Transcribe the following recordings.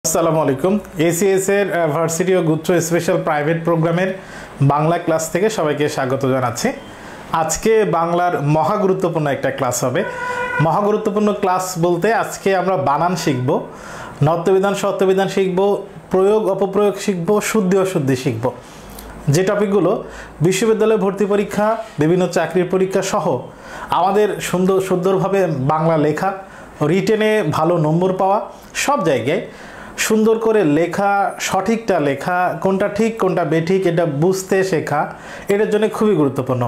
আসসালামু আলাইকুম। এসিএস এর ভার্সিটি ও গুচ্ছ স্পেশাল প্রাইভেট প্রোগ্রামের বাংলা ক্লাস থেকে সবাইকে স্বাগত জানাচ্ছি। আজকে বাংলার মহা গুরুত্বপূর্ণ একটা ক্লাস হবে। মহা গুরুত্বপূর্ণ ক্লাস বলতে আজকে আমরা বানান শিখব, নত্যবিধান সত্যবিধান শিখব, প্রয়োগ অপপ্রয়োগ শিখব, শুদ্ধি অশুদ্ধি শিখব। যে টপিকগুলো বিশ্ববিদ্যালয় ভর্তি পরীক্ষা, বিভিন্ন চাকরির পরীক্ষা সহ আমাদের সুন্দরভাবে বাংলা লেখা, রিটেনে ভালো নম্বর পাওয়া, সব জায়গায় সুন্দর করে লেখা, সঠিকটা লেখা, কোনটা ঠিক কোনটা বেঠিক এটা বুঝতে শেখা, এটার জন্য খুবই গুরুত্বপূর্ণ।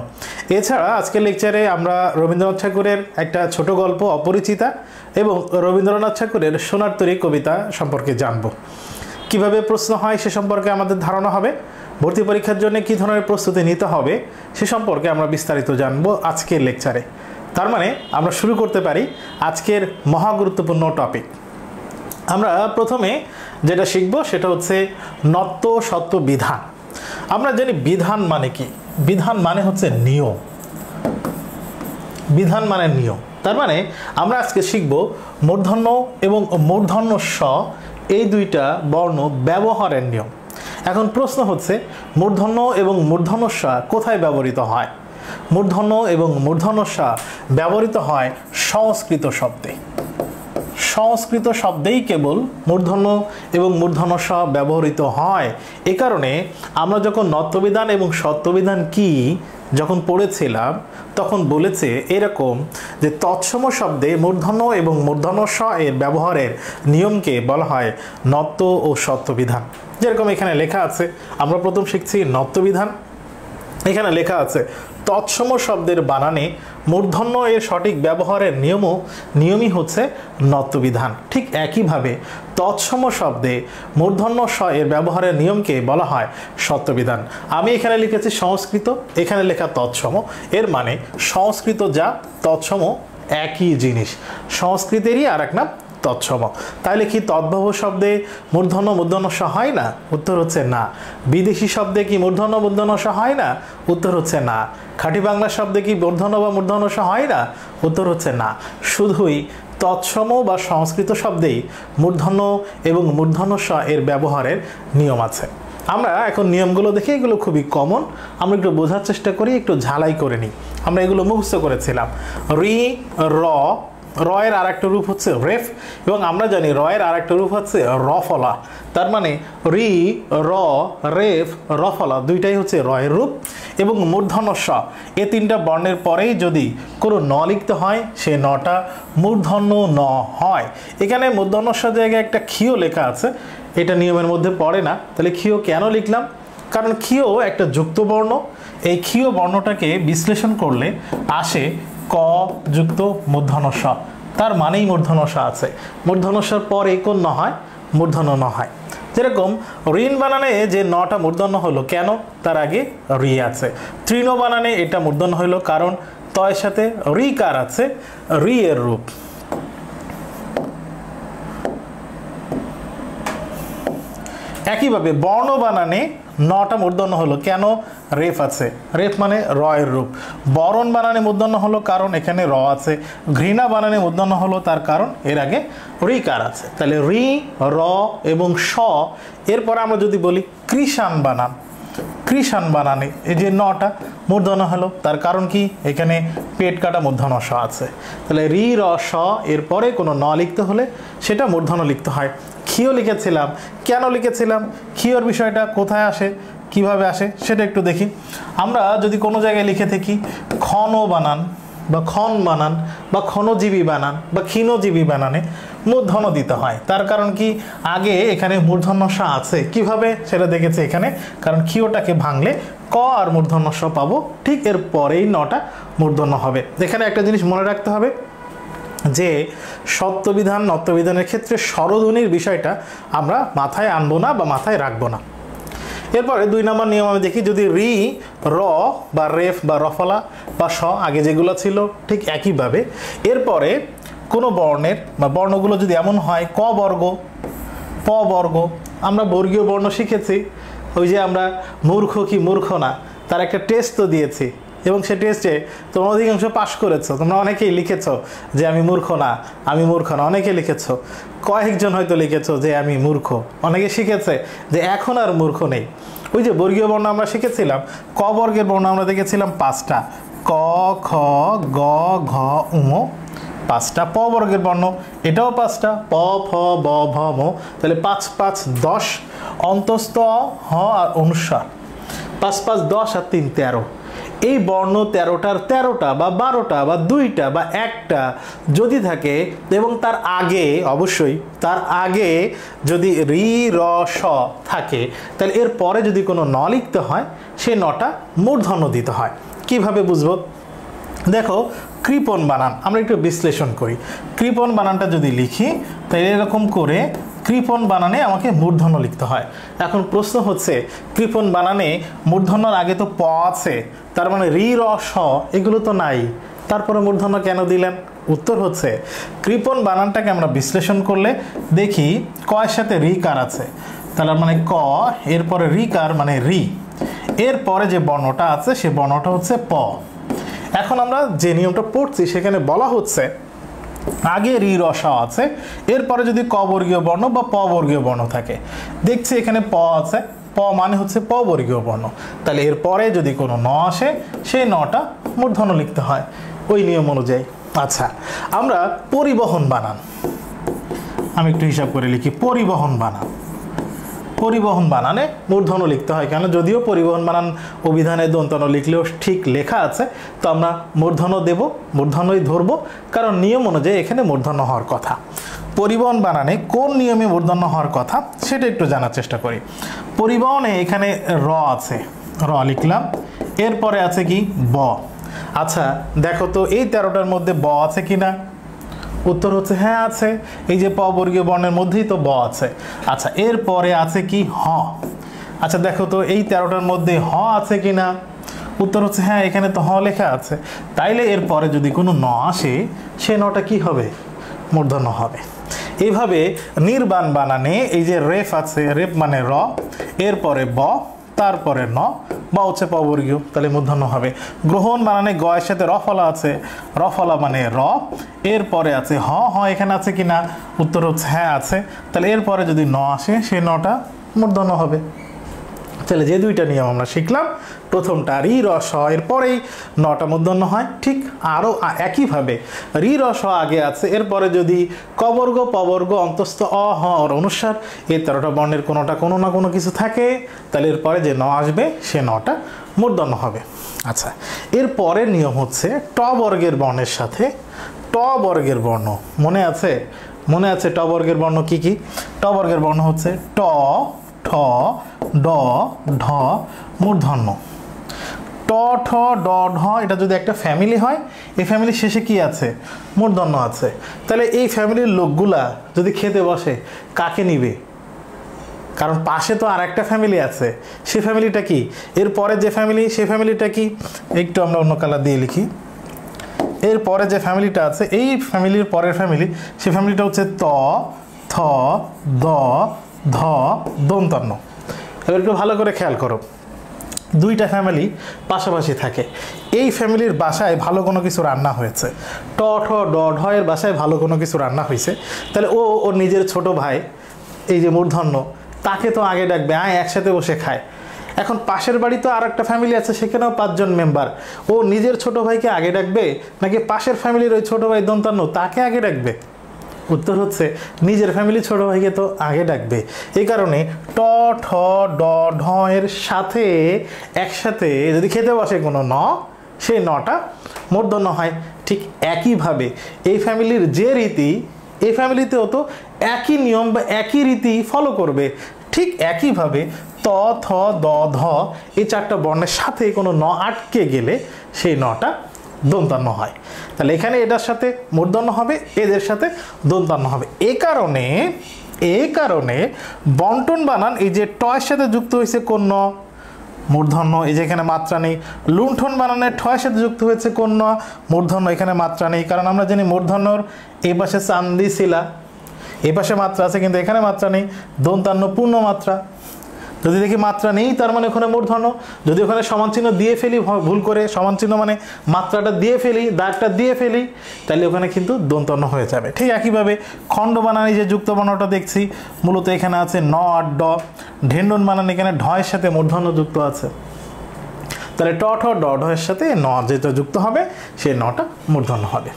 এছাড়া আজকের লেকচারে আমরা রবীন্দ্রনাথ ঠাকুরের একটা ছোট গল্প অপরিচিতা এবং রবীন্দ্রনাথ ঠাকুরের সোনার তরী কবিতা সম্পর্কে জানব। কিভাবে প্রশ্ন হয় সে সম্পর্কে আমাদের ধারণা হবে। ভর্তি পরীক্ষার জন্য কী ধরনের প্রস্তুতি নিতে হবে সে সম্পর্কে আমরা বিস্তারিত জানব আজকের লেকচারে। তার মানে আমরা শুরু করতে পারি আজকের মহা গুরুত্বপূর্ণ টপিক। আমরা প্রথমে যেটা শিখব সেটা হচ্ছে নত্য সত্য বিধান। আমরা জানি বিধান মানে কি? বিধান মানে হচ্ছে নিয়ম। বিধান মানে নিয়ম। তার মানে আমরা আজকে শিখব মূর্ধন্য এবং মূর্ধন্য স এই দুইটা বর্ণ ব্যবহারের নিয়ম। এখন প্রশ্ন হচ্ছে মূর্ধন্য এবং মূর্ধন্য স কোথায় ব্যবহৃত হয়? মূর্ধন্য এবং মূর্ধন্য স ব্যবহৃত হয় সংস্কৃত শব্দে। সংস্কৃত শব্দেই কেবল মূর্ধন্য এবং মূর্ধন্য স ব্যবহৃত হয়। এ কারণে আমরা যখন নত্যবিধান এবং সত্যবিধান কি যখন পড়েছিলাম তখন বলেছে এরকম যে তৎসম শব্দে মূর্ধন্য এবং মূর্ধন্য স এর ব্যবহারের নিয়মকে বলা হয় নত্য ও সত্যবিধান। যেরকম এখানে লেখা আছে, আমরা প্রথম শিখছি নত্যবিধান। এখানে লেখা আছে তৎসম শব্দের বানানে মূর্ধন্য এর সঠিক ব্যবহারের নিয়মই হচ্ছে নত্যবিধান। ঠিক একইভাবে তৎসম শব্দে মূর্ধন্য স এর ব্যবহারের নিয়মকে বলা হয় সত্যবিধান। আমি এখানে লিখেছি সংস্কৃত, এখানে লেখা তৎসম। এর মানে সংস্কৃত যা তৎসম একই জিনিস, সংস্কৃতেরই আর এক নাম তৎসম। তাহলে কি তদ্ভব শব্দে মূর্ধন্য মূর্ধন্য স হয় না? উত্তর হচ্ছে না। বিদেশি শব্দে কি মূর্ধন্য মূর্ধন্য স হয় না? উত্তর হচ্ছে না। খাঁটি বাংলা শব্দে কি মূর্ধন্য বা মূর্ধন্য স হয় না? উত্তর হচ্ছে না। শুধুই তৎসম বা সংস্কৃত শব্দেই মূর্ধন্য এবং মূর্ধন্য স এর ব্যবহারের নিয়ম আছে। আমরা এখন নিয়মগুলো দেখি, এগুলো খুবই কমন। আমরা একটু বোঝার চেষ্টা করি, একটু ঝালাই করে নিই। আমরা এগুলো মুখস্থ করেছিলাম। রি, র, রয়ের আর একটা রূপ হচ্ছে রেফ, এবং আমরা জানি রয়ের আর একটা রূপ হচ্ছে রফলা। তার মানে রি, র, রেফ, রফলা দুইটাই হচ্ছে রয়ের রূপ। এবং মূর্ধন্য স এ তিনটা বর্ণের পরেই যদি কোনো ন লিখতে হয় সে নটা মূর্ধন্য ন হয়। এখানে মূর্ধন্য স জায়গায় একটা ক্ষীয় লেখা আছে, এটা নিয়মের মধ্যে পড়ে না। তাহলে ক্ষীয় কেন লিখলাম? কারণ ক্ষীয় একটা যুক্ত বর্ণ। এই ক্ষীয় বর্ণটাকে বিশ্লেষণ করলে আসে ক যুক্ত মূর্ধন্য স, তার মানেই মূর্ধন্য স আছে। মূর্ধন্য সর পরে কোন ন হয়? মূর্ধন্য ন হয়। যেরকম ঋণ বানানে যে নটা মূর্ধন্য হলো কেন? তার আগে রি আছে। তৃণ বানানে এটা মূর্ধন্য হলো কারণ তয়ের সাথে রি কার আছে, রি এর রূপ। একইভাবে বর্ণ বানানে নটা মূর্ধন্য হলো কেন? রেফ আছে, রেফ মানে রয়ের রূপ। বরণ বানানে মূর্ধন্য হলো কারণ এখানে র আছে। ঘৃণা বানানে মূর্ধন্য হলো তার কারণ এর আগে রিকার আছে। তাহলে রি, র এবং স। এরপর আমরা যদি বলি কৃষাণ বানান, কৃষাণ বানানে এই যে নটা মূর্ধন্য হলো তার কারণ কি? এখানে পেট কাটা মূর্ধন্য স আছে। তাহলে রি, র, স এরপরে কোনো ন লিখতে হলে সেটা মূর্ধন্য লিখতে হয়। ক্ষীয় লিখেছিলাম, কেন লিখেছিলাম? ক্ষীয়র বিষয়টা কোথায় আসে, কিভাবে আসে সেটা একটু দেখি। আমরা যদি কোনো জায়গায় লিখে থাকি ক্ষণ বানান বা ক্ষণ বানান বা ক্ষণজীবী বানান বা ক্ষীণজীবী বানানে মূর্ধন্য দিতে হয়। তার কারণ কি? আগে এখানে মূর্ধন্য স আছে। কিভাবে সেটা দেখেছে এখানে, কারণ ক্ষীয়টাকে ভাঙলে ক আর মূর্ধন্য স পাবো, ঠিক এর পরেই নটা মূর্ধন্য হবে। এখানে একটা জিনিস মনে রাখতে হবে যে সত্যবিধান নত্যবিধানের ক্ষেত্রে স্বরধ্বনির বিষয়টা আমরা মাথায় আনবো না বা মাথায় রাখবো না। এরপরে 2 নম্বর নিয়ম আমি দেখি, যদি রি, র বা রেফ বা রফলা বা স আগে যেগুলো ছিল ঠিক একইভাবে এরপরে কোনো বর্ণের বা বর্ণগুলো যদি এমন হয় ক বর্গ, প বর্গ। আমরা বর্গীয় বর্ণ শিখেছি, ওই যে আমরা মূর্খ কি মূর্খ না তার একটা টেস্ট তো দিয়েছি। এবং সে টেস্টে তোমরা অধিকাংশ পাশ করেছো, তোমরা অনেকেই লিখেছো যে আমি মূর্খ না, আমি মূর্খ না, অনেকে লিখেছো, কয়েকজন হয়তো লিখেছো যে আমি মূর্খ, অনেকে শিখেছে যে এখন আর মূর্খ নেই। ওই যে বর্গীয় বর্ণ আমরা শিখেছিলাম, ক বর্গের বর্ণ আমরা দেখেছিলাম 5টা, ক খ গ ঘ ঙ 5টা, প বর্গের বর্ণ এটাও 5টা, প ফ ব ভ ম, তাহলে 5 5 10, অন্তস্থ হ আর অনুস্বার, 5 5 10 আর 3 13। এই বর্ণ 13টার 13টা বা 12টা বা 2টা বা 1টা যদি থাকে এবং তার আগে অবশ্যই তার আগে যদি রি র স থাকে, তাহলে এর পরে যদি কোনো ন লিখতে হয় সেই নটা মূর্ধন্য দিতে হয়। কিভাবে বুঝবো? দেখো, কৃপণ বানান আমরা একটু বিশ্লেষণ করি। কৃপণ বানানটা যদি লিখি তাহলে এরকম করে কৃপণ বানানে আমাকে মূর্ধন্য লিখতে হয়। এখন প্রশ্ন হচ্ছে, কৃপণ বানানে মূর্ধন্যর আগে তো প আছে, তার মানে রি র স এগুলো তো নাই, তারপরে মূর্ধন্য কেন দিলেন? উত্তর হচ্ছে, কৃপণ বানানটাকে আমরা বিশ্লেষণ করলে দেখি ক এর সাথে রি কার আছে, তাহলে মানে ক, এরপরে রি কার মানে রি, এরপরে যে বর্ণটা আছে সে বর্ণটা হচ্ছে প। এখন আমরা যে নিয়মটা পড়ছি সেখানে বলা হচ্ছে আগে রি র স আছে, এরপরে যদি ক বর্গীয় বর্ণ বা প বর্গীয় বর্ণ থাকে, দেখছি এখানে প আছে, প মানে হচ্ছে প বর্গীয় বর্ণ, তাহলে এরপরে যদি কোনো ন আসে সেই নটা মূর্ধন্য লিখতে হয় ওই নিয়ম অনুযায়ী। আচ্ছা, আমরা পরিবহন বানান আমি একটু হিসাব করে লিখি। পরিবহন বানান, পরিবহন বানানে মূর্ধন্য লিখতে হয় কেন? যদিও পরিবহন বানান অভিধানে দন্তন্য লিখলেও ঠিক লেখা আছে, তো আমরা মূর্ধন্য দেব, মূর্ধন্যই ধরবো, কারণ নিয়ম অনুযায়ী এখানে মূর্ধন্য হওয়ার কথা। পরিবহন বানানে কোন নিয়মে মূর্ধন্য হওয়ার কথা সেটা একটু জানার চেষ্টা করি। পরিবহনে এখানে র আছে, র লিখলাম, এরপরে আছে কি ব। আচ্ছা দেখো তো এই 13টার মধ্যে ব আছে কিনা? উত্তর হচ্ছে হ্যাঁ আছে, এই যে প বর্গীয় বর্ণের মধ্যেই তো ব আছে। আচ্ছা এরপরে আছে কি হ। আচ্ছা দেখো তো এই 13টার মধ্যে হ আছে কিনা? উত্তর হচ্ছে হ্যাঁ, এখানে তো হ লেখা আছে, তাইলে এরপরে যদি কোনো ন আসে সে নটা কি হবে? মূর্ধন্য হবে। এইভাবে নির্বাণ বানানে এই যে রেফ আছে, রেফ মানে র, এরপরে ব, তারপরে ন, বা হচ্ছে প বর্গীয়, তাহলে মূর্ধন্য হবে। গ্রহণ বানানে গ এর সাথে র ফলা আছে, র ফলা মানে র, এরপরে আছে হ, হ এখানে আছে কিনা? উত্তর হচ্ছে হ্যাঁ আছে, তাহলে এরপরে যদি ন আসে সেই নটা মূর্ধন্য হবে। তাহলে যে দুইটা নিয়ম আমরা শিখলাম, প্রথমটা রি র স এর পরেই নটা মূর্ধন্য হয়, ঠিক আরও একইভাবে রি র স আগে আছে, এরপরে যদি ক বর্গ প বর্গ অন্তস্থ অ হ আর অনুস্বার এই 13টা বর্ণের কোনোটা কোনো না কোনো কিছু থাকে, তাহলে এরপরে যে ন আসবে সে নটা মূর্ধন্য হবে। আচ্ছা, এর পরের নিয়ম হচ্ছে ট বর্গের বর্ণের সাথে ট বর্গের বর্ণ। মনে আছে? মনে আছে ট বর্গের বর্ণ কি কি? ট বর্গের বর্ণ হচ্ছে ট, ঠ, ড, ঢ মূর্ধন্য। ট ঠ ড ঢ এটা যদি একটা ফ্যামিলি হয়, এই ফ্যামিলির শেষে কি আছে? মূর্ধন্য আছে। তাহলে এই ফ্যামিলির লোকগুলা যদি খেতে বসে কাকে নিবে? কারণ পাশে তো আর একটা ফ্যামিলি আছে, সে ফ্যামিলিটা কি? এরপরে যে ফ্যামিলি সে ফ্যামিলিটা কি? একটু আমরা অন্য কালার দিয়ে লিখি। এরপরে যে ফ্যামিলিটা আছে এই ফ্যামিলির পরের ফ্যামিলি, সে ফ্যামিলিটা হচ্ছে ত, থ, দ, ধ দন্তন্য। এবার একটু ভালো করে খেয়াল করো, দুইটা ফ্যামিলি পাশাপাশি থাকে, এই ফ্যামিলির বাসায় ভালো কোনো কিছু রান্না হয়েছে, ট ঠ ড ঢ এর বাসায় ভালো কোনো কিছু রান্না হয়েছে, তাহলে ও ওর নিজের ছোট ভাই এই যে মূর্ধন্য তাকে তো আগে ডাকবে, আয় একসাথে বসে খায়। এখন পাশের বাড়ি তো আর একটা ফ্যামিলি আছে, সেখানেও 5 জন মেম্বার, ও নিজের ছোট ভাইকে আগে ডাকবে নাকি পাশের ফ্যামিলির ওই ছোট ভাই দন্তান্ন তাকে আগে ডাকবে? উত্তর হচ্ছে নিজের ফ্যামিলি ছোট ভাইকে তো আগে ডাকবে। এই কারণে ট ঠ ড ঢ এর সাথে একসাথে যদি খেতে বসে কোনো ন, সেই নটা মূর্ধন্য হয়। ঠিক একইভাবে এই ফ্যামিলির যে রীতি এই ফ্যামিলিতেও তো একই নিয়ম বা একই রীতি ফলো করবে। ঠিক একইভাবে ত, থ, দ, ধ এই 4টা বর্ণের সাথে কোনো ন আটকে গেলে সেই নটা দন্তান্ন হয়। তাহলে এখানে এটার সাথে মূর্ধন্য হবে, এদের সাথে দন্তান্ন হবে। এই কারণে বন্টন বানান এই যে ট এর সাথে যুক্ত হয়েছে কোন ন? মূর্ধন্য, এই যে এখানে মাত্রা নেই। লুণ্ঠন বানানে ঠ এর সাথে যুক্ত হয়েছে কোন ন? মূর্ধন্য, এখানে মাত্রা নেই, কারণ আমরা জানি মূর্ধন্যর এই পাশে চান্দি শিলা, এই পাশে মাত্রা আছে কিন্তু এখানে মাত্রা নেই, দন্তান্ন পূর্ণ মাত্রা। যদি দেখি মাত্রা নেই তার মানে ওখানে মূর্ধন্য, যদি ওখানে সমান চিহ্ন দিয়ে ফেলি ভুল করে, সমান চিহ্ন মানে মাত্রাটা দিয়ে ফেলি, দাগটা দিয়ে ফেলি, তাহলে ওখানে কিন্তু দন্তন্য হয়ে যাবে। ঠিক একইভাবে খণ্ড বানানে যে যুক্ত বর্ণটা দেখছি মূলত এখানে আছে ন আর ড, ঢেন্ডন বানান এখানে ঢয়ের সাথে মূর্ধন্য যুক্ত আছে, তাহলে ট ঠ ড ঢয়ের সাথে ন যেটা যুক্ত হবে সেই নটা মূর্ধন্য হবে।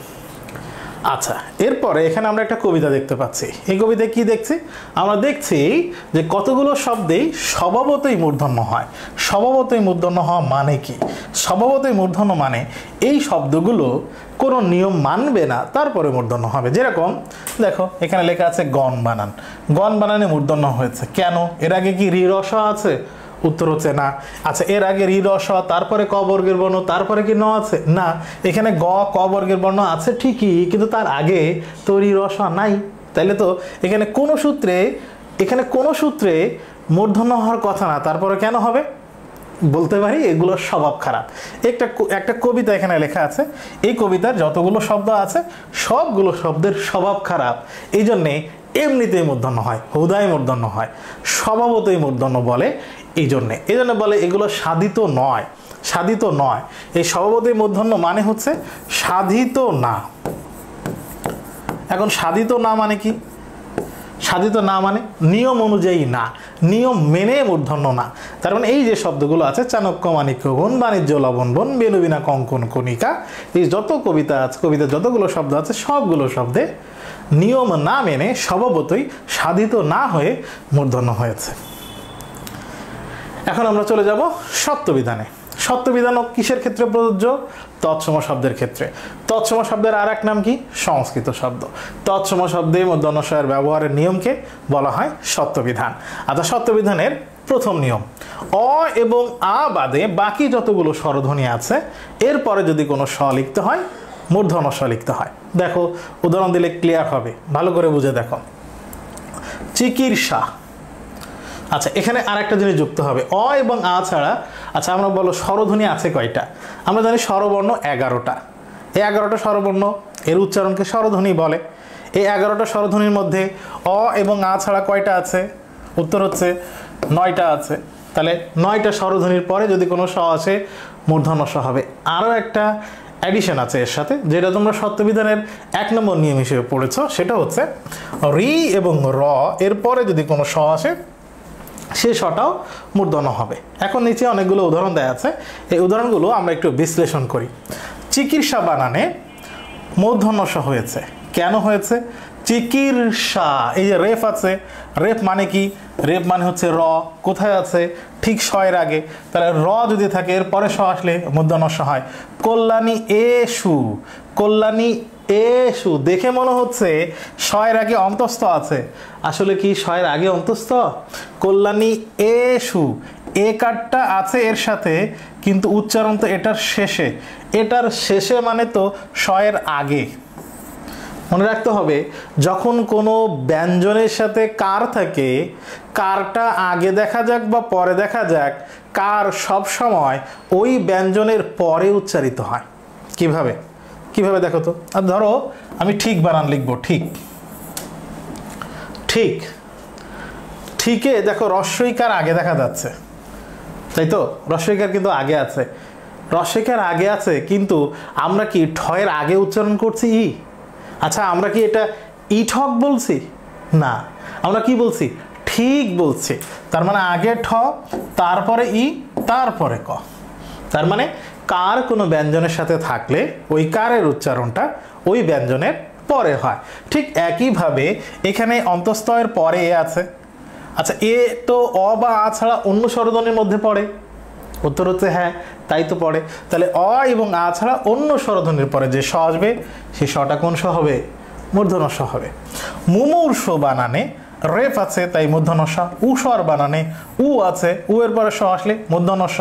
আচ্ছা, এরপরে এখানে আমরা একটা কবিতা দেখতে পাচ্ছি। এই কবিতায় কি দেখছি? আমরা দেখছি যে কতগুলো শব্দেই স্বভাবতই মূর্ধন্য হয়। স্বভাবতই মূর্ধন্য হওয়া মানে কি? স্বভাবতই মূর্ধন্য মানে এই শব্দগুলো কোনো নিয়ম মানবে না, তারপরে মূর্ধন্য হবে। যেরকম দেখো এখানে লেখা আছে গণ বানান, গণ বানানে মূর্ধন্য হয়েছে কেন? এর আগে কি রি রস আছে? উত্তর হচ্ছে না। আচ্ছা, এর আগে রি রস তারপরে ক বর্গের বর্ণ তারপরে কি ন আছে? না, এখানে গ ক বর্গের বর্ণ আছে ঠিকই, কিন্তু তার আগে তো রি রস নাই। তাইলে তো এখানে কোনো সূত্রে মূর্ধন্য হওয়ার কথা না, তারপরে কেন হবে? বলতে পারি এগুলোর স্বভাব খারাপ। একটা কবিতা এখানে লেখা আছে, এই কবিতার যতগুলো শব্দ আছে সবগুলো শব্দের স্বভাব খারাপ, এই জন্যে এমনিতেই মূর্ধন্য হয়, হুদায় মূর্ধন্য হয়, স্বভাবতই মূর্ধন্য বলে। এই জন্যে বলে এগুলো সাধিত নয়, সাধিত নয়। এই স্বভাবতই মূর্ধন্য মানে হচ্ছে সাধিত না। এখন সাধিত না মানে কি? সাধিত না মানে নিয়ম অনুযায়ী না, নিয়ম মেনে মূর্ধন্য না। তার মানে এই যে শব্দগুলো আছে চাণক্য মাণিক্য গুণ বাণিজ্য লবণ বন বেনুবিনা কঙ্কন কণিকা, এই যত কবিতা আছে, কবিতা যতগুলো শব্দ আছে সবগুলো শব্দে নিয়ম না মেনে স্বভাবতই সাধিত না হয়ে মূর্ধন্য হয়েছে। এখন আমরা চলে যাব সত্যবিধানে। সত্যবিধান কিসের ক্ষেত্রে প্রযোজ্য? তৎসম শব্দের ক্ষেত্রে। তৎসম শব্দের আর এক নাম কি? সংস্কৃত শব্দ। তৎসম শব্দে মূর্ধন্যস্বয়ের ব্যবহারের নিয়মকে বলা হয় সত্যবিধান। আচ্ছা, সত্যবিধানের প্রথম নিয়ম, অ এবং আ বাদে বাকি যতগুলো স্বরধ্বনি আছে এরপরে যদি কোনো স লিখতে হয় মূর্ধন্য স লিখতে হয়। দেখো উদাহরণ দিলে ক্লিয়ার হবে, ভালো করে বুঝে দেখো। চিকিৎসা। আচ্ছা, এখানে আর একটা জিনিস যুক্ত হবে, অ এবং আ ছাড়া। আচ্ছা, আমরা বলো স্বরধ্বনি আছে কয়টা? আমরা জানি স্বরবর্ণ 11টা। এই 11টা স্বরবর্ণ এর উচ্চারণকে স্বরধ্বনি বলে। এই 11টা স্বরধ্বনির মধ্যে অ এবং আ ছাড়া কয়টা আছে? উত্তর হচ্ছে 9টা আছে। তাহলে 9টা স্বরধ্বনির পরে যদি কোনো স আসে মূর্ধন্য স হবে। আরও একটা অ্যাডিশন আছে এর সাথে, যেটা তোমরা সত্যবিধানের 1 নম্বর নিয়ম হিসেবে পড়েছ, সেটা হচ্ছে রি এবং র এরপরে যদি কোনো স আসে সে সটাও মূর্ধন্য হবে। এখন নিচে অনেকগুলো উদাহরণ দেয়া আছে, এই উদাহরণগুলো আমরা একটু বিশ্লেষণ করি। চিকিৎসা বানানে মূর্ধন্য স হয়েছে, কেন হয়েছে? চিকিৎসা, এই যে রেফ আছে, রেফ মানে কি? রেফ মানে হচ্ছে র, কোথায় আছে? ঠিক শয়ের আগে। তাহলে র যদি থাকে এরপরে স আসলে মূর্ধন্য স হয়। কল্যাণী এসু, কল্যাণী এসু, দেখে মনে হচ্ছে শয়ের আগে অন্তস্থ আছে, আসলে কি শয়ের আগে অন্তস্থ? কল্যাণী এসু, এ কারটা আছে এর সাথে, কিন্তু উচ্চারণ তো এটার শেষে। এটার শেষে মানে তো শয়ের আগে। মনে রাখতে হবে, যখন কোনো ব্যঞ্জনের সাথে কার থাকে, কারটা আগে দেখা যাক বা পরে দেখা যাক, কার সব সময় ওই ব্যঞ্জনের পরে উচ্চারিত হয়। কিভাবে? কিভাবে দেখো তো। আর ধরো আমি ঠিক বানান লিখবো, ঠিক, ঠিক, ঠিকে দেখো রস্বইকার আগে দেখা যাচ্ছে, তাই তো? রস্বইকার কিন্তু আগে আছে, রস্বইকার আগে আছে, কিন্তু আমরা কি ঠয়ের আগে উচ্চারণ করছি ই? আচ্ছা, আমরা কি এটা ই ঠক বলছি? না, আমরা কি বলছি? ঠিক বলছি। তার মানে আগে ঠ, তারপরে ই, তারপরে ক। তার মানে কার কোনো ব্যঞ্জনের সাথে থাকলে ওই কারের উচ্চারণটা ওই ব্যঞ্জনের পরে হয়। ঠিক একইভাবে এখানে অন্তঃস্থয়ের পরে এ আছে। আচ্ছা, এ তো অ বা আ ছাড়া অন্য স্বরধ্বনির মধ্যে পড়ে? উত্তর হচ্ছে হ্যাঁ, তাই তো পড়ে। তাহলে অ এবং আ ছাড়া অন্য স্বরধ্বনির পরে যে স আসবে সেই সটা কোন স হবে? মূর্ধন্য স হবে। মুমূর্ষ বানানে রেফ আছে তাই মূর্ধন্য স। উষর বানানে উ আছে, উ এর পরে স আসলে মূর্ধন্য স।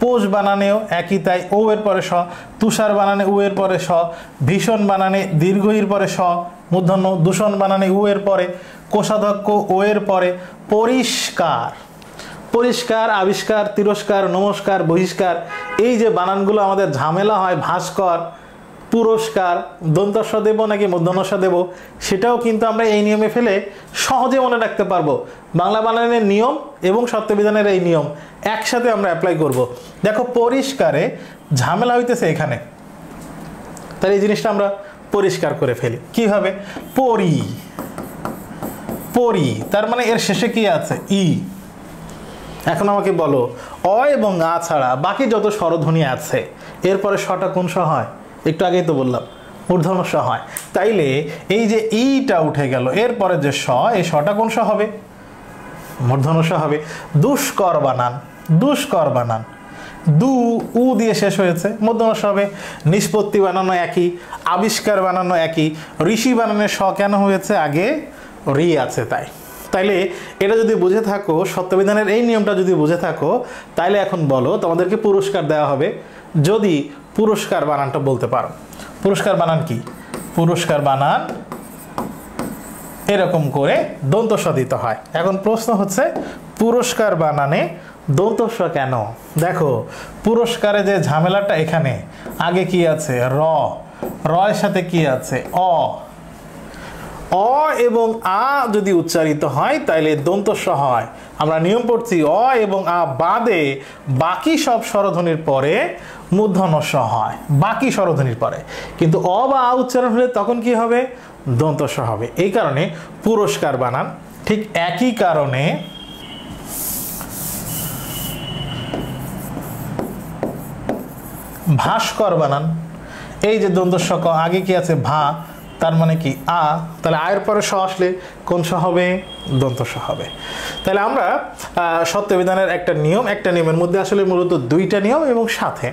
পোষ বানানেও একই তাই, ও এর পরে স। তুষার বানানে উ এর পরে স। ভীষণ বানানে দীর্ঘ ইর পরে স মূর্ধন্য। দূষণ বানানে উ এর পরে। কোষাধ্যক্ষ ও এর পরে। পরিষ্কার, পরিষ্কার, আবিষ্কার, তিরস্কার, নমস্কার, বহিষ্কার, এই যে বানানগুলো আমাদের ঝামেলা হয়, ভাস্কর, পুরস্কার দন্তস্ব দেব নাকি মূর্ধন্য স দেব, সেটাও কিন্তু আমরা এই নিয়মে ফেলে সহজে মনে রাখতে পারবো। বাংলা বানানের নিয়ম এবং সত্যবিধানের এই নিয়ম একসাথে আমরা অ্যাপ্লাই করব। দেখো পরিষ্কারে ঝামেলা হইতেছে এখানে, তাহলে এই জিনিসটা আমরা পরিষ্কার করে ফেলি। কিভাবে? পরি, পরি তার মানে এর শেষে কি আছে? ই। এখন আমাকে বলো অ এবং আ ছাড়া বাকি যত স্বরধ্বনি আছে এরপরে শটা কোন স হয়? একটু আগেই তো বললাম মূর্ধন্য স হয়। তাইলে এই যে ইটা উঠে গেল, এরপরে যে স, এই শটা কোন স হবে? মূর্ধন্য স হবে। দুষ্কর বানান, দুষ্কর বানান, দু উ দিয়ে শেষ হয়েছে, মূর্ধন্য স হবে। নিষ্পত্তি বানানো একই, আবিষ্কার বানানো একই, ঋষি বানানোর স কেন হয়েছে? আগে রি আছে তাই। তাইলে এটা যদি বুঝে থাকো, সত্যবিধানের এই নিয়মটা যদি বুঝে থাকো, তাইলে এখন বলো তোমাদেরকে পুরস্কার দেওয়া হবে যদি পুরস্কার বানানটা বলতে পারো। পুরস্কার বানান কি? পুরস্কার বানান এরকম করে দন্তস্ব দিতে হয়। এখন প্রশ্ন হচ্ছে পুরস্কার বানানে দন্তস্ব কেন? দেখো পুরস্কারে যে ঝামেলাটা, এখানে আগে কি আছে? র, র এর সাথে কি আছে? অ। অ এবং আ যদি উচ্চারিত হয় তাইলে দন্তস্ব হয়। আমরা নিয়ম পড়ছি অ এবং আ বাদে বাকি সব স্বরধ্বনির পরে মূর্ধন্য স হয়, বাকি স্বরধ্বনির পরে। কিন্তু অ বা আ উচ্চারণ হলে তখন কি হবে? দন্তস্ব হবে। এই কারণে পুরস্কার বানান ঠিক একই কারণে ভাস্কর বানান, এই যে দন্তস্ব ক, আগে কি আছে? ভা, তার মানে কি? আ, তাহলে আয়ের পরে স আসলে কোন স হবে? দন্তস্ব হবে। তাহলে আমরা সত্যবিধানের একটা নিয়ম, একটা নিয়মের মধ্যে আসলে মূলত দুইটা নিয়ম এবং সাথে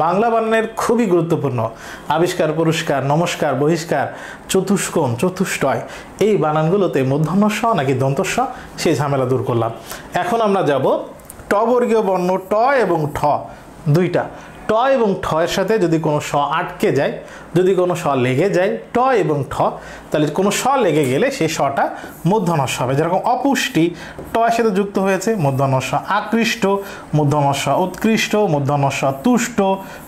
বাংলা বানানের খুবই গুরুত্বপূর্ণ আবিষ্কার, পুরস্কার, নমস্কার, বহিষ্কার, চতুষ্কোণ, চতুষ্টয়, এই বানানগুলোতে মূর্ধন্য স নাকি দন্তস্ব, সেই ঝামেলা দূর করলাম। এখন আমরা যাব ট বর্গীয় বর্ণ ট এবং ঠ, দুইটা। ট এবং ঠ এর সাথে যদি কোনো স আটকে যায়, যদি কোনো স লেগে যায়, ট এবং ঠ, তাহলে কোনো স লেগে গেলে সেই সটা মূর্ধন্য স হবে। যেরকম অপুষ্টি ট এর সাথে যুক্ত হয়েছে, মূর্ধন্য স। আকৃষ্ট মূর্ধন্য স। উৎকৃষ্ট মূর্ধন্য স। তুষ্ট,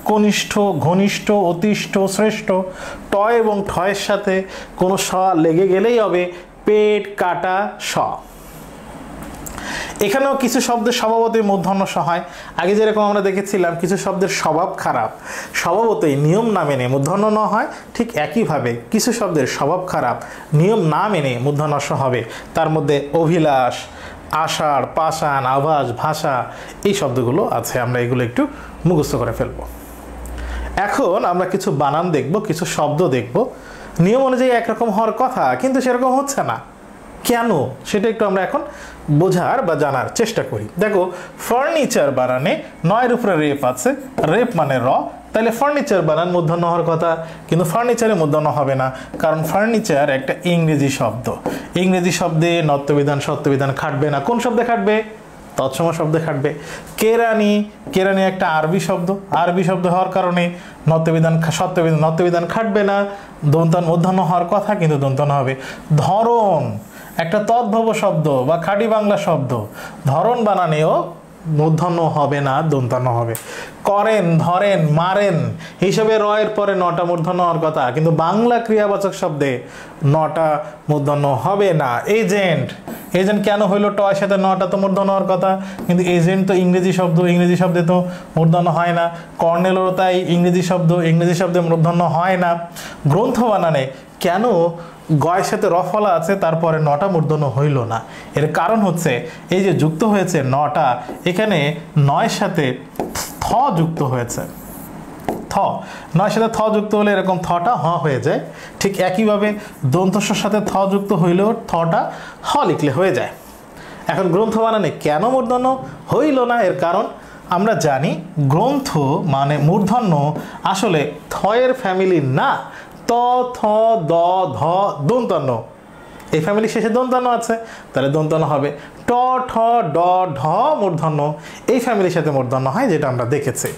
কনিষ্ঠ, ঘনিষ্ঠ, অতিষ্ঠ, শ্রেষ্ঠ। ট এবং ঠ এর সাথে কোনো স লেগে গেলেই হবে পেট, কাটা, স। এখানেও কিছু শব্দের স্বভাবতই মূর্ধন্য স হয়। আগে যেরকম আমরা দেখেছিলাম কিছু শব্দের স্বভাব খারাপ, স্বভাবতই নিয়ম না মেনে মূর্ধন্য ন হয়, ঠিক একইভাবে কিছু শব্দের স্বভাব খারাপ, নিয়ম না মেনে মূর্ধন্য স হবে। তার মধ্যে অভিলাষ, আষাঢ়, পাষাণ, আভাস, ভাষা, এই শব্দগুলো আছে। আমরা এগুলো একটু মুখস্থ করে ফেলবো। এখন আমরা কিছু বানান দেখব, কিছু শব্দ দেখব, নিয়ম অনুযায়ী একরকম হওয়ার কথা কিন্তু সেরকম হচ্ছে না কেন, সেটা একটু আমরা এখন বোঝার বা জানার চেষ্টা করি। দেখো ফার্নিচার বানানে নয়ের উপরে রেপ আছে, রেপ মানে র, তাহলে ফার্নিচার বানান মূর্ধন্য হওয়ার কথা, কিন্তু ফার্নিচারে মূর্ধন্য হবে না, কারণ ফার্নিচার একটা ইংরেজি শব্দ। ইংরেজি শব্দে নত্যবিধান সত্যবিধান খাটবে না। কোন শব্দে খাটবে? তৎসম শব্দে খাটবে। কেরানি, কেরানি একটা আরবি শব্দ, আরবি শব্দ হওয়ার কারণে নত্যবিধান সত্যবিধান নত্যবিধান খাটবে না। দন্তান মূর্ধন্য হওয়ার কথা কিন্তু দন্তান হবে। ধরন একটা তদ্ভব শব্দ বা খাঁটি বাংলা শব্দ, ধরন বানানেও মূর্ধন্য হবে না, দন্তান্ন হবে। করেন, ধরেন, মারেন হিসেবে র এর পরে নটা মূর্ধন্য হওয়ার কথা, কিন্তু বাংলা ক্রিয়াবাচক শব্দে নটা মূর্ধন্য হবে না। এজেন্ট, এজেন্ট কেন হইলো? ট এর সাথে নটা তো মূর্ধন্য হওয়ার কথা, কিন্তু এজেন্ট তো ইংরেজি শব্দ, ইংরেজি শব্দে তো মূর্ধন্য হয় না। কর্নেলও তাই ইংরেজি শব্দ, ইংরেজি শব্দে মূর্ধন্য হয় না। গ্রন্থ বানানে কেন গয়ের সাথে রফলা আছে তারপরে নটা মূর্ধন্য হইল না? এর কারণ হচ্ছে এই যে যুক্ত হয়েছে নটা, এখানে নয়ের সাথে থ যুক্ত হয়েছে। থ, নয়ের সাথে থ যুক্ত হলে এরকম থটা হ হয়ে যায়। ঠিক একইভাবে দন্তস্বর সাথে থ যুক্ত হইলেও থটা হ লিখলে হয়ে যায়। এখন গ্রন্থ বানানে কেন মূর্ধন্য হইল না? এর কারণ আমরা জানি গ্রন্থ মানে মূর্ধন্য আসলে থয়ের ফ্যামিলি না, ত, থ, দ, ধ, দন্তান্ন, এই ফ্যামিলি শেষে দন্তান্ন আছে, তাহলে দন্তান্ন হবে। ট, ঠ, ড, ঢ মূর্ধন্য এই ফ্যামিলির সাথে মূর্ধন্য হয়, যেটা আমরা দেখেছি।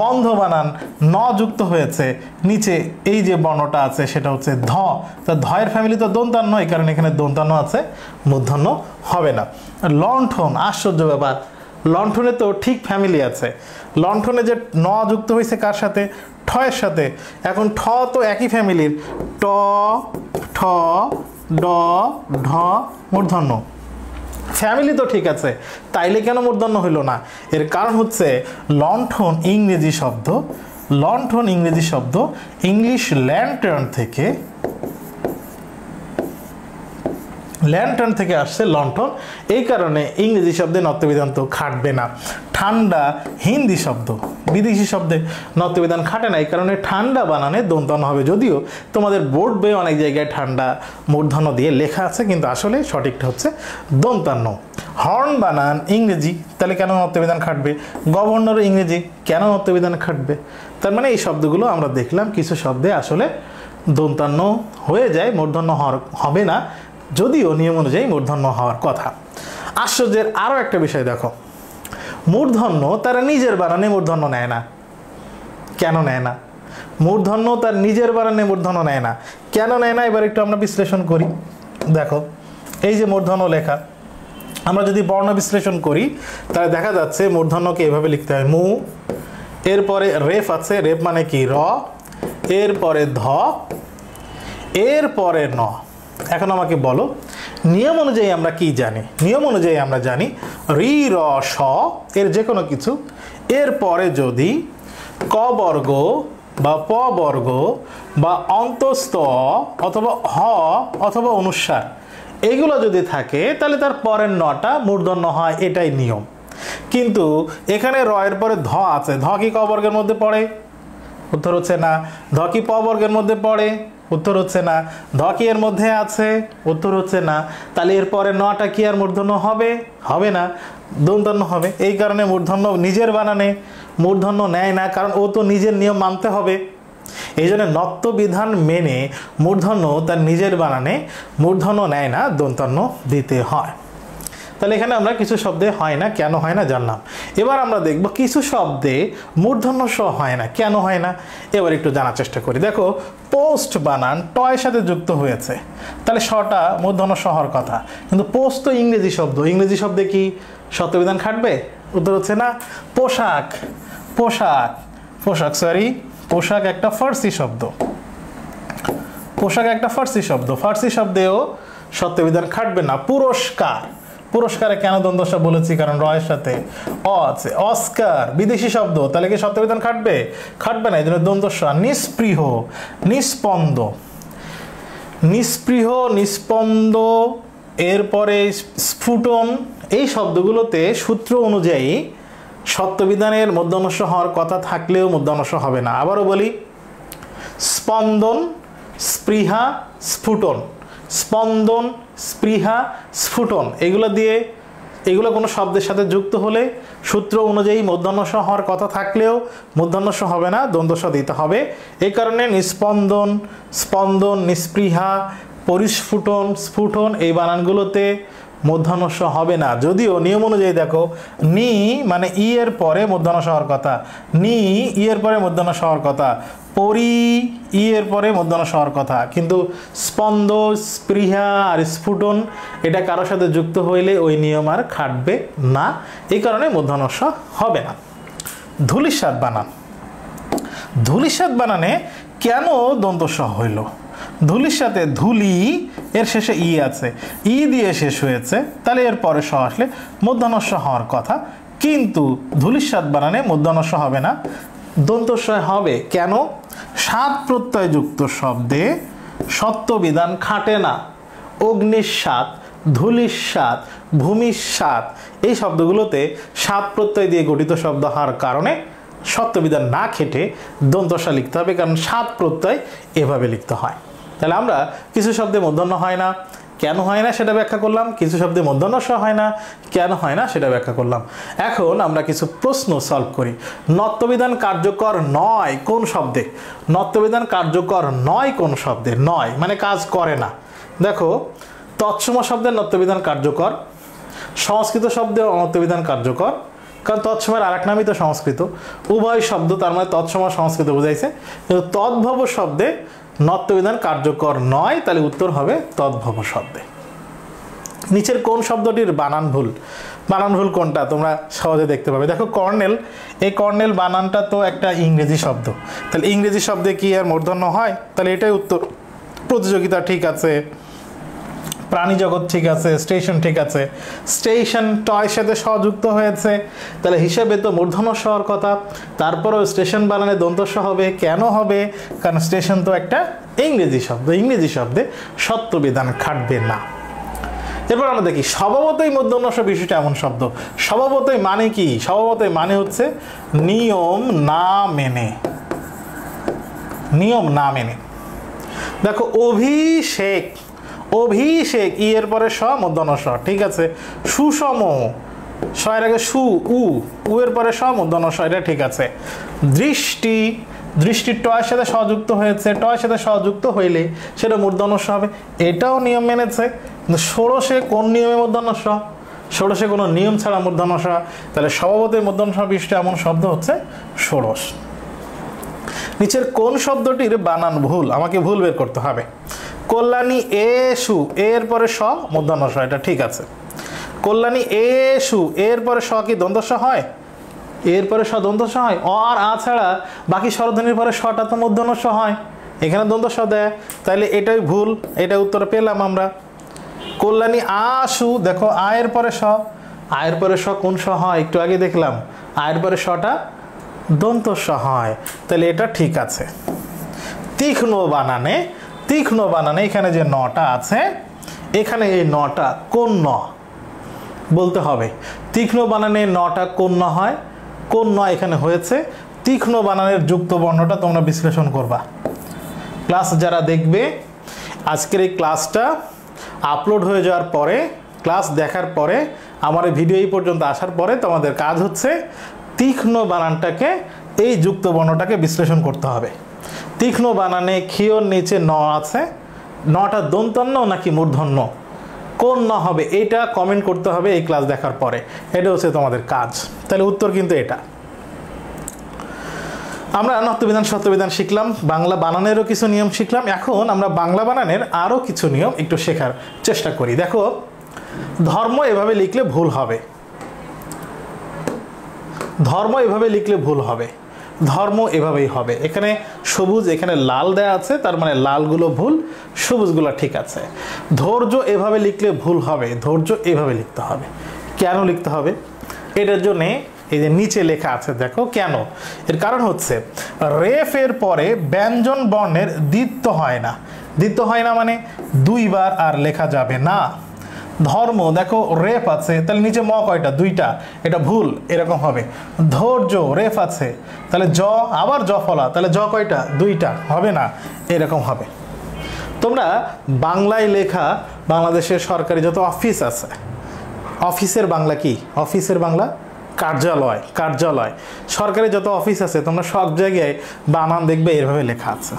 বন্ধ বানান ন যুক্ত হয়েছে, নিচে এই যে বর্ণটা আছে সেটা হচ্ছে ধ, তা ধয়ের ফ্যামিলি তো দন্তান্ন, এই কারণে এখানে দন্তান্ন আছে, মূর্ধন্য হবে না। লণ্ঠন, আশ্চর্য ব্যাপার, লণ্ঠনে তো ঠিক ফ্যামিলি আছে। লণ্ঠনে যে ন যুক্ত হয়েছে কার সাথে? ট ঠয়ের সাথে। এখন ঠ তো একই ফ্যামিলির, ট ঠ ড ঢ মূর্ধন্য, ফ্যামিলি তো ঠিক আছে, তাইলে কেন মূর্ধন্য হইল না? এর কারণ হচ্ছে লণ্ঠন ইংরেজি শব্দ, লণ্ঠন ইংরেজি শব্দ ইংলিশ ল্যান্টার্ন থেকে, ল্যান্টার্ন থেকে আসছে লণ্ঠন, এই কারণে ইংরেজি শব্দে নত্যবিধান তো খাটবে না। ঠান্ডা হিন্দি শব্দ, বিদেশি শব্দে নত্যবিধান খাটে না, এই কারণে ঠান্ডা বানানে দন্তন্য হবে। যদিও তোমাদের বোর্ড বইয়ে অনেক জায়গায় ঠান্ডা মূর্ধন্য দিয়ে লেখা আছে, কিন্তু আসলে সঠিকটা হচ্ছে দন্তান্ন। হর্ন বানান ইংরেজি, তাহলে কেন নত্যবিধান খাটবে? গভর্নর ইংরেজি, কেন নত্যবিধান খাটবে? তার মানে এই শব্দগুলো আমরা দেখলাম কিছু শব্দে আসলে দন্তান্ন হয়ে যায়, মূর্ধন্য হবে না, যদিও নিয়ম অনুযায়ী মূর্ধন্য হওয়ার কথা। আশ্চর্যের আরও একটা বিষয় দেখো, মূর্ধন্য তারা নিজের বানানে মূর্ধন্য নেয় না। কেন নেয় না? মূর্ধন্য তার নিজের বানানে মূর্ধন্য নেয় না, কেন নেয় না? এবার একটু আমরা বিশ্লেষণ করি। দেখো এই যে মূর্ধন্য লেখা, আমরা যদি বর্ণ বিশ্লেষণ করি তাহলে দেখা যাচ্ছে মূর্ধন্যকে এভাবে লিখতে হয়, মু, এরপরে রেফ আছে, রেফ মানে কি র, এরপরে ধ, এরপরে ন। এখন আমাকে বলো নিয়ম অনুযায়ী আমরা কি জানি? নিয়ম অনুযায়ী আমরা জানি রি র স এর যে কোনো কিছু এরপরে যদি ক বর্গ বা প বর্গ বা অন্তস্থ অথবা হ অথবা অনুস্বার এগুলো যদি থাকে তাহলে তার পরের নটা মূর্ধন্য হয়, এটাই নিয়ম। কিন্তু এখানে র এর পরে ধ আছে, ধ কি ক বর্গের মধ্যে পড়ে? উত্তর হচ্ছে না। ধ কি প বর্গের মধ্যে পড়ে? উত্তর হচ্ছে না। ধ কি এর মধ্যে আছে? উত্তর হচ্ছে না। তাহলে এরপরে নটা কি আর মূর্ধন্য হবে? হবে না, দন্তন্য হবে। এই কারণে মূর্ধন্য নিজের বানানে মূর্ধন্য নেয় না, কারণ ও তো নিজের নিয়ম মানতে হবে। এই জন্য নত্যবিধান মেনে মূর্ধন্য তার নিজের বানানে মূর্ধন্য নেয় না, দন্তন্য দিতে হয়। তাহলে এখানে আমরা কিছু শব্দে হয় না, কেন হয় না জানলাম। এবার আমরা দেখব কিছু শব্দে মূর্ধন্য স হয় না, কেন হয় না? এবার একটু জানার চেষ্টা করি। দেখো পোস্ট বানান টয়ের সাথে যুক্ত হয়েছে, তাহলে সটা মূর্ধন্য স হওয়ার কথা, কিন্তু পোস্ট তো ইংরেজি শব্দ, ইংরেজি শব্দে কি সত্যবিধান খাটবে? উত্তর হচ্ছে না। পোশাক, পোশাক, পোশাক সরি পোশাক একটা ফার্সি শব্দ, পোশাক একটা ফার্সি শব্দ, ফার্সি শব্দেও সত্যবিধান খাটবে না। পুরস্কার, পুরস্কারে কেন দ্বন্দ্ব বলেছি? কারণ র এর সাথে অ আছে। অস্কার বিদেশি শব্দ, তাহলে কি সত্যবিধান খাটবে? খাটবে না, এই জন্য দ্বন্দ্ব। নিস্পৃহ, নিস্পন্দ, নিস্পৃহ, নিস্পন্দ, এরপরে স্ফুটন, এই শব্দগুলোতে সূত্র অনুযায়ী সত্যবিধানের মূর্ধন্য হওয়ার কথা থাকলেও মূর্ধন্য হবে না। আবারও বলি, স্পন্দন, স্পৃহা, স্ফুটন, স্পন্দন, স্পৃহা, স্ফুটন, এগুলো দিয়ে এগুলো কোনো শব্দের সাথে যুক্ত হলে সূত্র অনুযায়ী মূর্ধন্য স হওয়ার কথা থাকলেও মূর্ধন্য স হবে না, দ্বন্দ্ব স দিতে হবে। এই কারণে নিস্পন্দন, স্পন্দন, নিস্পৃহা, পরিস্ফুটন, স্ফুটন এই বানানগুলোতে মূর্ধন্য স হবে না। যদিও নিয়ম অনুযায়ী দেখো নি মানে ই এর পরে মূর্ধন্য স হওয়ার কথা, নি ই এর পরে মূর্ধন্য স হওয়ার কথা, পরি ই এর পরে মূর্ধন্য স হওয়ার কথা, কিন্তু স্পন্দ, স্পৃহা আর স্ফুটন এটা কারোর সাথে যুক্ত হইলে ওই নিয়ম আর খাটবে না, এই কারণে মূর্ধন্য স হবে না। ধূলিসাৎ বানান, ধূলিসাৎ বানানে কেন দন্ত স হইল? ধূলির সাথে ধূলি এর শেষে ই আছে, ই দিয়ে শেষ হয়েছে, তাহলে এর পরে স আসলে মূর্ধন্য স হওয়ার কথা, কিন্তু ধূলিসাৎ বানানে মূর্ধন্য স হবে না, দন্ত স হবে। কেন? সাত প্রত্যয় যুক্ত শব্দে সত্যবিধান খাটে না। অগ্নিস্বাত, ধূলিস্বাত, ভূমিস্বাত এই শব্দগুলোতে সাত প্রত্যয় দিয়ে গঠিত শব্দ হওয়ার কারণে সত্যবিধান না খেটে দন্ত স লিখতে হবে, কারণ সাত প্রত্যয় এভাবে লিখতে হয়। তাহলে আমরা কিছু শব্দে মূর্ধন্য হয় না, কেন হয় না সেটা ব্যাখ্যা করলাম। কিছু শব্দে মূর্ধন্য স হয় না, কেন হয় না সেটা ব্যাখ্যা করলাম। এখন আমরা কিছু প্রশ্ন সলভ করি। নত্যবিধান কার্যকর নয় কোন শব্দে? নত্যবিধান কার্যকর নয় কোন শব্দে? নয় মানে কাজ করে না। দেখো তৎসম শব্দের নত্যবিধান কার্যকর, সংস্কৃত শব্দের নত্যবিধান কার্যকর, কারণ তৎসমের আরেক নামই তো সংস্কৃত, উভয় শব্দ তার মানে তৎসম সংস্কৃত বোঝাইছে, কিন্তু তদ্ভব শব্দে নত্যবিধান কার্যকর নয়, তাহলে উত্তর হবে তদ্ভব শব্দে। নিচের কোন শব্দটির বানান ভুল? বানান ভুল কোনটা তোমরা সহজে দেখতে পাবে। দেখো কর্নেল, এই কর্নেল বানানটা তো একটা ইংরেজি শব্দ, তাহলে ইংরেজি শব্দে কি আর মূর্ধন্য হয়? তাহলে এটাই উত্তর। প্রতিযোগিতা ঠিক আছে, প্রাণী জগৎ ঠিক আছে, স্টেশন ঠিক আছে। স্টেশন টয়ের সাথে যুক্ত হয়েছে, তাহলে হিসেবে তো মূর্ধন্য স হওয়ার কথা। তারপরেও স্টেশন বানানে দন্ত স হবে, কেন হবে? কারণ স্টেশন তো একটা ইংরেজি শব্দ, ইংরেজি শব্দে সত্য বিধান খাটবে না। এরপর আমরা দেখি স্বভাবতই মূর্ধন্য স বিষয়টা এমন শব্দ। স্বভাবতই মানে কি? স্বভাবতই মানে হচ্ছে নিয়ম না মেনে, নিয়ম না মেনে। দেখো অভিষেক, অভিষেক ই এর পরে স মূর্ধন্য স, ঠিক আছে। সুষম, স এর আগে সু, উ এর পরে স মূর্ধন্য স, এটা ঠিক আছে। দৃষ্টি, দৃষ্টির টয়ের সাথে যুক্ত হয়েছে, টয়ের সাথে যুক্ত হইলে সেটা মূর্ধন্য স হবে, এটাও নিয়ম মেনেছে। কিন্তু ষোড়শে কোন নিয়মে মূর্ধন্য স? ষোড়শে কোনো নিয়ম ছাড়া মূর্ধন্য স, তাহলে স্বভাবতই মূর্ধন্য স বিষয়টা এমন শব্দ হচ্ছে ষোড়শ। নিচের কোন শব্দটির বানান ভুল? আমাকে ভুল বের করতে হবে। কল্যাণী এসু এর পরে স মূর্ধন্য স, এটা ঠিক আছে। কল্যাণী এসু এর পরে স কি দন্ত স হয়? এর পরে স দন্ত স হয়। আর আ ছাড়া বাকি স্বরধ্বনির পরে সটা তো মূর্ধন্য স হয়, এখানে দন্ত স দেয়, তাহলে এটাই ভুল। এটা উত্তর পেলাম আমরা। কল্যাণী আসু, দেখো আয়ের পরে স, আয়ের পরে স কোন স হয়? একটু আগে দেখলাম আয়ের পরে সটা দন্ত স হয়, তাহলে এটা ঠিক আছে। তীক্ষ্ণ বানানে, তীক্ষ্ণ বানানে এখানে যে নটা আছে, এখানে এই নটা কোন ন বলতে হবে। তীক্ষ্ণ বানানে নটা কোন ন হয়? কোন ন এখানে হয়েছে? তীক্ষ্ণ বানানের যুক্ত বর্ণটা তোমরা বিশ্লেষণ করবা। ক্লাস যারা দেখবে, আজকের এই ক্লাসটা আপলোড হয়ে যাওয়ার পরে, ক্লাস দেখার পরে, আমার এই ভিডিও এই পর্যন্ত আসার পরে তোমাদের কাজ হচ্ছে তীক্ষ্ণ বানানটাকে, এই যুক্ত বর্ণটাকে বিশ্লেষণ করতে হবে। তীক্ষ্ণ বানানে ক্ষীয়র নিচে ন আছে, নটা দন্তন্য নাকি মূর্ধন্য, কোন ন হবে এটা কমেন্ট করতে হবে এই ক্লাস দেখার পরে। এটা হচ্ছে তোমাদের কাজ। তাহলে উত্তর কিন্তু এটা। আমরা নত্যবিধান সত্যবিধান শিখলাম, বাংলা বানানেরও কিছু নিয়ম শিখলাম। এখন আমরা বাংলা বানানের আরও কিছু নিয়ম একটু শেখার চেষ্টা করি। দেখো ধর্ম এভাবে লিখলে ভুল হবে, ধর্ম এভাবে লিখলে ভুল হবে, ধর্ম এভাবেই হবে। এখানে সবুজ, এখানে লাল দেয়া আছে, তার মানে লালগুলো ভুল, সবুজগুলো ঠিক আছে। ধৈর্য এভাবে লিখলে ভুল হবে, ধৈর্য এভাবে লিখতে হবে। কেন লিখতে হবে? এটার জন্যে এই যে নিচে লেখা আছে, দেখো কেন। এর কারণ হচ্ছে রেফের পরে ব্যঞ্জন বর্ণের দ্বিত্ব হয় না। দ্বিত্ব হয় না মানে দুইবার আর লেখা যাবে না। ধর্ম, দেখো রেফ আছে, তাহলে নিচে ম কয়টা? দুইটা, এটা ভুল, এরকম হবে। ধৈর্য রেফ আছে, তাহলে জ, আবার জ ফলা, তাহলে জ কয়টা? দুইটা, হবে না, এরকম হবে। তোমরা বাংলায় লেখা বাংলাদেশের সরকারি যত অফিস আছে, অফিসের বাংলা কি? অফিসের বাংলা কার্যালয়, কার্যালয়। সরকারি যত অফিস আছে তোমরা সব জায়গায় বানান দেখবে এভাবে লেখা আছে।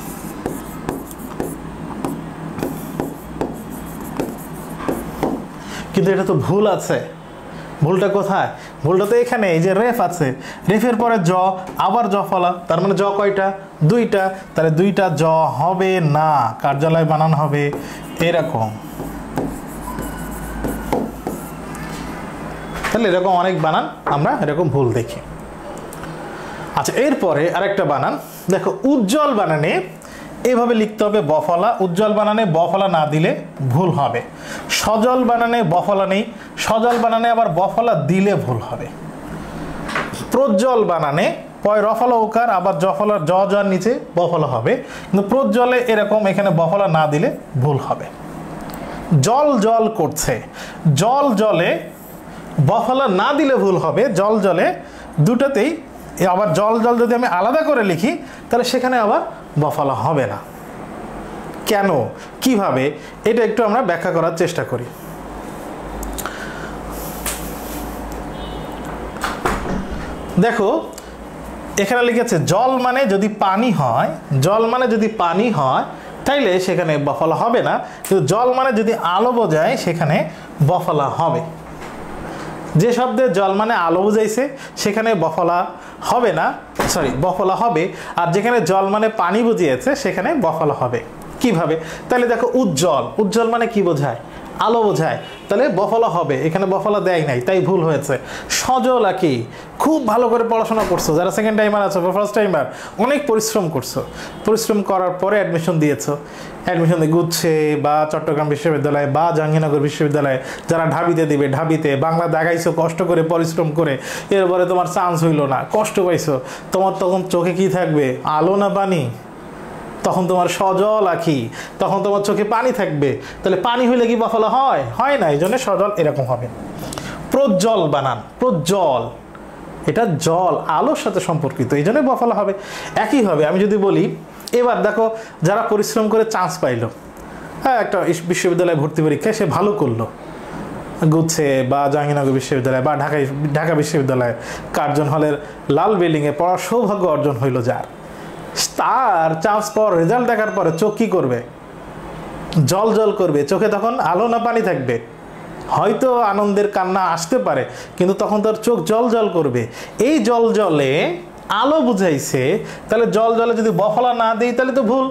কিন্তু এটা তো ভুল আছে। ভুলটা কোথায়? ভুলটা তো এখানে, এই যে রেফ আছে, রেফের পরে জ, আবার জ ফলা, তার মানে জ কয়টা? দুইটা, তাহলে দুইটা জ হবে না, কার্যালয় বানান হবে এরকম। তাহলে এরকম অনেক বানান আমরা এরকম ভুল দেখি। আচ্ছা, এরপরে আরেকটা বানান দেখো, উজ্জ্বল বানানে এভাবে লিখতে হবে বফলা, উজ্জ্বল বানানে বফলা না দিলে ভুল হবে। সজল বানানে বফলা নেই, সজল বানানে আবার বফলা দিলে ভুল হবে। প্রজ্জ্বল বানানে পয় রফলা ওকার, আবার জফলা জ যার নিচে বফলা হবে, কিন্তু প্রজ্জ্বলে এরকম এখানে বফলা না দিলে ভুল হবে। জল জল করছে, জল জলে বফলা না দিলে ভুল হবে। জল জলে দুটাতেই, আবার জল জল যদি আমি আলাদা করে লিখি তাহলে সেখানে আবার বফলা হবে না। কেন, কিভাবে, এটা একটু আমরা ব্যাখ্যা করার চেষ্টা করি। দেখো এখানে লিখেছে জল মানে যদি পানি হয়, জল মানে যদি পানি হয় তাইলে সেখানে বফলা হবে না, কিন্তু জল মানে যদি আলো বোঝায় সেখানে বফলা হবে। যে শব্দে জল মানে আলো বুঝাইছে সেখানে বফলা হবে না, সরি বফলা হবে। আর যেখানে জল মানে পানি বুঝিয়েছে সেখানে বফলা হবে। কিভাবে? তাহলে দেখো উজ্জ্বল, উজ্জ্বল মানে কি বোঝায়? আলো বোঝায়, তাহলে বফলা হবে, এখানে বফলা দেয় নাই, তাই ভুল হয়েছে। সজল আঁকি, খুব ভালো করে পড়াশোনা করছো, যারা সেকেন্ড টাইমার আছো বা ফার্স্ট টাইমার, অনেক পরিশ্রম করছো, পরিশ্রম করার পরে অ্যাডমিশন দিয়েছো, অ্যাডমিশন দিয়ে গুচ্ছে বা চট্টগ্রাম বিশ্ববিদ্যালয় বা জাহাঙ্গীরনগর বিশ্ববিদ্যালয়, যারা ঢাবিতে দিবে ঢাবিতে, বাংলা দেখাইছো কষ্ট করে পরিশ্রম করে, এরপরে তোমার চান্স হইলো না, কষ্ট পাইছো, তোমার তখন চোখে কি থাকবে, আলো না পানি? তখন তোমার সজল আঁকি, তখন তোমার চোখে পানি থাকবে, তাহলে পানি হইলে কি বফলা হয়? হয় না, এই জন্য সজল এরকম হবে। প্রজ্জ্বল বানান, প্রজ্জ্বল, এটা জল আলোর সাথে সম্পর্কিত, এই জন্য বফলা হবে। একইভাবে আমি যদি বলি, এবার দেখো যারা পরিশ্রম করে চান্স পাইলো, হ্যাঁ একটা বিশ্ববিদ্যালয়ে ভর্তি পরীক্ষায় সে ভালো করলো, গুচ্ছে বা জাহাঙ্গীরনগর বিশ্ববিদ্যালয় বা ঢাকা বিশ্ববিদ্যালয় কার্জন হলের লাল বিল্ডিংয়ে পড়ার সৌভাগ্য অর্জন হইল যার, তার চান্স পাওয়ার রেজাল্ট দেখার পরে চোখ কী করবে? জল জল করবে, চোখে তখন আলো না পানি থাকবে? হয়তো আনন্দের কান্না আসতে পারে, কিন্তু তখন তার চোখ জল জল করবে। এই জল জলে আলো বুঝাইছে, তাহলে জল জলে যদি বফলা না দিই তাহলে তো ভুল,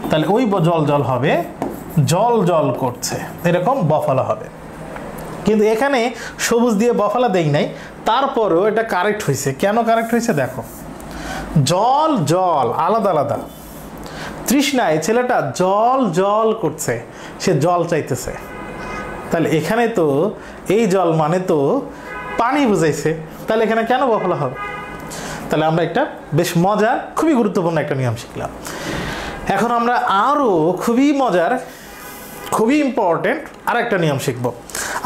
তাহলে ওই জল জল হবে জল জল করছে, এরকম বফলা হবে। কিন্তু এখানে সবুজ দিয়ে বফলা দেই নাই, তারপরেও এটা কারেক্ট হয়েছে। কেন কারেক্ট হয়েছে দেখো, জল জল আলাদা আলাদা। তৃষ্ণায় ছেলেটা জল জল করছে, সে জল চাইতেছে, তাহলে এখানে তো এই জল মানে তো পানি বুঝাইছে, তাহলে এখানে কেন বফলা হবে? তাহলে আমরা একটা বেশ মজার, খুবই গুরুত্বপূর্ণ একটা নিয়ম শিখলাম। এখন আমরা আরও খুবই মজার, খুবই ইম্পর্টেন্ট আর একটা নিয়ম শিখব।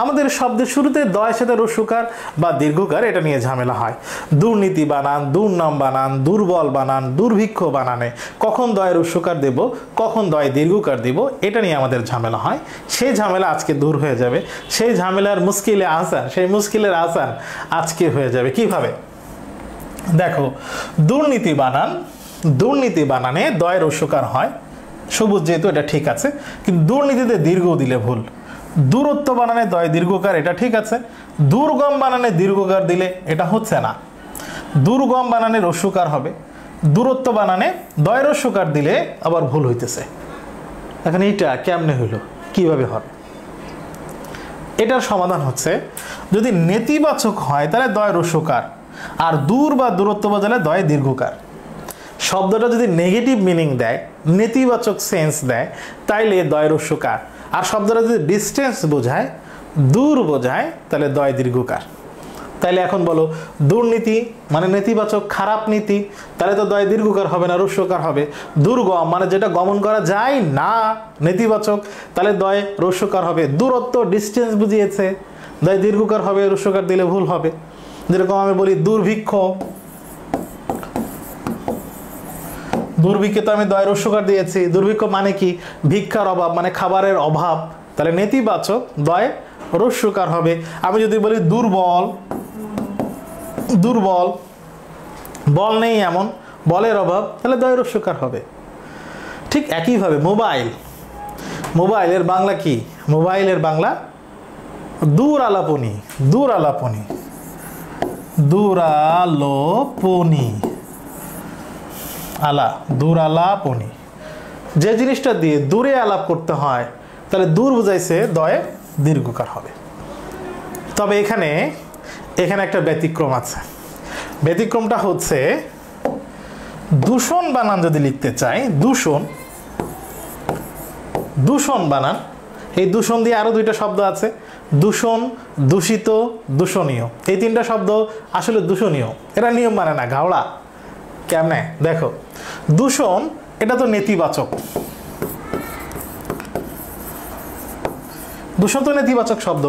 আমাদের শব্দের শুরুতে দয়ের সাথে রস্যকার বা দীর্ঘকার, এটা নিয়ে ঝামেলা হয়। দুর্নীতি বানান, দুর্নাম বানান, দুর্বল বানান, দুর্ভিক্ষ বানানে কখন দয়ের রস্যকার দেব, কখন দয় দীর্ঘকার দেব, এটা নিয়ে আমাদের ঝামেলা হয়। সেই ঝামেলা আজকে দূর হয়ে যাবে, সেই ঝামেলার মুশকিলে আসান, সেই মুশকিলের আসান আজকে হয়ে যাবে। কিভাবে দেখো, দুর্নীতি বানান, দুর্নীতি বানানে দয়ের রস্যকার হয়, সবুজ যেহেতু এটা ঠিক আছে, কিন্তু দুর্নীতিতে দীর্ঘ দিলে ভুল। দূরত্ব বানানে দয় দীর্ঘকার, এটা ঠিক আছে। দুর্গম বানানে দীর্ঘকার দিলে এটা হচ্ছে না, দুর্গম বানানে রস্যকার হবে, দূরত্ব বানানে দয় রস্যকার দিলে আবার ভুল হইতেছে। এখন এইটা কেমনে হইল, কিভাবে হবে? এটার সমাধান হচ্ছে, যদি নেতিবাচক হয় তাহলে দয় রস্যকার, আর দূর বা দূরত্ব বোঝালে দয় দীর্ঘকার। শব্দটা যদি নেগেটিভ মিনিং দেয়, নেতিবাচক সেন্স দেয়, তাইলে দয় রস্যকার। আর শব্দটা যদি ডিস্টেন্স বোঝায়, দূর বোঝায়, তাহলে দয় দীর্ঘকার। তাইলে এখন বলো, দুর্নীতি মানে নেতিবাচক, খারাপ নীতি, তাহলে তো দয় দীর্ঘকার হবে না, রস্যকার হবে। দুর্গম মানে যেটা গমন করা যায় না, নেতিবাচক, তাহলে দয় রস্যকার হবে। দূরত্ব ডিস্টেন্স বুঝিয়েছে, দয় দীর্ঘকার হবে, রস্যকার দিলে ভুল হবে। যেরকম আমি বলি দুর্ভিক্ষ, দুর্ভিক্ষে তো আমি দয় রস্যকার দিয়েছি। দুর্ভিক্ষ মানে কি? ভিক্ষার অভাব, মানে খাবারের অভাব, তাহলে নেতিবাচক, দয় রস্যকার হবে। আমি যদি বলি দুর্বল, দুর্বল বল নেই এমন, বলের অভাব, তাহলে দয় রস্যকার হবে। ঠিক একইভাবে মোবাইল, মোবাইলের বাংলা কি? মোবাইলের বাংলা দূর আলাপনি, দূর আলাপনি, দূর আলোপনি, আলা, দূর আলাপনি। যে জিনিসটা দিয়ে দূরে আলাপ করতে হয়, তাহলে দূর বুঝাইছে, দয়ে দীর্ঘকার হবে। তবে এখানে একটা ব্যতিক্রম আছে। ব্যতিক্রমটা হচ্ছে, দূষণ বানান যদি লিখতে চাই, দূষণ, দূষণ বানান, এই দূষণ দিয়ে আরো দুইটা শব্দ আছে, দূষণ, দূষিত, দূষণীয়। এই তিনটা শব্দ আসলে দূষণীয়, এরা নিয়ম মানে না, ঘাওড়া। কেমনে দেখো, দূষণ এটা তো নেতিবাচক, দূষণ তো নেতিবাচক শব্দ,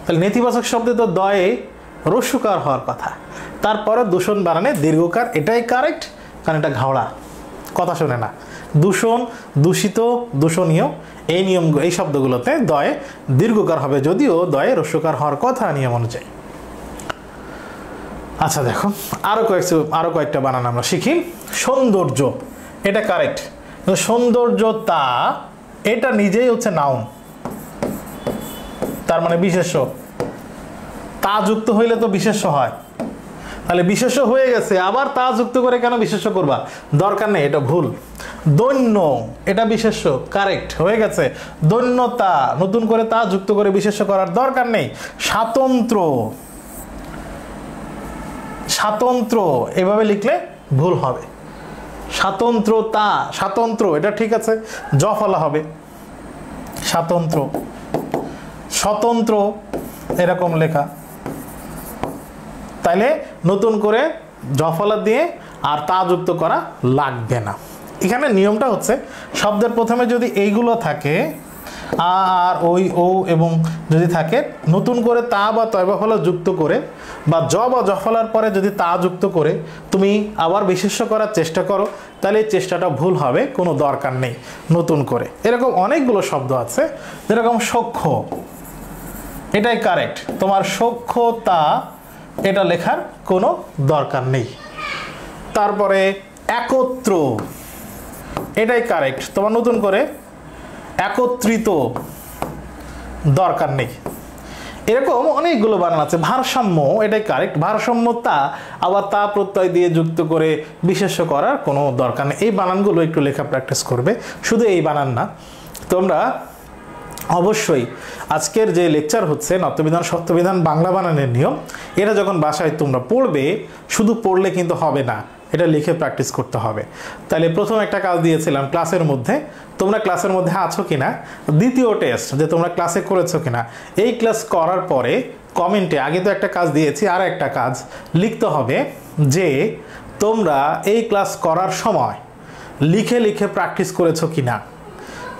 তাহলে নেতিবাচক শব্দে তো দয়ে রস্যকার হওয়ার কথা, তারপরে দূষণ বানানে দীর্ঘকার, এটাই কারেক্ট, কারণ এটা ঘাওড়া, কথা শোনে না। দূষণ, দূষিত, দূষণীয়, এই নিয়ম, এই শব্দগুলোতে দয়ে দীর্ঘকার হবে, যদিও দয়ে রস্যকার হওয়ার কথা নিয়ম অনুযায়ী। আচ্ছা দেখো, আরো কয়েকটা বানান আমরা শিখি। সৌন্দর্য, এটা কারেক্ট, সৌন্দর্যতা এটা নিজেই হচ্ছে নাউন, তার মানে বিশেষ্য, তা যুক্ত হইলে তো বিশেষ্য হয়, তাহলে বিশেষ্য হয়ে গেছে, আবার তা যুক্ত করে কেন বিশেষ্য করবা? দরকার নেই, এটা ভুল। দৈন্য এটা বিশেষ্য, কারেক্ট হয়ে গেছে। দৈন্যতা, নতুন করে তা যুক্ত করে বিশেষ্য করার দরকার নেই। স্বাতন্ত্র, স্বাতন্ত্র এভাবে লিখলে ভুল হবে। স্বাতন্ত্রতা, স্বাতন্ত্র এটা ঠিক আছে, জ ফলা হবে। স্বাতন্ত্র, স্বতন্ত্র এরকম লেখা। তাইলে নতুন করে জ ফলা দিয়ে আর তা যুক্ত করা লাগবে না। এখানে নিয়মটা হচ্ছে শব্দের প্রথমে যদি এইগুলো থাকে, আর ওই ও এবং যদি থাকে, নতুন করে তা বা তয়বা ফলা যুক্ত করে বা জ বা জ ফলার পরে যদি তা যুক্ত করে তুমি আবার বিশেষ্য করার চেষ্টা করো, তাহলে এই চেষ্টাটা ভুল হবে, কোনো দরকার নেই নতুন করে। এরকম অনেকগুলো শব্দ আছে, যেরকম সখ্য, এটাই কারেক্ট, তোমার সখ্যতা এটা লেখার কোনো দরকার নেই। তারপরে একত্র, এটাই কারেক্ট, তোমার নতুন করে একত্রিত দরকার নেই। এরকম অনেকগুলো বানান আছে। ভারসাম্য, এটাই কারেক্ট, ভারসাম্যতা আবার তা প্রত্যয় দিয়ে যুক্ত করে বিশেষ্য করার কোনো দরকার নেই। এই বানানগুলো একটু লেখা প্র্যাকটিস করবে, শুধু এই বানান না। তোমরা অবশ্যই আজকের যে লেকচার হচ্ছে নত্যবিধান সত্যবিধান বাংলা বানানের নিয়ম, এটা যখন বাসায় তোমরা পড়বে, শুধু পড়লে কিন্তু হবে না, এটা লিখে প্র্যাকটিস করতে হবে। তাহলে প্রথম একটা কাজ দিয়েছিলাম ক্লাসের মধ্যে, তোমরা ক্লাসের মধ্যে আছো কিনা, দ্বিতীয় টেস্ট যে তোমরা ক্লাসে করেছো কিনা। এই ক্লাস করার পরে কমেন্টে, আগে তো একটা কাজ দিয়েছি, আর একটা কাজ লিখতে হবে যে তোমরা এই ক্লাস করার সময় লিখে লিখে প্র্যাকটিস করেছো কিনা,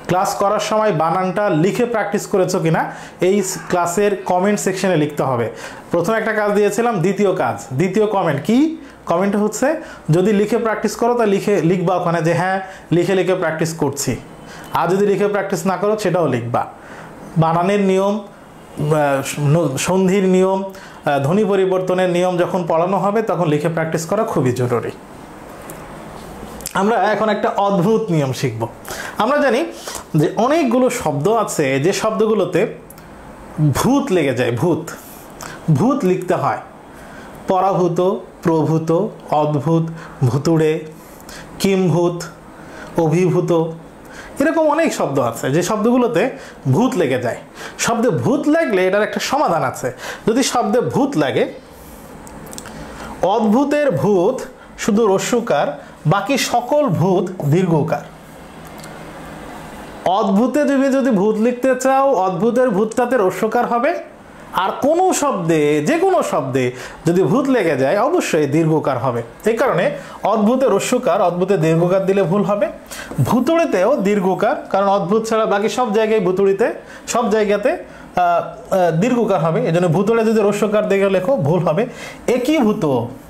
ক্লাস করার সময় বানানটা লিখে প্র্যাকটিস করেছো কিনা এই ক্লাসের কমেন্ট সেকশনে লিখতে হবে। প্রথম একটা কাজ দিয়েছিলাম, দ্বিতীয় কাজ, দ্বিতীয় কমেন্ট কি? কমেন্ট হচ্ছে যদি লিখে প্র্যাকটিস করো তা লিখবা ওখানে যে হ্যাঁ লিখে লিখে প্র্যাকটিস করছি, আর যদি লিখে প্র্যাকটিস না করো সেটাও লিখবা। বানানের নিয়ম, সন্ধির নিয়ম, ধ্বনি পরিবর্তনের নিয়ম যখন পড়ানো হবে তখন লিখে প্র্যাকটিস করা খুবই জরুরি। আমরা এখন একটা অদ্ভুত নিয়ম শিখব। আমরা জানি যে অনেকগুলো শব্দ আছে যে শব্দগুলোতে ভূত লেগে যায়, ভূত, ভূত লিখতে হয়। পরাভূত, প্রভূত, অদ্ভুত, ভুতুড়ে, কিমভূত, অভিভূত, এরকম অনেক শব্দ আছে যে শব্দগুলোতে ভূত লেগে যায়। শব্দে ভূত লাগলে এটার একটা সমাধান আছে। যদি শব্দে ভূত লাগে, অদ্ভুতের ভূত শুধু রস্যকার, বাকি সকল ভূত দীর্ঘকার। অদ্ভুতে যদি ভূত লিখতে চাও, অদ্ভুতের ভূতটাতে রস্যকার হবে, আর কোনো শব্দে, যে কোনো শব্দে যদি ভূত লেগে যায় অবশ্যই দীর্ঘকার হবে। এই কারণে অদ্ভুতে রস্যকার, অদ্ভুতে দীর্ঘকার দিলে ভুল হবে। ভুতুড়েতেও দীর্ঘকার, কারণ অদ্ভুত ছাড়া বাকি সব জায়গায় ভুতুড়িতে সব জায়গাতে দীর্ঘকার হবে, এই জন্য ভুতুড়ে যদি রস্যকার দেখে লেখো ভুল হবে। একীভূত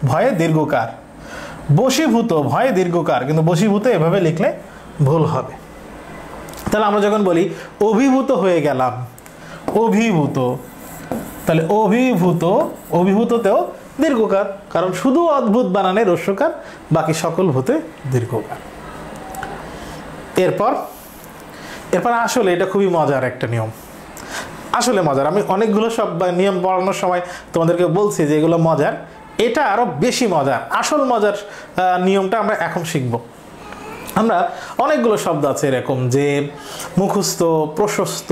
ভয়ে দীর্ঘকার, বশীভূত ভয়ে দীর্ঘকার, কিন্তু বশীভূত এভাবে লিখলে ভুল হবে। তাহলে আমরা যখন বলি অভিভূত হয়ে গেলাম, অভিভূত, তাহলে অভিভূত, অভিভূততেও দীর্ঘকার, কারণ শুধু অদ্ভুত বানানে রস্যকার, বাকি সকল ভূতে দীর্ঘকার। এরপর আসলে এটা খুবই মজার একটা নিয়ম, আসলে মজার। আমি অনেকগুলো সব নিয়ম পড়ানোর সময় তোমাদেরকে বলছি যে এগুলো মজার, এটা আরো বেশি মজার। আসল মজার নিয়মটা আমরা এখন শিখব। আমরা অনেকগুলো শব্দ আছে এরকম যে মুখস্থ, প্রশস্ত,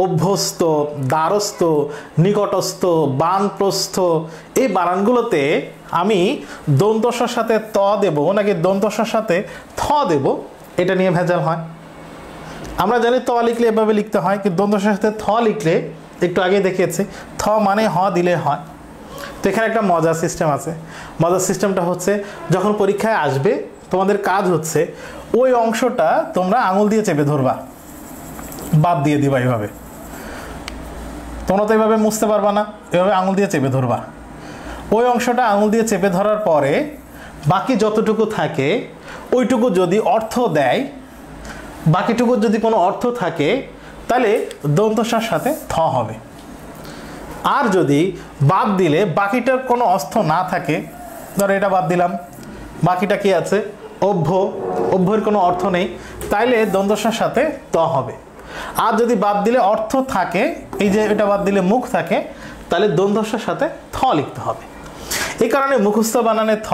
অভ্যস্ত, দ্বারস্থ, নিকটস্থ, বানপ্রস্থ, এই বানানগুলোতে আমি দন্তস্বর সাথে ত দেব নাকি দন্তস্বর সাথে থ দেব, এটা নিয়ে ভেজাল হয়। আমরা জানি ত লিখলে এভাবে লিখতে হয়, কিন্তু দন্তস্বর সাথে থ লিখলে একটু আগে দেখিয়েছি থ মানে হ দিলে হয়। তো এখানে একটা মজার সিস্টেম আছে। মজার সিস্টেমটা হচ্ছে যখন পরীক্ষায় আসবে তোমাদের কাজ হচ্ছে ওই অংশটা তোমরা আঙুল দিয়ে চেপে ধরবা, বাদ দিয়ে দিবা। এইভাবে তোমরা তো এইভাবে মুছতে পারবা না, এভাবে আঙুল দিয়ে চেপে ধরবা। ওই অংশটা আঙুল দিয়ে চেপে ধরার পরে বাকি যতটুকু থাকে ওইটুকু যদি অর্থ দেয়, বাকিটুকু যদি কোনো অর্থ থাকে তাহলে দন্তস্বর সাথে থ হবে। আর যদি বাদ দিলে বাকিটার কোনো অর্থ না থাকে, ধরো এটা বাদ দিলাম, বাকিটা কি আছে অভ্য, অভ্যের কোনো অর্থ নেই, তাইলে দন্তস্বর সাথে ত হবে। আর যদি বাদ দিলে অর্থ থাকে, এই যে এটা বাদ দিলে মুখ থাকে, তাহলে দন্তস্বর সাথে থ লিখতে হবে। এই কারণে মুখস্থ বানানে থ,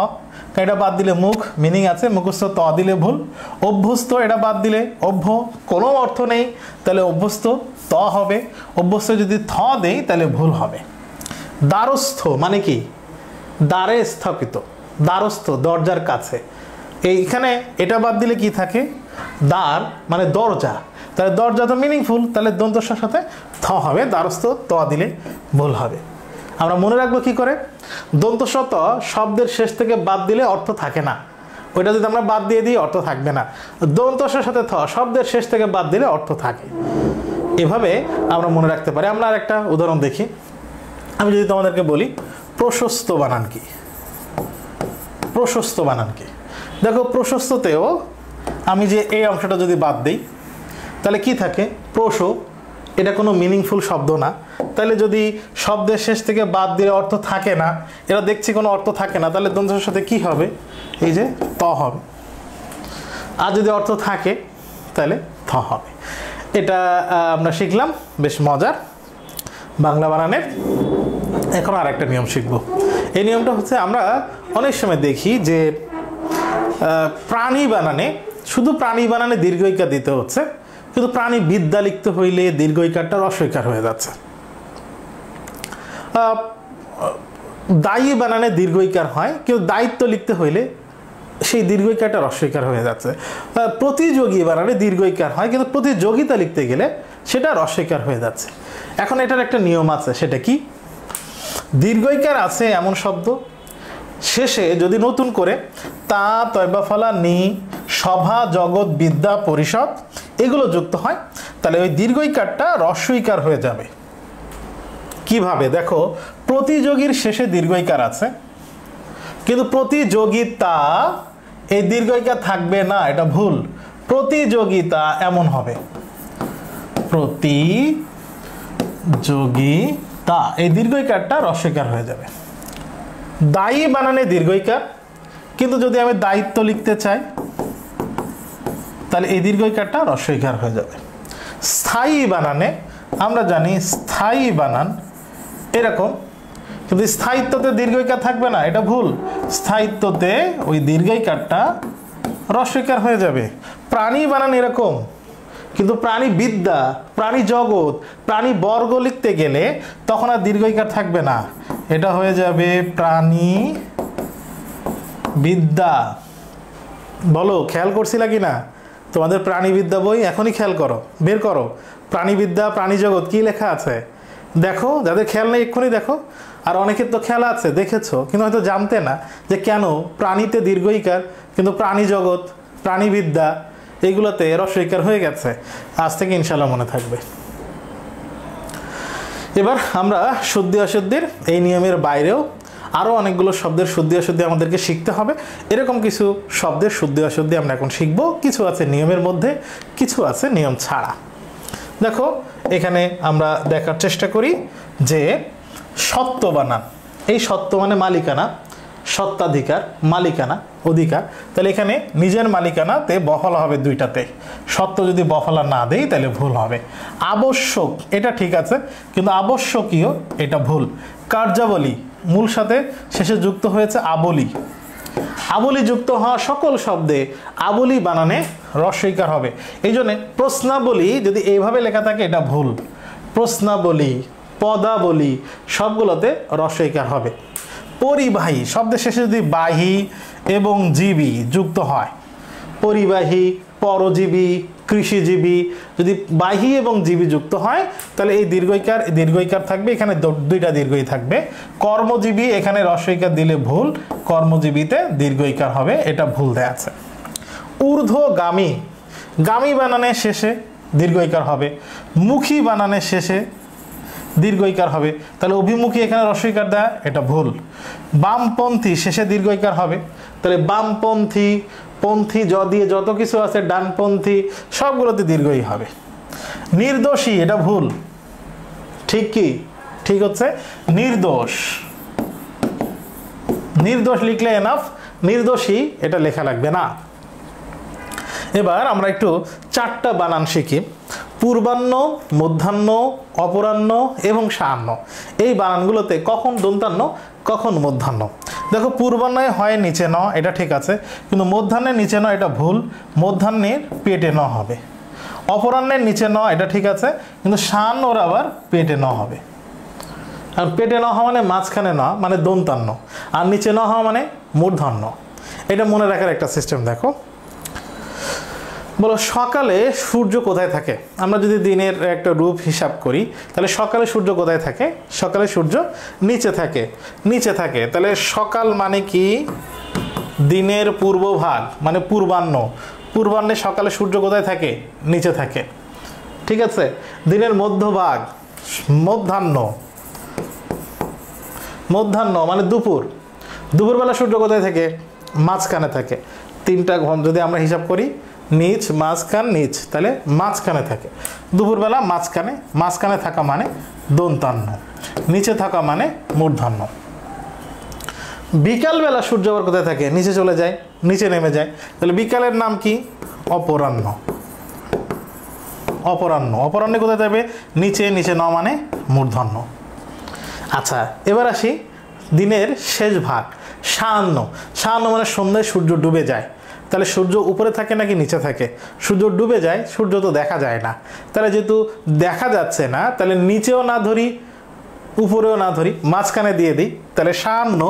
এটা বাদ দিলে মুখ মিনিং আছে, মুখস্থ ত দিলে ভুল। অভ্যস্ত এটা বাদ দিলে অভ্য কোনো অর্থ নেই, তাহলে অভ্যস্ত ত হবে, অভ্যস্ত যদি থ দেই তাহলে ভুল হবে। দ্বারস্থ মানে কি? দ্বারে স্থাপিত, দ্বারস্থ দরজার কাছে, এইখানে এটা বাদ দিলে কি থাকে? দ্বার মানে দরজা, তাহলে দরজা তো মিনিংফুল, তাহলে দন্তস্বর সাথে থ হবে, দ্বারস্থ ত দিলে ভুল হবে। আমরা মনে রাখবো কি করে? দন্তস্ব ত শব্দের শেষ থেকে বাদ দিলে অর্থ থাকে না, ওইটা যদি আমরা বাদ দিয়ে দিই অর্থ থাকবে না। দন্তস্বর সাথে থ শব্দের শেষ থেকে বাদ দিলে অর্থ থাকে, এভাবে আমরা মনে রাখতে পারি। আমরা আর একটা উদাহরণ দেখি। আমি যদি তোমাদেরকে বলি প্রশস্ত বানান কি? প্রশস্ত বানান কি? দেখো প্রশস্ততেও আমি যে এই অংশটা যদি বাদ দিই তাহলে কি থাকে? প্রশ, এটা কোনো মিনিংফুল শব্দ না, তাহলে যদি শব্দের শেষ থেকে বাদ দিলে অর্থ থাকে না, এটা দেখছি কোনো অর্থ থাকে না, তাহলে দন্তস্বরের সাথে কি হবে? এই যে ত হবে। আর যদি অর্থ থাকে তাহলে থ হবে। এটা আমরা শিখলাম, বেশ মজার বাংলা বানানের। এখন আর একটা নিয়ম শিখব। এই নিয়মটা হচ্ছে আমরা অনেক সময় দেখি যে প্রাণী বানানে, শুধু প্রাণী বানানে দীর্ঘইকার দিতে হচ্ছে, কিন্তু প্রাণী বিদ্যা লিখতে হইলে দীর্ঘইকারটা রস্বইকার হয়ে যাচ্ছে। দায়ী বানানে দীর্ঘইকার হয়, কিন্তু দায়িত্ব লিখতে হইলে সেই দীর্ঘইকারটা রস্বইকার হয়ে যাচ্ছে। প্রতিযোগী বানানে দীর্ঘইকার হয়, কিন্তু প্রতিযোগিতা লিখতে গেলে সেটা রস্বইকার হয়ে যাচ্ছে। এখন এটার একটা নিয়ম আছে, সেটা কি? দীর্ঘইকার আছে এমন শব্দ শেষে যদি নতুন করে তা, তয়বা, ফলা, নি, সভা, জগৎ, বিদ্যা, পরিষদ এগুলো যুক্ত হয়, তাহলে ওই দীর্ঘইকারটা রস্বইকার হয়ে যাবে। কিভাবে? দেখো, প্রতিযোগীর শেষে দীর্ঘইকার আছে, কিন্তু প্রতিযোগিতা এই দীর্ঘইকার থাকবে না, এটা ভুল। প্রতিযোগিতা এমন হবে, প্রতিযোগিতা এই দীর্ঘইকারটা রস্বইকার হয়ে যাবে। দায়ী বানানে দীর্ঘইকার, কিন্তু যদি আমি দায়িত্ব লিখতে চাই তাহলে এই দীর্ঘইকারটা রস্বইকার হয়ে যাবে। স্থায়ী বানানে আমরা জানি স্থায়ী বানান এরকম, কিন্তু স্থায়িত্বতে দীর্ঘইকার থাকবে না, এটা ভুল। স্থায়িত্বতে ওই দীর্ঘইকারটা রস্বইকার হয়ে যাবে। প্রাণী বানান এরকম, কিন্তু প্রাণী বিদ্যা, প্রাণী জগৎ, প্রাণী বর্গ লিখতে গেলে তখন আর দীর্ঘইকার থাকবে না, এটা হয়ে যাবে প্রাণী বিদ্যা। বলো, খেয়াল করছিলা কি না? তোমাদের প্রাণীবিদ্যা বই এখনই খেয়াল করো, বের করো প্রাণীবিদ্যা, প্রাণী জগৎ কি লেখা আছে দেখো। যাদের খেয়াল নেই এক্ষুনি দেখো। আর অনেকের তো খেয়াল আছে, দেখেছো, কিন্তু হয়তো জানতে না যে কেন প্রাণীতে দীর্ঘইকার, কিন্তু প্রাণী জগৎ, প্রাণীবিদ্যা এইগুলোতে রস্বইকার হয়ে গেছে। আজ থেকে ইনশাল্লাহ মনে থাকবে। এবার আমরা শুদ্ধি অশুদ্ধির এই নিয়মের বাইরেও আরও অনেকগুলো শব্দের শুদ্ধি অশুদ্ধি আমাদেরকে শিখতে হবে। এরকম কিছু শব্দের শুদ্ধি অশুদ্ধি আমরা এখন শিখব। কিছু আছে নিয়মের মধ্যে, কিছু আছে নিয়ম ছাড়া। দেখো, এখানে আমরা দেখার চেষ্টা করি যে সত্ত্ব বানান, এই সত্ত্ব মানে মালিকানা, সত্ত্বাধিকার, মালিকানা, অধিকার। তাহলে এখানে নিজের মালিকানাতে বফলা হবে দুইটাতে। সত্ত্ব যদি বফলা না দেই তাহলে ভুল হবে। আবশ্যক এটা ঠিক আছে, কিন্তু আবশ্যকীয় এটা ভুল। কার্যাবলী মূল সাথে শেষে যুক্ত হয়েছে আবলী। আবলী যুক্ত হওয়া সকল শব্দে আবলী বানানে রস্বইকার হবে। এই জন্য প্রশ্নাবলী যদি এইভাবে লেখা থাকে এটা ভুল। প্রশ্নাবলী, পদাবলী সবগুলোতে রস্বইকার হবে। পরিবাহী শব্দের শেষে যদি বাহী এবং জীবী যুক্ত হয়, পরিবাহী, পরজীবী, কৃষিজীবী, যদি বাহী এবং জীবী যুক্ত হয় তাহলে এই দীর্ঘইকার থাকবে, এখানে দুইটা দীর্ঘই থাকবে। কর্মজীবী এখানে রস্বইকার দিলে ভুল, কর্মজীবীতে দীর্ঘইকার হবে, এটা ভুল দেয়া আছে। ঊর্ধ্বগামী, গামী বানানের শেষে দীর্ঘইকার হবে। মুখী বানানের শেষে দীর্ঘইকার হবে, তাহলে অভিমুখী এখানে রস্বইকার দেয়া, এটা ভুল। বামপন্থী শেষে দীর্ঘইকার হবে, তাহলে বামপন্থী, পন্থী জ দিয়ে যত কিছু আছে, ডানপন্থী সবগুলোতে দীর্ঘই হবে। নির্দোষী এটা ভুল, ঠিক কি? ঠিক হচ্ছে নির্দোষ। নির্দোষ লিখলে এনাফ, নির্দোষী এটা লেখা লাগবে না। এবার আমরা একটু চারটা বানান শিখি। পূর্বাহ্ন, মধ্যাহ্ন, অপরাহ্ন এবং সায়াহ্ন, এই বানানগুলোতে কখন দন্তান্ন কখন মধ্যাহ্ন। দেখো পূর্বাহ্নে হয় নিচে ন, এটা ঠিক আছে, কিন্তু মধ্যাহ্নের নিচে ন এটা ভুল, মধ্যাহ্নের পেটে ন হবে। অপরাহ্নের নিচে ন এটা ঠিক আছে, কিন্তু শান ওর আবার পেটে ন হবে। আর পেটে ন হওয়া মানে মাঝখানে ন মানে দন্তান্ন, আর নিচে ন হওয়া মানে মূর্ধন্য। এটা মনে রাখার একটা সিস্টেম দেখো। বলো সকালে সূর্য কোথায় থাকে? আমরা যদি দিনের একটা রূপ হিসাব করি তাহলে সকালে সূর্য কোথায় থাকে? সকালে সূর্য নিচে থাকে, নিচে থাকে। তাহলে সকাল মানে কি? দিনের পূর্বভাগ মানে পূর্বাহ্ন। পূর্বাহ্নে সকালে সূর্য কোথায় থাকে? নিচে থাকে, ঠিক আছে। দিনের মধ্যভাগ মধ্যাহ্ন, মধ্যাহ্ন মানে দুপুর। দুপুরবেলা সূর্য কোথায় থাকে? মাঝখানে থাকে। তিনটা ঘম যদি আমরা হিসাব করি, নিচ মাঝখান নিচ, তাহলে মাঝখানে থাকে। দুপুরবেলা মাঝখানে, মাঝখানে থাকা মানে দন্তান্ন, নিচে থাকা মানে মূর্ধন্য। বিকালবেলা সূর্য আবার কোথায় থাকে? নিচে চলে যায়, নিচে নেমে যায়। তাহলে বিকালের নাম কি? অপরাহ্ন। অপরাহ্ন, অপরাহ্নে কোথায় যাবে? নিচে, নিচে ন মানে মূর্ধন্য। আচ্ছা এবার আসি দিনের শেষ ভাগ, সায়াহ্ন। সায়াহ্ন মানে সন্ধ্যায় সূর্য ডুবে যায়। তাহলে সূর্য উপরে থাকে নাকি নিচে থাকে? সূর্য ডুবে যায়, সূর্য তো দেখা যায় না। তাহলে যেহেতু দেখা যাচ্ছে না, তাহলে নিচেও না ধরি উপরেও না ধরি, মাঝখানে দিয়ে দিই। তাহলে সায়াহ্ন,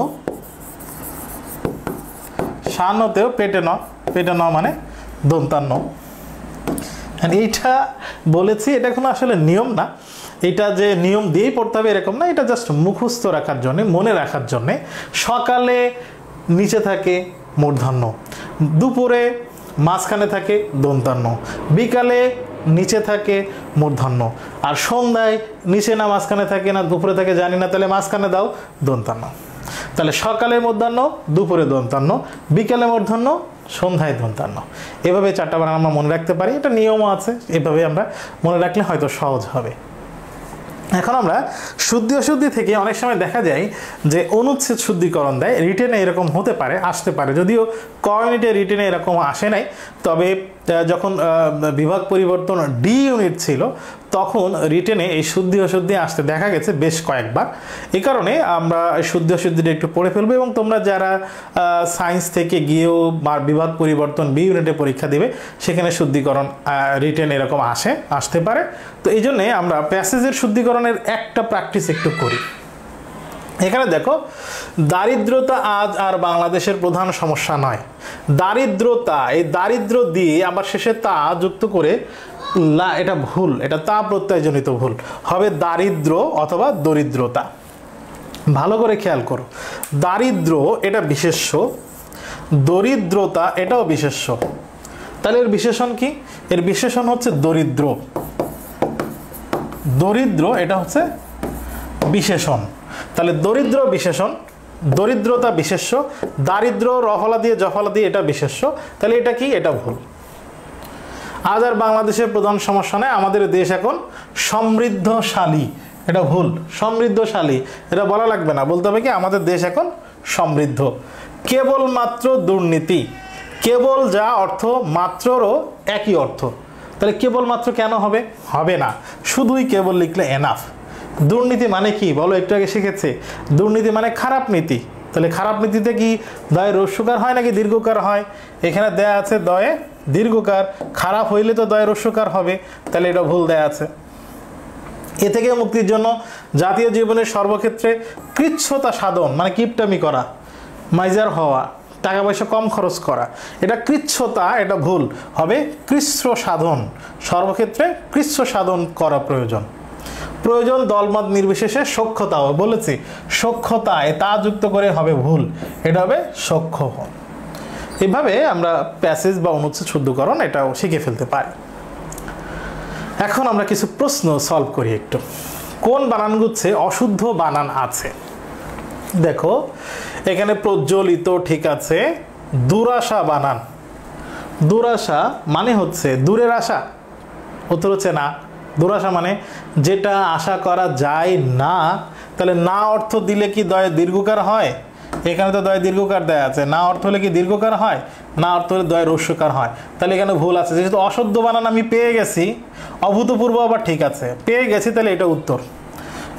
সায়াহ্নতেও পেটে ন, পেটে ন মানে দন্তান্ন। এইটা বলেছি, এটা কোনো আসলে নিয়ম না, এটা যে নিয়ম দিয়েই পড়তে হবে এরকম না, এটা জাস্ট মুখস্থ রাখার জন্যে, মনে রাখার জন্যে। সকালে নিচে থাকে মূর্ধন্য, দুপুরে মাঝখানে থাকে দন্তান্ন, বিকালে নিচে থাকে মূর্ধন্য, আর সন্ধ্যায় নিচে না মাঝখানে থাকে না দুপুরে থাকে জানি না, তাহলে মাঝখানে দাও দন্তান্ন। তাহলে সকালে মধ্যাহ্ন, দুপুরে দন্তান্ন, বিকালে মূর্ধন্য, সন্ধ্যায় দন্তান্ন। এভাবে চারটা বানান আমরা মনে রাখতে পারি, এটা নিয়মও আছে, এভাবে আমরা মনে রাখলে হয়তো সহজ হবে। এখন আমরা শুদ্ধি অশুদ্ধি থেকে অনেক সময় দেখা যায় যে অনুচ্ছেদ শুদ্ধিকরণ দেয়, রিটেনে এরকম হতে পারে, আসতে পারে, যদিও ক ইউনিটে রিটেনে এরকম আসে নাই। তবে যখন বিভাগ পরিবর্তন ডি ইউনিট ছিল তখন রিটেনে এই শুদ্ধি অশুদ্ধি আসতে দেখা গেছে বেশ কয়েকবার। এই কারণে আমরা শুদ্ধি অশুদ্ধিটা একটু পড়ে ফেলবো, এবং তোমরা যারা সায়েন্স থেকে গিয়েও বা বিভাগ পরিবর্তন বি ইউনিটে পরীক্ষা দেবে সেখানে শুদ্ধিকরণ রিটেন এরকম আসতে পারে। তো এই জন্যে আমরা প্যাসেজের শুদ্ধিকরণের একটা প্র্যাকটিস একটু করি। এখানে দেখো, দারিদ্রতা আজ আর বাংলাদেশের প্রধান সমস্যা নয়। দারিদ্রতা, এই দারিদ্র দিয়ে আবার শেষে তা যুক্ত করে লা, এটা ভুল, এটা তা প্রত্যয়জনিত ভুল হবে, দারিদ্র অথবা দরিদ্রতা। ভালো করে খেয়াল করো, দারিদ্র এটা বিশেষ্য, দরিদ্রতা এটাও বিশেষ্য। তাহলে এর বিশেষণ কি? এর বিশেষণ হচ্ছে দরিদ্র। দরিদ্র এটা হচ্ছে বিশেষণ। তাহলে দরিদ্র বিশেষণ, দরিদ্রতা বিশেষ্য, দারিদ্র রফলা দিয়ে জফলা দিয়ে এটা বিশেষ্য। তাহলে এটা কি? এটা ভুল। আজ আর বাংলাদেশের প্রধান সমস্যা নয়, আমাদের দেশ এখন সমৃদ্ধশালী, এটা ভুল। সমৃদ্ধশালী এটা বলা লাগবে না, বলতে হবে কি আমাদের দেশ এখন সমৃদ্ধ। কেবলমাত্র দুর্নীতি, কেবল যা অর্থ মাত্ররও একই অর্থ। তাহলে কেবলমাত্র কেন হবে? হবে না, শুধুই কেবল লিখলে এনাফ। দুর্নীতি মানে কি বলো? একটু আগে শিখেছে, দুর্নীতি মানে খারাপ নীতি। তাহলে খারাপ নীতিতে কি দয়ে রস্যকার হয় নাকি দীর্ঘকার হয়? এখানে দেয়া আছে দয়ে দীর্ঘকার, খারাপ হইলে তো দয়ে রস্যকার হবে, তাহলে এটা ভুল দেয়া আছে। এ থেকে মুক্তির জন্য জাতীয় জীবনের সর্বক্ষেত্রে কৃচ্ছতা সাধন মানে কিপটামি করা, মাইজার হওয়া, টাকা পয়সা কম খরচ করা, এটা কৃচ্ছতা, এটা ভুল হবে কৃচ্ছ সাধন। সর্বক্ষেত্রে কৃচ্ছ সাধন করা প্রয়োজন। প্রয়োজন দলমত নির্বিশেষে সখ্যতাও, বলেছি সখ্যতায় তা যুক্ত করে হবে ভুল, এটা হবে সখ্য। এভাবে আমরা প্যাসেজ বা অনুচ্ছেদ শুদ্ধকরণ এটাও শিখে ফেলতে পারি। এখন আমরা কিছু প্রশ্ন সলভ করি একটু। কোন বানানগুচ্ছে অশুদ্ধ বানান আছে? দেখো এখানে প্রজ্বলিত ঠিক আছে, দুরাশা বানান। দুরাশা মানে হচ্ছে দূরের আশা, উত্তর হচ্ছে না। দুরাশা মানে যেটা আশা করা যায় না। তাহলে না অর্থ দিলে কি দয়ে দীর্ঘকার হয়? এখানে তো দয়ে দীর্ঘকার দেয়া আছে, না অর্থ হলে কি দীর্ঘকার হয়? না অর্থ হলে দয়ে রস্যকার হয়। তাহলে এখানে ভুল আছে, যেহেতু অশুদ্ধ বানান আমি পেয়ে গেছি, অভূতপূর্ব আবার ঠিক আছে, পেয়ে গেছি, তাহলে এটা উত্তর।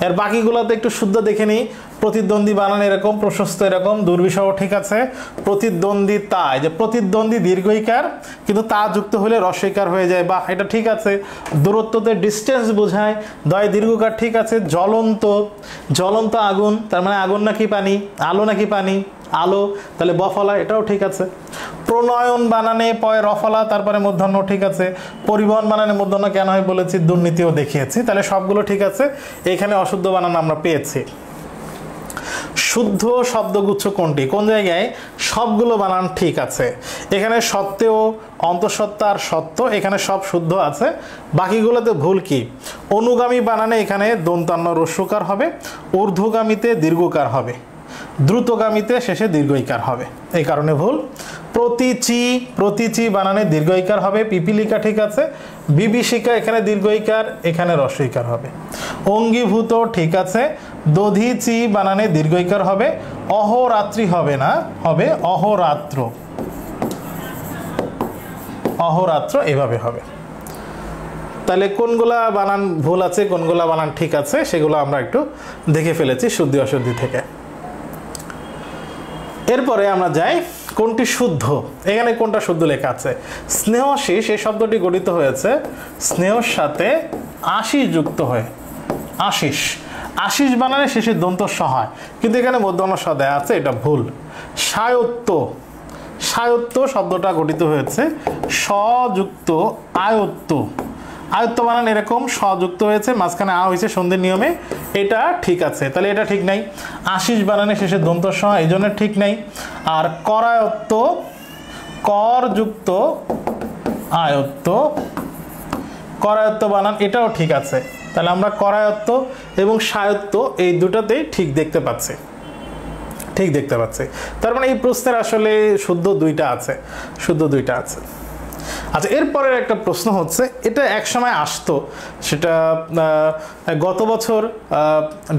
এর বাকিগুলোতে একটু শুদ্ধ দেখে নিই। প্রতিদ্বন্দ্বী বানান এরকম, প্রশস্ত এরকম, দুর্বিষহ ঠিক আছে। প্রতিদ্বন্দ্বিতা, এই যে প্রতিদ্বন্দ্বী দীর্ঘইকার কিন্তু তা যুক্ত হলে রস্বইকার হয়ে যায়, বাহ এটা ঠিক আছে। দূরত্বতে ডিস্টেন্স বোঝায়, দয় দীর্ঘকার ঠিক আছে। জ্বলন্ত, জ্বলন্ত আগুন, তার মানে আগুন নাকি পানি, আলো নাকি পানি, আলো, তাহলে বফলা, এটাও ঠিক আছে। প্রণয়ন বানানে পয় রফলা, তারপরে মূর্ধন্য ঠিক আছে। পরিবহন বানানে মূর্ধন্য কেন হয় বলেছি, দুর্নীতিও দেখিয়েছি, তাহলে সবগুলো ঠিক আছে। এখানে অশুদ্ধ বানান আমরা পেয়েছি। শুদ্ধ শব্দগুচ্ছ কোনটি, কোন জায়গায় সবগুলো বানান ঠিক আছে। এখানে সত্ত্বেও, অন্তঃসত্ত্বা আর সত্য, এখানে সব শুদ্ধ আছে। বাকিগুলোতে ভুল কি, অনুগামী বানানে এখানে দন্তান্ন রস্যকার হবে, ঊর্ধ্বগামীতে দীর্ঘকার হবে, দ্রুতগামীতে শেষে দীর্ঘইকার হবে, এই কারণে ভুল। প্রতিচি, প্রতিচি বানানে দীর্ঘইকার হবে, পিপিলিকা ঠিক আছে। বিভীষিকা এখানে দীর্ঘইকার, এখানে রস্বইকার হবে। অঙ্গীভূত ঠিক আছে। দধিচি বানানে দীর্ঘইকার হবে, অহরাত্রি হবে না, হবে অহরাত্র, অহরাত্র এভাবে হবে। তাহলে কোনগুলা বানান ভুল আছে, কোনগুলা বানান ঠিক আছে, সেগুলো আমরা একটু দেখে ফেলেছি শুদ্ধি অশুদ্ধি থেকে। এরপরে আমরা যাই কোনটি শুদ্ধ। এখানে কোনটা শুদ্ধ লেখা আছে, স্নেহশীষ, এই শব্দটি গঠিত হয়েছে স্নেহর সাথে আশিস যুক্ত হয়ে, আশিস, আশিস বানানে শেষে দন্ত স হয়, কিন্তু এখানে মধ্যম স দেয়া আছে, এটা ভুল। সায়ত্ত, সায়ত্ত শব্দটা গঠিত হয়েছে সযুক্ত আয়ত্ত, আয়ত্ত বানান এরকম, সযুক্ত হয়েছে, মাঝখানে আ হয়েছে সন্ধির নিয়মে, এটা ঠিক আছে, তাহলে এটা ঠিক নাই। আশিস বানানে শেষে দন্ত স, এই জন্য ঠিক নাই। আর করায়ত্ত, করযুক্ত আয়ত্ত, করায়ত্ত বানান এটাও ঠিক আছে, তাহলে আমরা করায়ত্ত এবং সায়ত্ত এই দুটাতেই ঠিক দেখতে পাচ্ছি, ঠিক দেখতে পাচ্ছি। তার মানে এই প্রশ্নের আসলে শুদ্ধ দুইটা আছে, শুদ্ধ দুইটা আছে। আচ্ছা, এরপরের একটা প্রশ্ন হচ্ছে, এটা এক সময় আসতো, সেটা গত বছর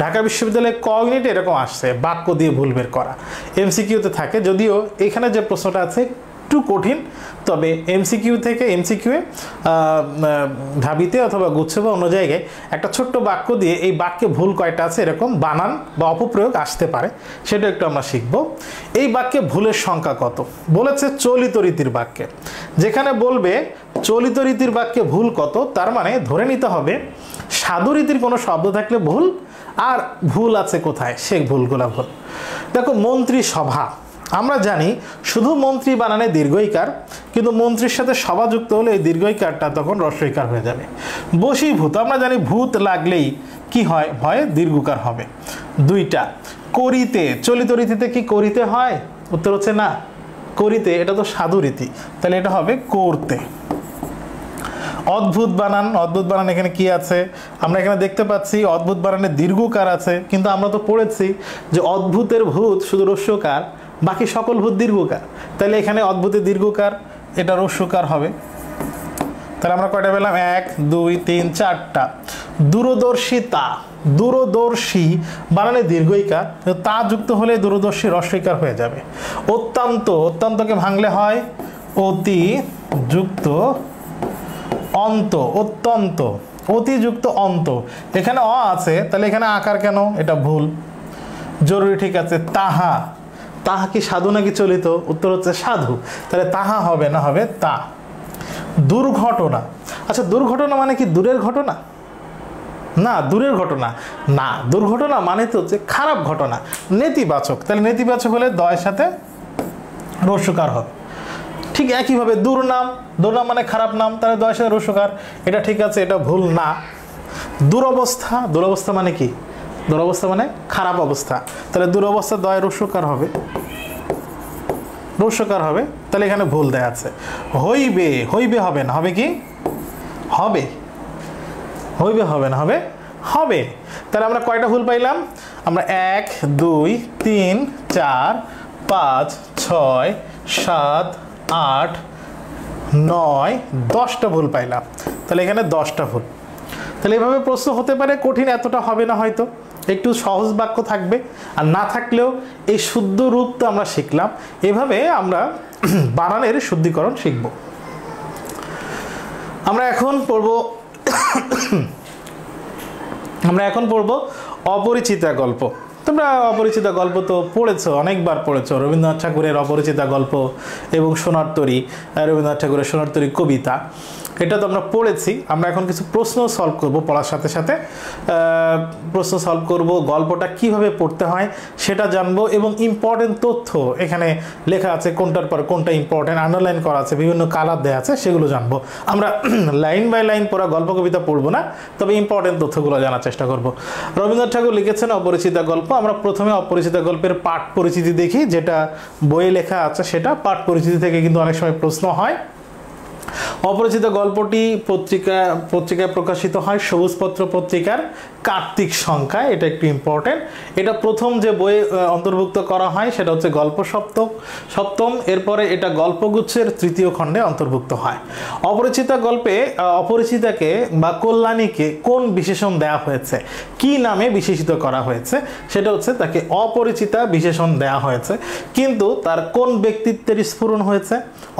ঢাকা বিশ্ববিদ্যালয়ে ক ইউনিটে এরকম আসছে, বাক্য দিয়ে ভুল বের করা, এমসিকিউতে থাকে। যদিও এখানে যে প্রশ্নটা আছে একটু কঠিন, তবে এমসিকিউ থেকে এমসিকিউয়ে ঢাবিতে অথবা গুচ্ছে বা অন্য জায়গায় একটা ছোট্ট বাক্য দিয়ে এই বাক্যে ভুল কয়টা আছে এরকম বানান বা অপপ্রয়োগ আসতে পারে, সেটা একটু আমরা শিখব। এই বাক্যে ভুলের সংখ্যা কত বলেছে, চলিত রীতির বাক্যে। যেখানে বলবে চলিত রীতির বাক্যে ভুল কত, তার মানে ধরে নিতে হবে সাধু রীতির কোনো শব্দ থাকলে ভুল, আর ভুল আছে কোথায়, সে ভুলগুলা ভুল। দেখো, মন্ত্রিসভা, আমরা জানি শুধু মন্ত্রী বানানে দীর্ঘইকার, কিন্তু মন্ত্রীর সাথে সভা যুক্ত হলে এই দীর্ঘইকারটা তখন রস্বইকার হয়ে যাবে। বশীভূত, আমরা জানি ভূত লাগলেই কি হয়, হয় দীর্ঘকার হবে। দুইটা। করিতে, চলিত রীতিতে কি করিতে হয়, উত্তর হচ্ছে না, করিতে এটা তো সাধু রীতি, তাহলে এটা হবে করতে। অদ্ভুত বানান, অদ্ভুত বানান এখানে কি আছে, আমরা এখানে দেখতে পাচ্ছি অদ্ভুত বানানে দীর্ঘকার আছে, কিন্তু আমরা তো পড়েছি যে অদ্ভুতের ভূত শুধু রস্যকার, বাকি সকল ভূত দীর্ঘকার, তাহলে এখানে অদ্ভুতের দীর্ঘকার, এটা রস্যকার হবে। তাহলে আমরা কয়টা পেলাম, 1 2 3 4টা। দূরদর্শিতা, দূরদর্শী বানানে দীর্ঘইকার, তা যুক্ত হলে দূরদর্শী রস্বইকার হয়ে যাবে। অত্যন্ত, অত্যন্তকে ভাঙলে হয় অতি যুক্ত অন্ত, অত্যন্ত, অতিযুক্ত অন্ত, এখানে অ আছে, তাহলে এখানে আকার কেন, এটা ভুল, জরুরি ঠিক আছে। তাহা, তাহা কি সাধু নাকি চলিত, উত্তর হচ্ছে সাধু, তাহলে তাহা হবে না, হবে তা। দুর্ঘটনা, আচ্ছা দুর্ঘটনা মানে কি দূরের ঘটনা, না দূরের ঘটনা না, দুর্ঘটনা মানে তো হচ্ছে খারাপ ঘটনা, নেতিবাচক, তাহলে নেতিবাচক হলে দয়ের সাথে রস্যকার হবে। ঠিক একইভাবে দুর্নাম, দুর্নাম মানে খারাপ নাম, তাহলে দয়ের সাথে রস্যকার, এটা ঠিক আছে, এটা ভুল না। দুরবস্থা, দুরবস্থা মানে কি, দুরবস্থা মানে খারাপ অবস্থা, তাহলে দুরবস্থা দয় রস্যকার হবে, রস্যকার হবে, তাহলে এখানে ভুল দেয়া আছে। হইবে, হইবে হবে না, হবে কি, হবে, হইবে হবে না, হবে হবে। তাহলে আমরা কয়টা ভুল পাইলাম, আমরা 1 2 3 4 5 6 7 8 9 10টা ভুল পাইলাম, তাহলে এখানে 10টা ভুল। তাহলে এভাবে প্রশ্ন হতে পারে, কঠিন এতটা হবে না, হয়তো একটু সহজ বাক্য থাকবে, আর না থাকলেও এই শুদ্ধ রূপ তো আমরা শিখলাম, এভাবে আমরা বানানের শুদ্ধিকরণ শিখব। আমরা এখন পড়ব অপরিচিতা গল্প। তোমরা অপরিচিতা গল্প তো পড়েছো, অনেকবার পড়েছো। রবীন্দ্রনাথ ঠাকুরের অপরিচিতা গল্প এবং সোনার তরী, রবীন্দ্রনাথ ঠাকুরের সোনার তরী কবিতা, এটা তো আমরা পড়েছি। আমরা এখন কিছু প্রশ্ন সলভ করব, পড়ার সাথে সাথে প্রশ্ন সলভ করব, গল্পটা কিভাবে পড়তে হয় সেটা জানবো, এবং ইম্পর্টেন্ট তথ্য এখানে লেখা আছে, কোনটার পর কোনটা ইম্পর্টেন্ট আন্ডারলাইন করা আছে, বিভিন্ন কালার দেওয়া আছে, সেগুলো জানবো। আমরা লাইন বাই লাইন পড়া গল্প কবিতা পড়বো না, তবে ইম্পর্টেন্ট তথ্যগুলো জানার চেষ্টা করব। রবীন্দ্রনাথ ঠাকুর লিখেছেন অপরিচিতা গল্প। আমরা প্রথমে অপরিচিতা গল্পের পাঠ পরিচিতি দেখি, যেটা বইয়ে লেখা আছে সেটা। পাঠ পরিচিতি থেকে কিন্তু অনেক সময় প্রশ্ন হয়। অপরিচিত গল্পটি পত্রিকায় প্রকাশিত হয়, সবুজপত্র পত্রিকার কার্তিক সংখ্যায়। এটা একটু ইম্পর্টেন্ট। এটা প্রথম যে বইয়ে অন্তর্ভুক্ত করা হয় সেটা হচ্ছে গল্প সপ্তম। এরপরে এটা গল্পগুচ্ছের তৃতীয় খণ্ডে অন্তর্ভুক্ত হয়। অপরিচিতা গল্পে অপরিচিতাকে বা কল্যাণীকে কোন বিশেষণ দেওয়া হয়েছে, কি নামে বিশেষিত করা হয়েছে, সেটা হচ্ছে তাকে অপরিচিতা বিশেষণ দেওয়া হয়েছে। কিন্তু তার কোন ব্যক্তিত্বের স্ফুরণ হয়েছে?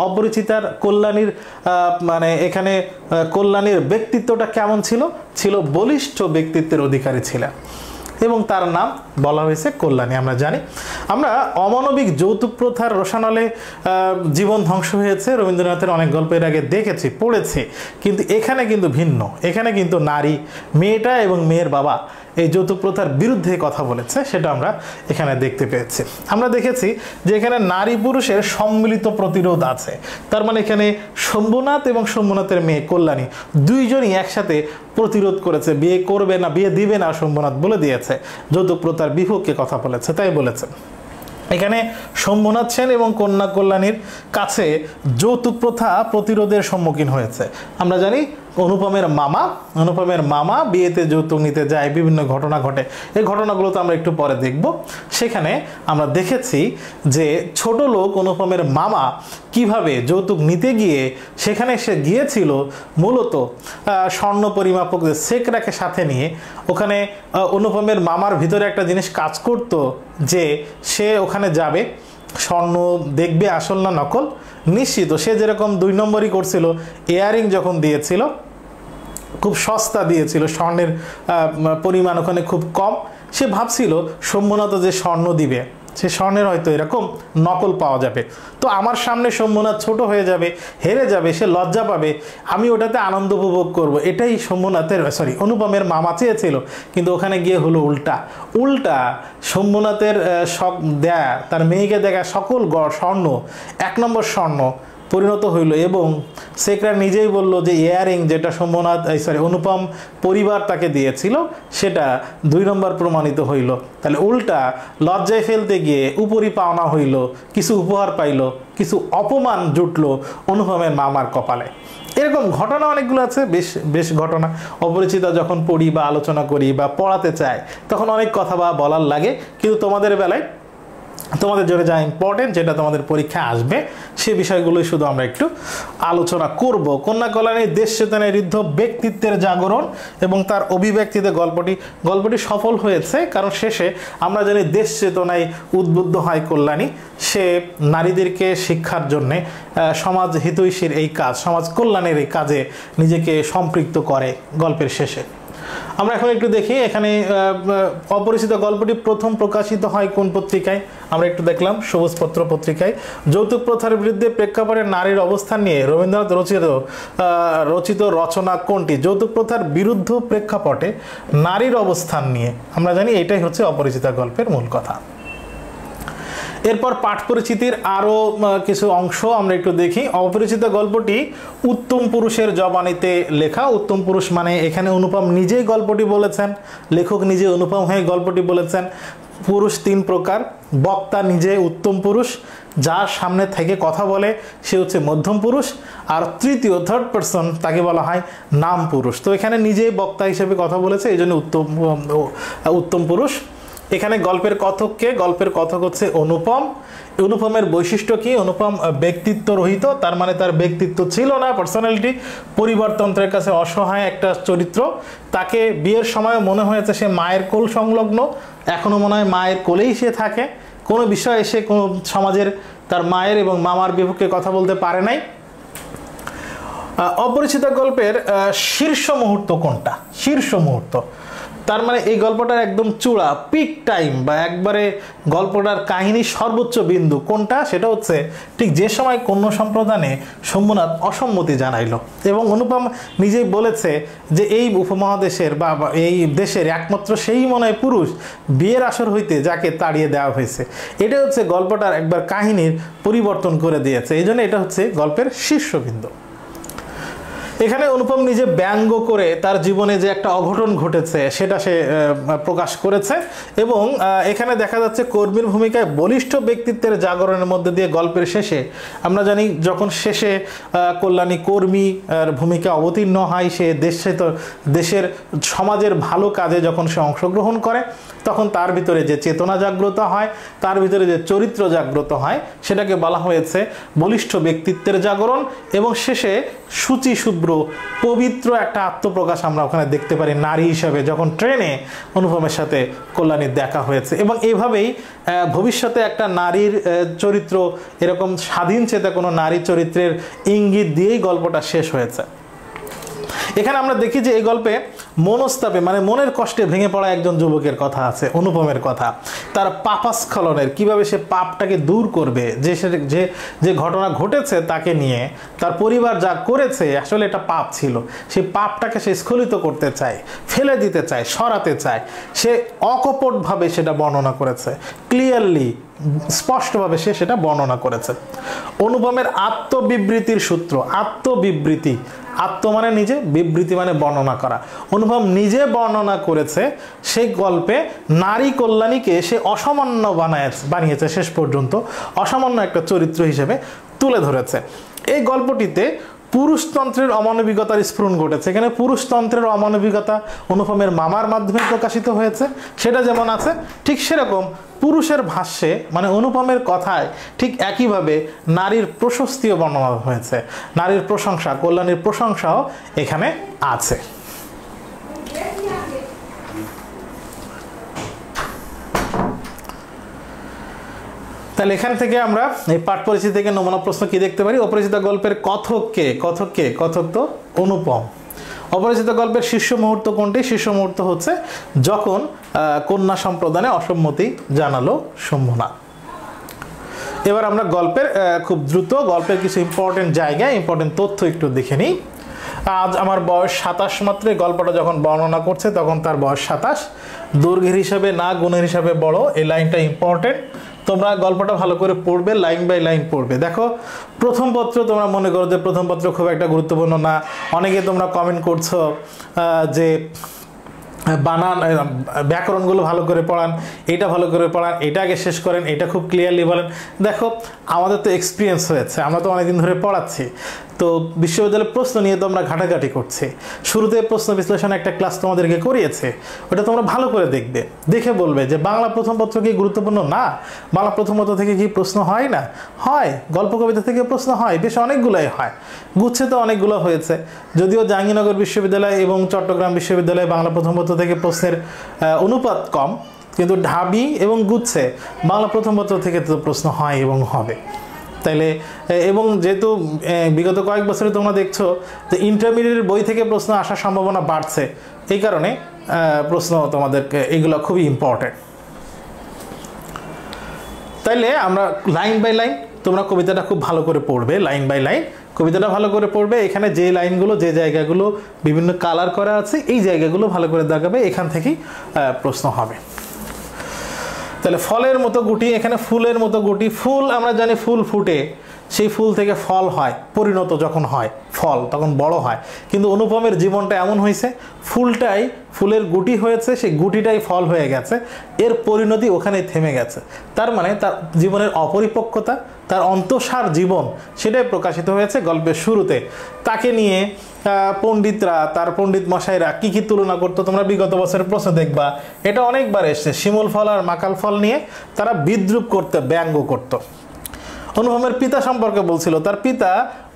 অপরিচিতার কল্যাণীর মানে এখানে কল্যাণীর ব্যক্তিত্বটা কেমন ছিল? ছিল বলিষ্ঠ ব্যক্তিত্বের অধিকারী ছিল, এবং তার নাম বলা হয়েছে কল্যাণী। আমরা জানি, আমরা অমানবিক যৌতুক প্রথার রোষানলে জীবন ধ্বংস হয়েছে রবীন্দ্রনাথের অনেক গল্পের আগে দেখেছি, পড়েছি। কিন্তু এখানে কিন্তু ভিন্ন। এখানে কিন্তু নারী, মেয়েটা এবং মেয়ের বাবা এই যৌতুক প্রথার বিরুদ্ধে কথা বলেছে, সেটা আমরা এখানে দেখতে পেয়েছি। আমরা দেখেছি যে এখানে নারী পুরুষের সম্মিলিত প্রতিরোধ আছে। তার মানে এখানে শম্ভুনাথ এবং শম্ভুনাথের মেয়ে কল্যাণী দুইজনই একসাথে প্রতিরোধ করেছে, বিয়ে করবে না, বিয়ে দিবে না শম্ভুনাথ বলে দিয়েছে, যৌতুক প্রথার বিপক্ষে কথা বলেছে, তাই বলেছে। এখানে শম্ভুনাথ সেন এবং কন্যা কল্যাণীর কাছে যৌতুক প্রথা প্রতিরোধের সম্মুখীন হয়েছে। আমরা জানি অনুপমের মামা বিয়েতে যৌতুক নিতে যায়, বিভিন্ন ঘটনা ঘটে। এই ঘটনাগুলো তো আমরা একটু পরে দেখব। সেখানে আমরা দেখেছি যে ছোট লোক অনুপমের মামা কিভাবে যৌতুক নিতে গিয়ে সেখানে সে গিয়েছিল মূলত স্বর্ণ পরিমাপকদের সেকরাকে সাথে নিয়ে। ওখানে অনুপমের মামার ভিতরে একটা জিনিস কাজ করত, যে সে ওখানে যাবে, স্বর্ণ দেখবে আসল না নকল। নিশ্চিত সে যেরকম 2 নম্বরই করছিল, ইয়ারিং যখন দিয়েছিল খুব সস্তা দিয়েছিল, স্বর্ণের পরিমাণ ওখানে খুব কম। সে ভাবছিল শম্ভুনাথ যে স্বর্ণ দিবে, সে স্বর্ণের হয়তো এরকম নকল পাওয়া যাবে, তো আমার সামনে শম্ভুনাথ ছোট হয়ে যাবে, হেরে যাবে, সে লজ্জা পাবে, আমি ওটাতে আনন্দ উপভোগ করব। এটাই অনুপমের মামা চেয়েছিল। কিন্তু ওখানে গিয়ে হলো উল্টা। শম্ভুনাথের দেয়া, তার মেয়েকে দেখা সকল স্বর্ণ 1 নম্বর স্বর্ণ পরিণত হইল, এবং সেকরা নিজেই বলল যে ইয়ারিং যেটা অনুপম পরিবার তাকে দিয়েছিল সেটা 2 নম্বর প্রমাণিত হইল। তাহলে উল্টা লজ্জায় ফেলতে গিয়ে উপরি পাওনা হইল, কিছু উপহার পাইল, কিছু অপমান জুটলো অনুপমের মামার কপালে। এরকম ঘটনা অনেকগুলো আছে, বেশ ঘটনা। অপরিচিতা যখন পড়ি বা আলোচনা করি বা পড়াতে চাই তখন অনেক কথা বলার লাগে, কিন্তু তোমাদের বেলায় তোমাদের জন্য যা ইম্পর্টেন্ট, যেটা তোমাদের পরীক্ষায় আসবে, সে বিষয়গুলোই শুধু আমরা একটু আলোচনা করব। কন্যা কল্যাণীর দেশ চেতনায় ঋদ্ধ ব্যক্তিত্বের জাগরণ এবং তার অভিব্যক্তিতে গল্পটি সফল হয়েছে, কারণ শেষে আমরা জানি দেশ চেতনায় উদ্বুদ্ধ হয় কল্যাণী। সে নারীদেরকে শিক্ষার জন্যে, সমাজ হিতৈষীর এই কাজ, সমাজ কল্যাণের এই কাজে নিজেকে সম্পৃক্ত করে গল্পের শেষে। আমরা এখন একটু দেখি এখানে অপরিচিত গল্পটি প্রথম প্রকাশিত হয় কোন পত্রিকায়। আমরা একটু দেখলাম সবুজপত্র পত্রিকায়। যৌতুক প্রথার বিরুদ্ধে প্রেক্ষাপটে নারীর অবস্থান নিয়ে রবীন্দ্রনাথ রচিত রচনা কোনটি? যৌতুক প্রথার বিরুদ্ধ প্রেক্ষাপটে নারীর অবস্থান নিয়ে। আমরা জানি এটাই হচ্ছে অপরিচিতা গল্পের মূল কথা। এরপর পাঠ পরিচিতির আরও কিছু অংশ আমরা একটু দেখি। অপরিচিত গল্পটি উত্তম পুরুষের জবানিতে লেখা। উত্তম পুরুষ মানে এখানে অনুপম নিজেই গল্পটি বলেছেন, লেখক নিজে অনুপম হয়ে গল্পটি বলেছেন। পুরুষ 3 প্রকার। বক্তা নিজে উত্তম পুরুষ, যার সামনে থেকে কথা বলে সে হচ্ছে মধ্যম পুরুষ, আর তৃতীয় থার্ড পারসন তাকে বলা হয় নাম পুরুষ। তো এখানে নিজেই বক্তা হিসেবে কথা বলেছে, এই জন্য উত্তম পুরুষ। এখানে গল্পের কথককে, গল্পের কথক হচ্ছে অনুপম। অনুপমের বৈশিষ্ট্য কি? অনুপম ব্যক্তিত্ব রহিত, তার মানে তার ব্যক্তিত্ব ছিল না, পার্সোনালিটি। পরিবারতন্ত্রের কাছে অসহায় একটা চরিত্র। তাকে বিয়ের সময় মনে হয়েছে সে মায়ের কোল সংলগ্ন, এখনও মনে হয় মায়ের কোলেই সে থাকে। কোনো বিষয়ে সে কোনো সমাজের তার মায়ের এবং মামার বিপক্ষে কথা বলতে পারে নাই। অপরিচিত গল্পের শীর্ষ মুহূর্ত কোনটা? শীর্ষ মুহূর্ত তার মানে এই গল্পটার একদম চূড়া পিক টাইম বা একবারে গল্পটার কাহিনীর সর্বোচ্চ বিন্দু কোনটা, সেটা হচ্ছে ঠিক যে সময় কন্যা সম্প্রদানে শম্ভুনাথ অসম্মতি জানাইলো এবং অনুপম নিজেই বলেছে যে এই উপমহাদেশের বা এই দেশের একমাত্র সেই মনে হয় পুরুষ বিয়ের আসর হইতে যাকে তাড়িয়ে দেওয়া হয়েছে। এটা হচ্ছে গল্পটার একবার কাহিনীর পরিবর্তন করে দিয়েছে, এই জন্য এটা হচ্ছে গল্পের শীর্ষবিন্দু। এখানে অনুপম নিজে ব্যঙ্গ করে তার জীবনে যে একটা অঘটন ঘটেছে সেটা সে প্রকাশ করেছে এবং এখানে দেখা যাচ্ছে কর্মীর ভূমিকায় বলিষ্ঠ ব্যক্তিত্বের জাগরণের মধ্যে দিয়ে গল্পের শেষে আমরা জানি যখন শেষে কল্যাণী কর্মী ভূমিকা অবতীর্ণ হয়, সে দেশের সমাজের ভালো কাজে যখন সে অংশগ্রহণ করে তখন তার ভিতরে যে চেতনা জাগ্রত হয়, তার ভিতরে যে চরিত্র জাগ্রত হয় সেটাকে বলা হয়েছে বলিষ্ঠ ব্যক্তিত্বের জাগরণ এবং শেষে শুচি শুভ্র পবিত্র একটা আত্মপ্রকাশ আমরা ওখানে দেখতে পারি নারী হিসাবে যখন ট্রেনে অনুপমের সাথে কল্যাণীর দেখা হয়েছে। এবং এইভাবেই ভবিষ্যতে একটা নারীর চরিত্র এরকম স্বাধীন চেতা কোনো নারী চরিত্রের ইঙ্গিত দিয়েই গল্পটা শেষ হয়েছে। এখানে আমরা দেখি যে এই গল্পে মনস্তাপে মানে মনের কষ্টে ভেঙে পড়া একজন যুবকের কথা আছে, অনুপমের কথা, তার পাপাস্খলনের কিভাবে সে পাপটাকে দূর করবে, যে ঘটনা ঘটেছে তাকে নিয়ে তার পরিবার যা করেছে আসলে এটা পাপ ছিল, সেই পাপটাকে সে স্খলিত করতে চায়, ফেলে দিতে চায়, সরাতে চায়, সে অকপটভাবে সেটা বর্ণনা করেছে, ক্লিয়ারলি স্পষ্টভাবে সে সেটা বর্ণনা করেছে। অনুপমের আত্মবিবৃতির সূত্র, আত্মবিবৃতি, আত্ম মানে নিজে, বিবৃতি মানে বর্ণনা করা, অনুপম নিজে বর্ণনা করেছে সেই গল্পে নারী কল্যাণীকে সে অসামান্য বানিয়েছে, শেষ পর্যন্ত অসামান্য একটা চরিত্র হিসেবে তুলে ধরেছে। এই গল্পটিতে পুরুষতন্ত্রের অমানবিকতার স্ফুরণ ঘটেছে। এখানে পুরুষতন্ত্রের অমানবিকতা অনুপমের মামার মাধ্যমে প্রকাশিত হয়েছে, সেটা যেমন আছে ঠিক সেরকম পুরুষের ভাষ্যে মানে অনুপমের কথায় ঠিক একইভাবে নারীর প্রশস্তিও বর্ণনা হয়েছে, নারীর প্রশংসা, কল্যাণীর প্রশংসাও এখানে আছে। তাহলে এখান থেকে আমরা এই পাঠ পরিচিতি থেকে নমুনা প্রশ্ন কি দেখতে পারি? অপরিচিত গল্পের কথক কে? কথক তো অনুপম। অপরিচিত গল্পের শীর্ষ মুহূর্ত কোনটি? শীর্ষ মুহূর্ত হচ্ছে যখন কন্যা সম্প্রদানে অসম্মতি জানালো শম্ভুনাথ। এবার আমরা গল্পের খুব দ্রুত গল্পের কিছু ইম্পর্টেন্ট জায়গা, ইম্পর্টেন্ট তথ্য একটু দেখে নিই। আজ আমার বয়স 27 মাত্র। এই গল্পটা যখন বর্ণনা করছে তখন তার বয়স 27, দৈর্ঘ্যের হিসাবে না গুণের হিসাবে বড়, এই লাইনটা ইম্পর্টেন্ট। তোমরা গল্পটা ভালো করে পড়বে, লাইন বাই লাইন পড়বে। দেখো প্রথম পত্র তোমরা মনে করো যে প্রথম পত্র খুব একটা গুরুত্বপূর্ণ না, অনেকে তোমরা কমেন্ট করছো যে বানান ব্যাকরণগুলো ভালো করে পড়ান, এটা ভালো করে পড়ান, এটা আগে শেষ করেন, এটা খুব ক্লিয়ারলি বলেন। দেখো আমাদের তো এক্সপিরিয়েন্স হয়েছে, আমরা তো অনেকদিন ধরে পড়াচ্ছি, তো বিশ্ববিদ্যালয়ের প্রশ্ন নিয়ে তো আমরা ঘাটাঘাটি করছি। শুরুতে প্রশ্ন বিশ্লেষণ একটা ক্লাস তোমাদেরকে করিয়েছে, ওটা তোমরা ভালো করে দেখবে, দেখে বলবে যে বাংলা প্রথম পত্র কি গুরুত্বপূর্ণ না? বাংলা প্রথম পত্র থেকে কি প্রশ্ন হয় না? হয়। গল্প কবিতা থেকে প্রশ্ন হয়, বেশ অনেকগুলোই হয়, গুচ্ছে তো অনেকগুলো হয়েছে। যদিও জাহাঙ্গীরনগর বিশ্ববিদ্যালয় এবং চট্টগ্রাম বিশ্ববিদ্যালয়ে বাংলা প্রথম পত্র থেকে প্রশ্নের অনুপাত কম, কিন্তু ঢাবি এবং গুচ্ছে বাংলা প্রথম পত্র থেকে তো প্রশ্ন হয় এবং হবে। তাইলে এবং যেহেতু বিগত কয়েক বছরে তোমরা দেখছো যে ইন্টারমিডিয়েট বই থেকে প্রশ্ন আসার সম্ভাবনা বাড়ছে, এই কারণে প্রশ্ন তোমাদেরকে এগুলো খুবই ইম্পর্টেন্ট। তাইলে আমরা লাইন বাই লাইন তোমরা কবিতাটা খুব ভালো করে পড়বে, লাইন বাই লাইন কবিতাটা ভালো করে পড়বে। এখানে যে লাইনগুলো, যে জায়গাগুলো বিভিন্ন কালার করা আছে, এই জায়গাগুলো ভালো করে দেখাবে, এখান থেকেই প্রশ্ন হবে। তাহলে ফলের মতো গুটি, এখানে ফুলের মতো গুটি। ফুল আমরা জানি ফুল ফুটে, সেই ফুল থেকে ফল হয়, পরিণত যখন হয় ফল তখন বড় হয়, কিন্তু অনুপমের জীবনটা এমন হয়েছে ফুলটাই ফুলের গুটি হয়েছে, সেই গুটিটাই ফল হয়ে গেছে, এর পরিণতি ওখানেই থেমে গেছে। তার মানে তার জীবনের অপরিপক্কতা, তার অন্তঃসার জীবন, সেটাই প্রকাশিত হয়েছে গল্পের শুরুতে। তাকে নিয়ে পণ্ডিতরা, তার পণ্ডিত মশাইরা কি কি তুলনা করতো তোমরা বিগত বছরের প্রশ্ন দেখবা, এটা অনেকবার এসছে। শিমুল ফল আর মাকাল ফল নিয়ে তারা বিদ্রুপ করতে, ব্যঙ্গ করত। অনুপমের পিতা সম্পর্কে বলছিল, তার পিতা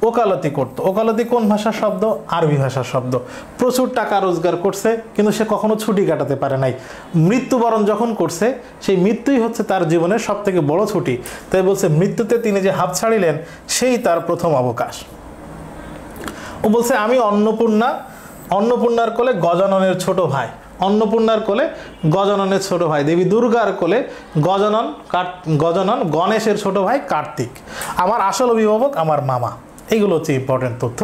ওকালতি করত। ওকালতি কোন ভাষার শব্দ? আরবি ভাষার শব্দ। প্রচুর টাকা রোজগার করছে, কিন্তু সে কখনো ছুটি কাটাতে পারে নাই। মৃত্যুবরণ যখন করছে, সেই মৃত্যুই হচ্ছে তার জীবনের সব থেকে বড় ছুটি। তাই বলছে মৃত্যুতে তিনি যে হাত ছাড়িলেন সেই তার প্রথম অবকাশ। ও বলছে আমি অন্নপূর্ণার কোলে গজাননের ছোট ভাই। অন্নপূর্ণার কোলে গজাননের ছোট ভাই, দেবী দুর্গার কোলে গজানন গণেশের ছোট ভাই কার্তিক। আমার আসল অভিভাবক আমার মামা। এইগুলো হচ্ছে ইম্পর্টেন্ট তথ্য।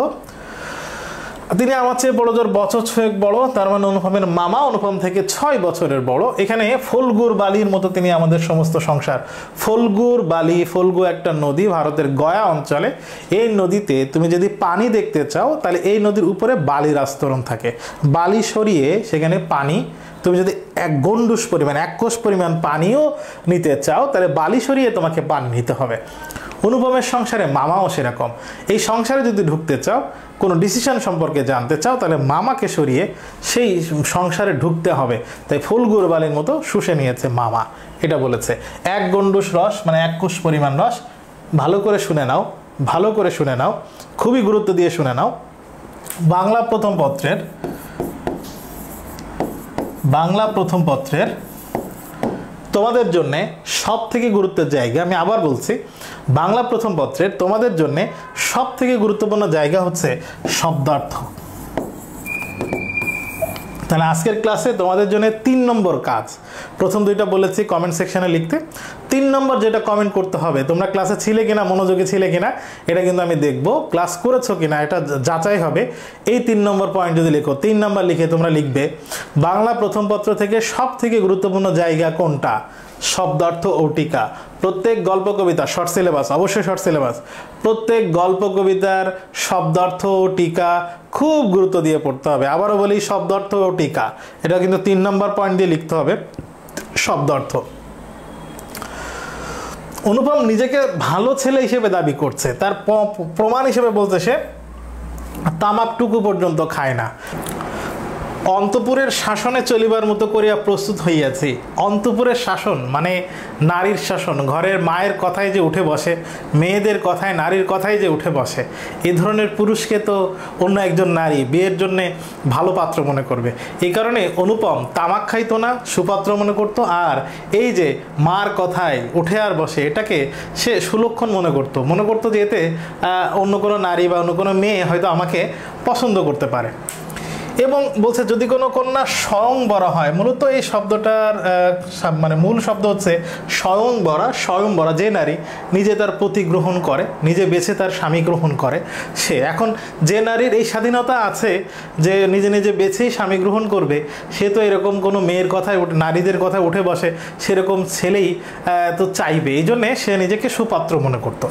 তিনি আমার চেয়ে বড় জোর বছর 6 বড়, তার মানে অনুপমের মামা অনুপম থেকে 6 বছরের বড়। এখানে ফল্গুর বালির মতো তিনি আমাদের সমস্ত সংসার। ফল্গুর বালি, ফল্গু একটা নদী ভারতের গয়া অঞ্চলে। এই নদীতে তুমি যদি পানি দেখতে চাও তাহলে এই নদীর উপরে বালির আস্তরণ থাকে, বালি সরিয়ে সেখানে পানি, তুমি যদি এক গন্ডুস পরিমাণ, 1 কোষ পরিমাণ পানিও নিতে চাও তাহলে বালি সরিয়ে তোমাকে পানি নিতে হবে। অনুপমের সংসারে মামাও সেরকম। এই সংসারে যদি ঢুকতে চাও, কোনো ডিসিশন সম্পর্কে জানতে চাও, তাহলে মামাকে সরিয়ে সেই সংসারে ঢুকতে হবে। তাই ফুলগুর বালির মতো শুষে নিয়েছে মামা, এটা বলেছে। 1 গন্ডুস রস মানে 1 কোষ পরিমাণ রস। ভালো করে শুনে নাও, ভালো করে শুনে নাও, খুবই গুরুত্ব দিয়ে শুনে নাও। বাংলা প্রথম পত্রের তোমাদের জন্য সব থেকে গুরুত্বের জায়গা, আমি আবার বলছি, বাংলা প্রথম পত্রের তোমাদের জন্য সব থেকে গুরুত্বপূর্ণ জায়গা হচ্ছে শব্দার্থ। তাহলে আজকের ক্লাসে তোমাদের জন্য 3 নম্বর কাজ। প্রথম 2টা বলেছি কমেন্ট সেকশনে লিখতে। 3 নম্বর যেটা কমেন্ট করতে হবে, তোমরা ক্লাসে ছিলে কিনা, মনোযোগী ছিলে কিনা এটা কিন্তু আমি দেখব, ক্লাস করেছো কিনা এটা যাচাই হবে। এই 3 নম্বর পয়েন্ট যদি লেখো, 3 নম্বর লিখে তোমরা লিখবে বাংলা প্রথম পত্র থেকে সব থেকে গুরুত্বপূর্ণ জায়গা কোনটা? শব্দার্থ ও টিকা। প্রত্যেক গল্প কবিতা, শর্ট সিলেবাস, অবশ্যই শর্ট সিলেবাস, প্রত্যেক গল্প কবিতার শব্দার্থ ও টিকা খুব গুরুত্ব দিয়ে পড়তে হবে। আবারও বলি, শব্দার্থ ও টিকা, এটা কিন্তু 3 নম্বর পয়েন্ট দিয়ে লিখতে হবে। শব্দার্থ। অনুপম নিজেকে ভালো ছেলে হিসেবে দাবি করছে, তার প্রমাণ হিসেবে বলছে সে তামাকটুকু পর্যন্ত খায় না। অন্তপুরের শাসনে চলিবার মতো করিয়া প্রস্তুত হইয়াছি। অন্তপুরের শাসন মানে নারীর শাসন, ঘরের মায়ের কথায় যে উঠে বসে, মেয়েদের কথায়, নারীর কথায় যে উঠে বসে, এই ধরনের পুরুষকে তো অন্য একজন নারী বিয়ের জন্যে ভালো পাত্র মনে করবে। এই কারণে অনুপম তামাক খাইতো না, সুপাত্র মনে করতো। আর এই যে মার কথায় উঠে আর বসে, এটাকে সে সুলক্ষণ মনে করতো যে এতে অন্য কোনো নারী বা অন্য কোনো মেয়ে হয়তো আমাকে পছন্দ করতে পারে। এবং বলছে যদি কোনো কন্যা স্বয়ংবরা হয়, মূলত এই শব্দটার মানে মূল শব্দ হচ্ছে স্বয়ংবরা, যে নারী নিজে তার পতি গ্রহণ করে, নিজে বেছে তার স্বামী গ্রহণ করে সে। এখন যে নারীর এই স্বাধীনতা আছে যে নিজে নিজে বেছেই স্বামী গ্রহণ করবে, সে তো এরকম কোনো মেয়ের কথায়, নারীদের কথায় উঠে বসে সেরকম ছেলেই তো চাইবে। এই জন্যে সে নিজেকে সুপাত্র মনে করতো।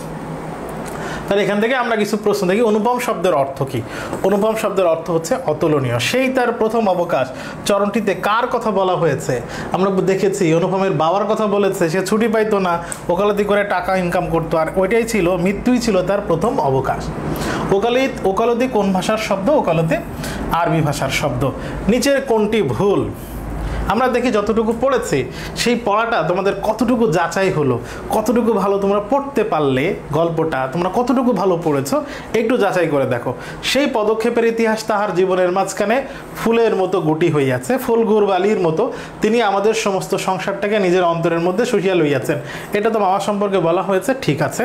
তাহলে এখান থেকে আমরা কিছু প্রশ্ন দেখি। অনুপম শব্দের অর্থ কি? অনুপম শব্দের অর্থ হচ্ছে অতুলনীয়। সেই তার প্রথম অবকাশ চরণটিতে কার কথা বলা হয়েছে? আমরা দেখেছি অনুপমের বাবার কথা বলেছে, সে ছুটি পাইতো না, ওকালতি করে টাকা ইনকাম করতো, আর ওইটাই ছিল, মৃত্যুই ছিল তার প্রথম অবকাশ। ওকালতি কোন ভাষার শব্দ? ওকালতি আরবি ভাষার শব্দ। নিচের কোনটি ভুল? আমরা দেখি যতটুকু পড়েছি সেই পড়াটা তোমাদের কতটুকু যাচাই হলো, কতটুকু ভালো তোমরা পড়তে পারলে, গল্পটা তোমরা কতটুকু ভালো পড়েছো একটু যাচাই করে দেখো। সেই পদক্ষেপের ইতিহাস তাহার জীবনের মাঝখানে ফুলের মতো গুটি হইয়াছে, ফুলগুর বালির মতো তিনি আমাদের সমস্ত সংসারটাকে নিজের অন্তরের মধ্যে শুষিয়া লইয়াছেন। এটা তো মামা সম্পর্কে বলা হয়েছে, ঠিক আছে।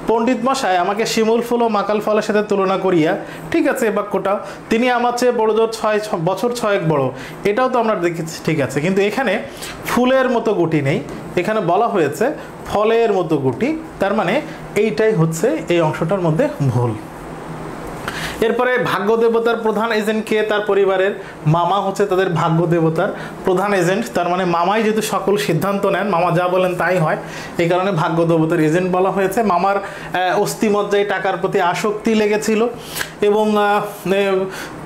পণ্ডিত মশাই আমাকে শিমুল ফুল ও মাকাল ফলের সাথে তুলনা করিয়া, ঠিক আছে এই বাক্যটাও। তিনি আমার চেয়ে বড় জোর 6 বছর 6 বড়, এটাও তো আমরা দেখেছি, ঠিক আছে। কিন্তু এখানে ফুলের মতো গুটি নেই, এখানে বলা হয়েছে ফলের মতো গুটি। তার মানে এইটাই হচ্ছে এই অংশটার মধ্যে ভুল। এরপরে ভাগ্য দেবতার প্রধান এজেন্ট কে? তার পরিবারের মামা হচ্ছে তাদের ভাগ্য দেবতার প্রধান এজেন্ট। তার মানে মামাই যেহেতু সকল সিদ্ধান্ত নেন, মামা যা বলেন তাই হয়, এই কারণে ভাগ্য দেবতার এজেন্ট বলা হয়েছে। মামার অস্থিমজ্জায় টাকার প্রতি আসক্তি লেগেছিল এবং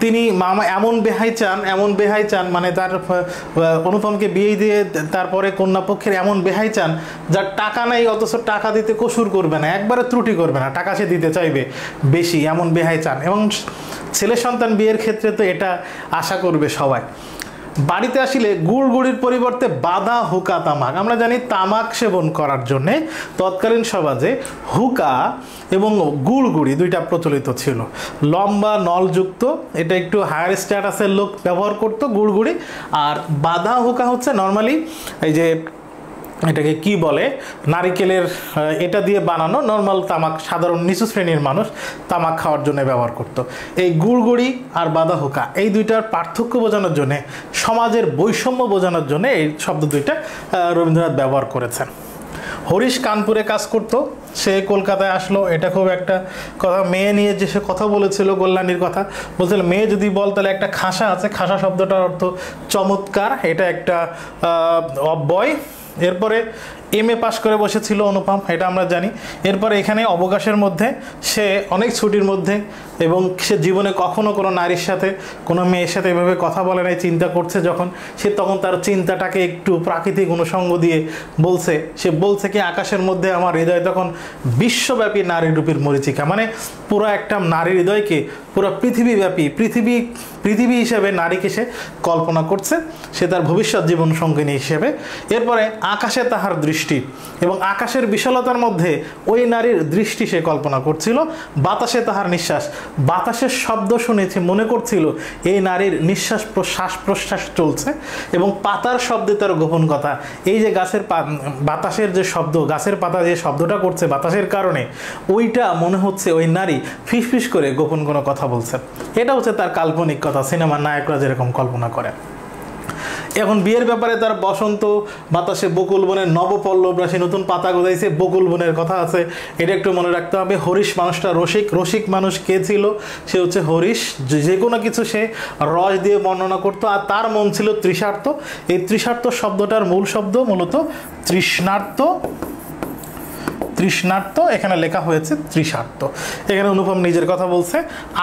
তিনি মামা এমন বেহাই চান মানে তার অনুপমকে বিয়ে দিয়ে তারপরে কন্যাপক্ষের এমন বেহাই চান যার টাকা নাই, অথচ টাকা দিতে কসুর করবে না, একবারে ত্রুটি করবে না, টাকা সে দিতে চাইবে বেশি, এমন বেহাই চান। এবং ছেলে সন্তান বিয়ের ক্ষেত্রে তো এটা আশা করবে সবাই। বাড়িতে আসিলে গুড়গুড়ির পরিবর্তে বাদা হুকা তামাক। আমরা জানি তামাক সেবন করার জন্যে তৎকালীন সমাজে হুকা এবং গুড়গুড়ি দুইটা প্রচলিত ছিল। লম্বা নলযুক্ত, এটা একটু হায়ার স্ট্যাটাসের লোক ব্যবহার করতো গুড়গুড়ি। আর বাদা হুকা হচ্ছে নর্মালি এই যে এটাকে কি বলে, নারিকেলের এটা দিয়ে বানানো নর্মাল তামাক, সাধারণ নিচু শ্রেণীর মানুষ তামাক খাওয়ার জন্য ব্যবহার করত। এই গুড়গুড়ি আর বাদা হুকা এই দুইটার পার্থক্য বোঝানোর জন্য, সমাজের বৈষম্য বোঝানোর জন্য এই শব্দ দুইটা রবীন্দ্রনাথ ব্যবহার করেছেন। হরিশ কানপুরে কাজ করত, সে কলকাতায় আসলো, এটা খুব একটা কথা। মেয়ে নিয়ে যে সে কথা বলেছিল, কল্যাণীর কথা বলছিল, মেয়ে যদি বল তাহলে একটা খাসা আছে, খাসা শব্দটার অর্থ চমৎকার, এটা একটা অব্যয়। এরপরে এমএ পাশ করে বসেছিল অনুপম, এটা আমরা জানি। এরপরে এখানে অবকাশের মধ্যে সে অনেক ছুটির মধ্যে, এবং সে জীবনে কখনো কোনো নারীর সাথে, কোনো মেয়ের সাথে এভাবে কথা বলে নাই, চিন্তা করছে যখন সে, তখন তার চিন্তাটাকে একটু প্রাকৃতিক অনুষঙ্গ দিয়ে বলছে। সে বলছে কি, আকাশের মধ্যে আমার হৃদয় তখন বিশ্বব্যাপী নারী রূপীর মরীচিকা, মানে পুরো একটা নারী হৃদয়কে পুরো পৃথিবীব্যাপী, পৃথিবী হিসেবে নারীকে সে কল্পনা করছে, সে তার ভবিষ্যৎ জীবন সঙ্গিনী হিসেবে। এরপরে আকাশে তাহার দৃষ্টি, এবং আকাশের বিশালতার মধ্যে ওই নারীর দৃষ্টি সে কল্পনা করছিল। বাতাসে তাহার নিঃশ্বাস, বাতাসের শব্দ শুনেছে, মনে করছিল এই নারীর নিঃশ্বাস শ্বাস প্রশ্বাস চলছে, এবং পাতার শব্দে তার গোপন কথা। এই যে গাছের বাতাসের যে শব্দ, গাছের পাতা যে শব্দটা করছে বাতাসের কারণে, ওইটা মনে হচ্ছে ওই নারী ফিসফিস করে গোপন কোনো কথা বলছে। এটা হচ্ছে তার কাল্পনিক কথা, সিনেমার নায়করা যেরকম কল্পনা করে। এখন বিয়ের ব্যাপারে তার বসন্ত বাতাসে বকুল বনের নবপল্লবরা সে নতুন পাতা গজাইছে, বকুল বনের কথা আছে, এটা একটু মনে রাখতে হবে। হরিশ মানুষটা রসিক মানুষ কে ছিল? সে হচ্ছে হরিশ, যে কোনো কিছু সে রস দিয়ে বর্ণনা করতো, আর তার মন ছিল তৃষার্ত। এই তৃষার্ত শব্দটার মূল শব্দ মূলত তৃষ্ণার্ত, এখানে লেখা হয়েছে তৃষার্ত। এখানে অনুপম নিজের কথা বলছে।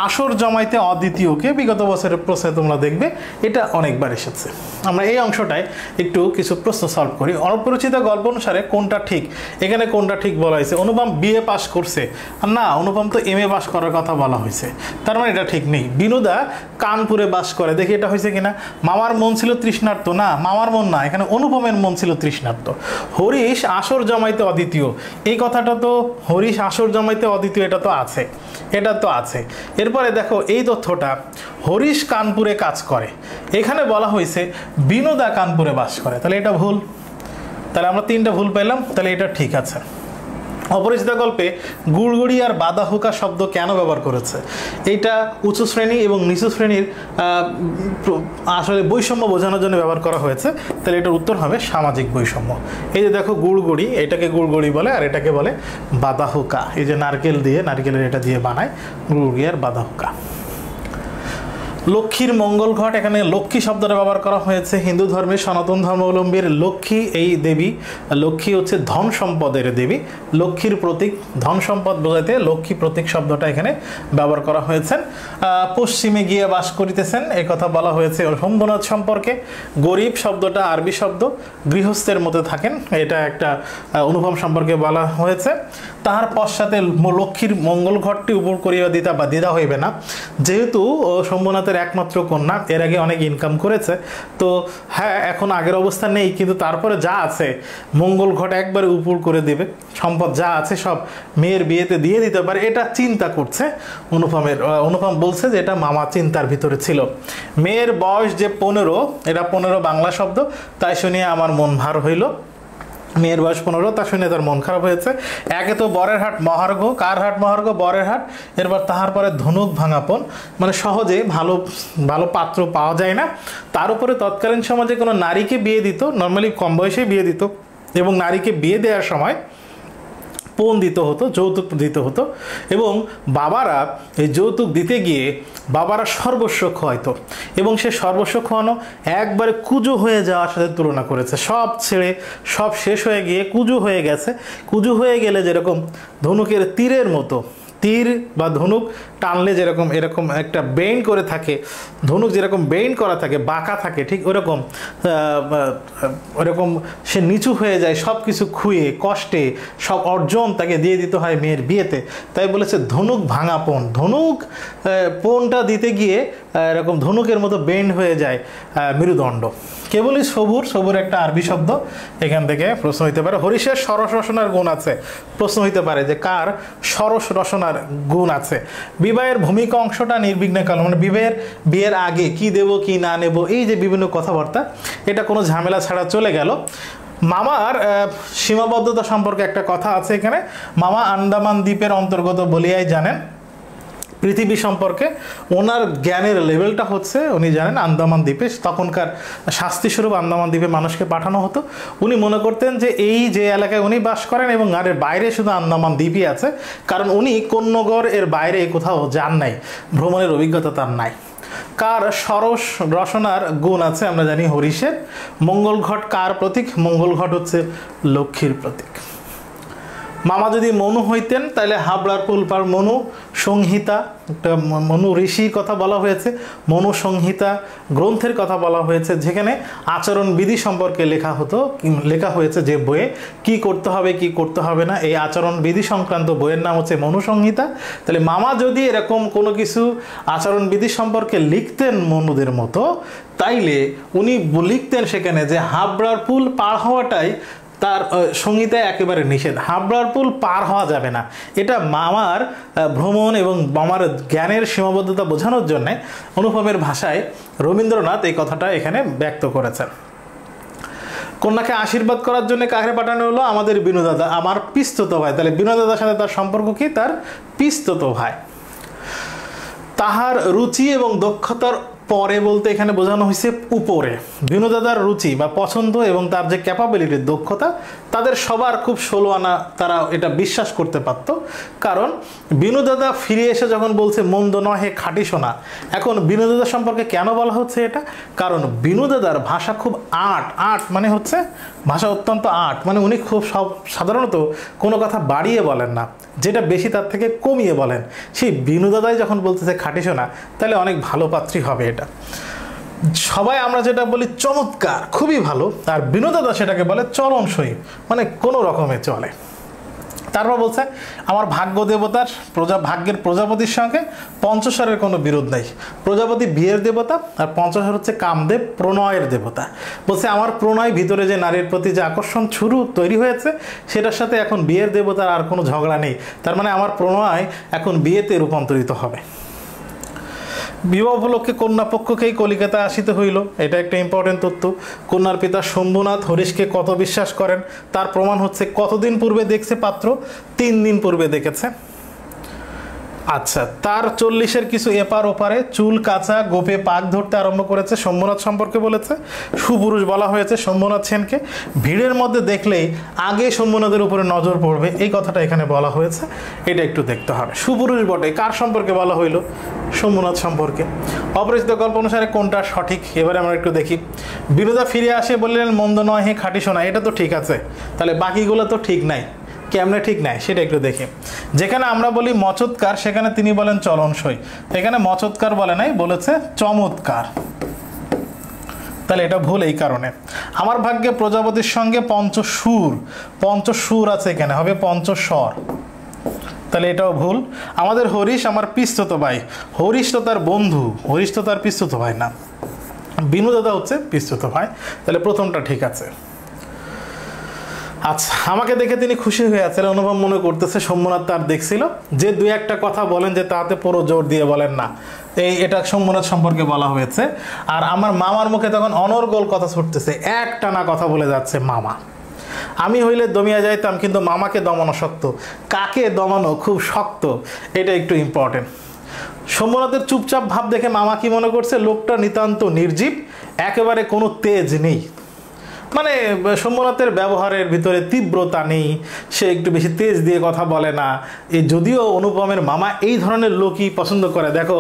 আসর জমাইতে অদ্বিতীয়কে বিগত বছরের প্রশ্নে তোমরা দেখবে এটা অনেকবার এসেছে। আমরা এই অংশটায় একটু কিছু প্রশ্ন সলভ করি। অপরিচিত গল্প অনুসারে কোনটা ঠিক? এখানে কোনটা ঠিক বলা হয়েছে? অনুপম বিএ পাস করছে না, অনুপম তো এমএ পাস করার কথা বলা হয়েছে, তার মানে এটা ঠিক নেই। বিনোদা কানপুরে বাস করে, দেখি এটা হয়েছে কিনা। মামার মন ছিল তৃষ্ণার্ত, না মামার মন না, এখানে অনুপমের মন ছিল তৃষ্ণার্ত। হরিশ আসর জমাইতে অদ্বিতীয়, এই কথাটা তো হরিশ আসর জমাইতে অদ্বিতীয়, এটা তো আছে। এরপরে দেখো এই তথ্যটা, হরিশ কানপুরে কাজ করে, এখানে বলা হয়েছে বিনোদা কানপুরে বাস করে, তাহলে এটা ভুল। তাহলে আমরা তিনটা ভুল পেলাম, তাহলে এটা ঠিক আছে। অপরিচিত গল্পে গুড়গুড়ি আর বাদা হুকা শব্দ কেন ব্যবহার করেছে? এইটা উঁচু শ্রেণী এবং নিচু শ্রেণীর আসলে বৈষম্য বোঝানোর জন্য ব্যবহার করা হয়েছে, তাহলে এটার উত্তর হবে সামাজিক বৈষম্য। এই যে দেখো গুড়গুড়ি, এটাকে গুড়গুড়ি বলে, আর এটাকে বলে বাদা হুকা। এই যে নারকেলের এটা দিয়ে বানায়, গুড়গুড়ি আর বাদা হুকা। লক্ষ্মীর মঙ্গল ঘট, এখানে লক্ষ্মী শব্দটা ব্যবহার করা হয়েছে। হিন্দু ধর্মের সনাতন ধর্মাবলম্বীর লক্ষ্মী এই দেবী, লক্ষ্মী হচ্ছে ধন সম্পদের দেবী, লক্ষ্মীর প্রতীক, ধন সম্পদ বোঝাতে লক্ষ্মী প্রতীক শব্দটা এখানে ব্যবহার করা হয়েছে। পশ্চিমে গিয়ে বাস করিতেছেন, এই কথা বলা হয়েছে শম্ভুনাথ সম্পর্কে। গরিব শব্দটা আরবি শব্দ, গৃহস্থের মধ্যে থাকেন, এটা একটা অনুপম সম্পর্কে বলা হয়েছে। তাহার পশ্চাতে লক্ষ্মীর মঙ্গল ঘরটি উপর করিয়া দিদা হইবে না, যেহেতু শম্ভুনাথের একমাত্র কন্যা, এর আগে অনেক ইনকাম করেছে, তো হ্যাঁ এখন আগের অবস্থা নেই, কিন্তু তারপরে যা আছে মঙ্গল ঘট একবারে উপর করে দেবে, সম্পদ যা আছে সব মেয়ের বিয়েতে দিয়ে দিতে পারে, এটা চিন্তা করছে অনুপম বলছে যে এটা মামা চিন্তার ভিতরে ছিল। মেয়ের বয়স যে 15, এটা 15 বাংলা শব্দ, তাই শুনিয়ে আমার মন ভার হইল। মেয়ের বয়স 15, তা শুনে তার মন খারাপ হয়েছে। একে তো বরের হাট মহার্ঘ, কার হাট মহার্ঘ? বরের হাট। এরপর তাহার পরে ধনুক ভাঙাপন, মানে সহজে ভালো পাত্র পাওয়া যায় না। তার উপরে তৎকালীন সমাজে কোনো নারীকে বিয়ে দিত, নর্মালি কম বয়সে বিয়ে দিত, এবং নারীকে বিয়ে দেওয়ার সময় পণ দিতে হতো, যৌতুক দিতে হতো, এবং বাবারা এই যৌতুক দিতে গিয়ে বাবারা সর্বস্ব খোয়াইতো, এবং সে সর্বস্ব খোয়ানো একবারে কুজো হয়ে যাওয়ার সাথে তুলনা করেছে। সব ছেড়ে সব শেষ হয়ে গিয়ে কুজো হয়ে গেছে। কুজো হয়ে গেলে যেরকম ধনুকের তীরের মতো, তীর বা ধনুক টানলে যেরকম এরকম একটা বেন্ড করে থাকে, ধনুক যেরকম বেন্ড করা থাকে, বাঁকা থাকে, ঠিক ওরকম সে নিচু হয়ে যায়, সব কিছু খুঁয়ে কষ্টে সব অর্জন তাকে দিয়ে দিতে হয় মেয়ের বিয়েতে। তাই বলেছে ধনুক ভাঙা পণ, ধনুক পণটা দিতে গিয়ে এরকম ধনুকের মতো বেন্ড হয়ে যায় মেরুদণ্ড। কেবলই সবুর একটা আরবি শব্দ, এখান থেকে প্রশ্ন হইতে পারে। হরিশের সরস রসনার গুণ আছে, প্রশ্ন হইতে পারে যে কার সরস রসনার গুণ আছে। বিবাহের ভূমিকা অংশটা নির্বিঘ্নে কাল, মানে বিয়ের আগে কি দেব কি না নেব, এই যে বিভিন্ন কথাবার্তা, এটা কোনো ঝামেলা ছাড়া চলে গেল। মামার সীমাবদ্ধতা সম্পর্কে একটা কথা আছে এখানে। মামা আন্দামান দ্বীপের অন্তর্গত বলিয়াই জানেন। পৃথিবী সম্পর্কে ওনার জ্ঞানের লেভেলটা হচ্ছে, উনি জানেন আন্দামান দ্বীপে তখনকার শাস্তিস্বরূপ আন্দামান দ্বীপে মানুষকে পাঠানো হতো। উনি মনে করতেন যে এই যে এলাকায় উনি বাস করেন এবং আর এর বাইরে শুধু আন্দামান দ্বীপই আছে, কারণ উনি কোন্নগর এর বাইরে কোথাও যান নাই, ভ্রমণের অভিজ্ঞতা তার নাই। কার সরস রসনার গুণ আছে আমরা জানি হরিশের। মঙ্গল ঘট কার প্রতীক? মঙ্গল ঘট হচ্ছে লক্ষ্মীর প্রতীক। মামা যদি মনু হইতেন তাহলে হাবড়ার পুলপার মনু সংহিতা, একটা মনু ঋষির কথা বলা হয়েছে, মনু সংহিতা গ্রন্থের কথা বলা হয়েছে, যেখানে আচরণ বিধি সম্পর্কে লেখা হয়েছে যে বইয়ে কি করতে হবে কি করতে হবে না। এই আচরণ বিধি সংক্রান্ত বইয়ের নাম হচ্ছে মনু সংহিতা। তাহলে মামা যদি এরকম কোনো কিছু আচরণ বিধি সম্পর্কে লিখতেন মনুদের মতো, তাইলে উনি লিখতেন সেখানে যে হাবড়ার পুল পার হওয়াটাই তার সংহিতায় একেবারে নিষেধ, হাবড়ার পুল পার হওয়া যাবে না। এটা মামার ভ্রমণ এবং মামার জ্ঞানের সীমাবদ্ধতা বোঝানোর জন্য অনুপমের ভাষায় রবীন্দ্রনাথ এই কথাটা এখানে ব্যক্ত করেছেন। কন্যাকে আশীর্বাদ করার জন্য কাকে পাঠানো হলো? আমাদের বিনোদাদা, আমার পিস্তত ভাই। তাহলে বিনোদাদার সাথে তার সম্পর্ক কি? তার পিস্তত ভাই। তাহার রুচি এবং দক্ষতার পরে বলতে এখানে বোঝানো হয়েছে উপরে। বিনোদাদার রুচি বা পছন্দ এবং তার যে ক্যাপাবিলিটি, দক্ষতা, তাদের সবার খুব ষোলো আনা, তারা এটা বিশ্বাস করতে পারত। কারণ বিনোদাদা ফিরে এসে যখন বলছে মন্দ নহে খাঁটি সোনা, এখন বিনোদাদা সম্পর্কে কেন বলা হচ্ছে এটা? কারণ বিনোদাদার ভাষা খুব আট মানে হচ্ছে ভাষা অত্যন্ত মানে উনি খুব সাধারণত কোনো কথা বাড়িয়ে বলেন না, যেটা বেশি তার থেকে কমিয়ে বলেন। সেই বিনোদাদাই যখন বলতেছে খাঁটি সোনা, তাহলে অনেক ভালো পাত্রী হবে এটা। সবাই আমরা যেটা বলি চমৎকার, খুবই ভালো, আর বিনোদাদা সেটাকে বলে চলনসই, মানে কোনো রকমে চলে। তারপর বলছে আমার ভাগ্য দেবতার ভাগ্যের প্রজাপতির সঙ্গে পঞ্চস্বরের কোনো বিরোধ নেই। প্রজাপতি বিয়ের দেবতা আর পঞ্চস্বর হচ্ছে কামদেব, প্রণয়ের দেবতা। বলছে আমার প্রণয়, ভিতরে যে নারীর প্রতি যে আকর্ষণ শুরু তৈরি হয়েছে, সেটার সাথে এখন বিয়ের দেবতার আর কোনো ঝগড়া নেই। তার মানে আমার প্রণয় এখন বিয়েতে রূপান্তরিত হবে। বিবাহ উপলক্ষে কন্যা পক্ষকেই কলিকাতায় আসিতে হইল, এটা একটা ইম্পর্টেন্ট তথ্য। কন্যার পিতা শম্ভুনাথ হরিশকে কত বিশ্বাস করেন তার প্রমাণ হচ্ছে কতদিন পূর্বে দেখছে পাত্র? 3 দিন পূর্বে দেখেছে। আচ্ছা, তার 40-এর কিছু এপার ওপারে, চুল কাঁচা, গোপে পাক ধরতে আরম্ভ করেছে। শম্ভুনাথ সম্পর্কে বলেছে সুপুরুষ বলা হয়েছে শম্ভুনাথ সেনকে। ভিড়ের মধ্যে দেখলেই আগে শম্ভুনাথের উপরে নজর পড়বে, এই কথাটা এখানে বলা হয়েছে, এটা একটু দেখতে হবে। সুপুরুষ বটে, কার সম্পর্কে বলা হইল? শম্ভুনাথ সম্পর্কে। অপরিচিত গল্প অনুসারে কোনটা সঠিক এবারে আমরা একটু দেখি। বিনোদা ফিরে আসে বললেন মন্দ নয় হে খাঁটি সোনা, এটা তো ঠিক আছে, তাহলে বাকিগুলো তো ঠিক নাই। কেমনে ঠিক নাই সেটা একটু দেখি। যেখানে আমরা বলি মচৎকার, সেখানে তিনি বলেন চলনসই। এখানে মচৎকার বলে নাই, বলেছে চমৎকার, তাহলে এটা ভুল এই কারণে। আমার ভাগ্যে প্রজাপতির সঙ্গে পঞ্চসুর আছে, এখানে হবে পঞ্চস্বর, তাহলে এটাও ভুল। আমাদের হরিশ আমার পিস্তত ভাই, হরিশ তো তার বন্ধু, হরিশ তো তার পিস্তত ভাই না, বিনোদাদা হচ্ছে পিস্তত ভাই, তাহলে প্রথমটা ঠিক আছে। আচ্ছা, আমাকে দেখে তিনি খুশি হয়ে আছেন, অনুভব মনে করতেছে শম্ভুনাথ তার দেখছিল। যে 2-1টা কথা বলেন যে তাতে পুরো জোর দিয়ে বলেন না, এটা শম্ভুনাথ সম্পর্কে বলা হয়েছে। আর আমার মামার মুখে তখন অনর্গল কথা ছুটতেছে, একটানা কথা বলে যাচ্ছে মামা। আমি হইলে দমিয়া যাইতাম, কিন্তু মামাকে দমানো শক্ত। কাকে দমানো খুব শক্ত, এটা একটু ইম্পর্টেন্ট। শম্ভুনাথের চুপচাপ ভাব দেখে মামা কি মনে করছে? লোকটা নিতান্ত নির্জীব, একেবারে কোনো তেজ নেই, মানে শম্ভুনাথের ব্যবহারের ভিতরে তীব্রতা নেই, সে একটু বেশি তেজ দিয়ে কথা বলে না। যদিও অনুপমের মামা এই ধরনের লোকই পছন্দ করে। দেখো,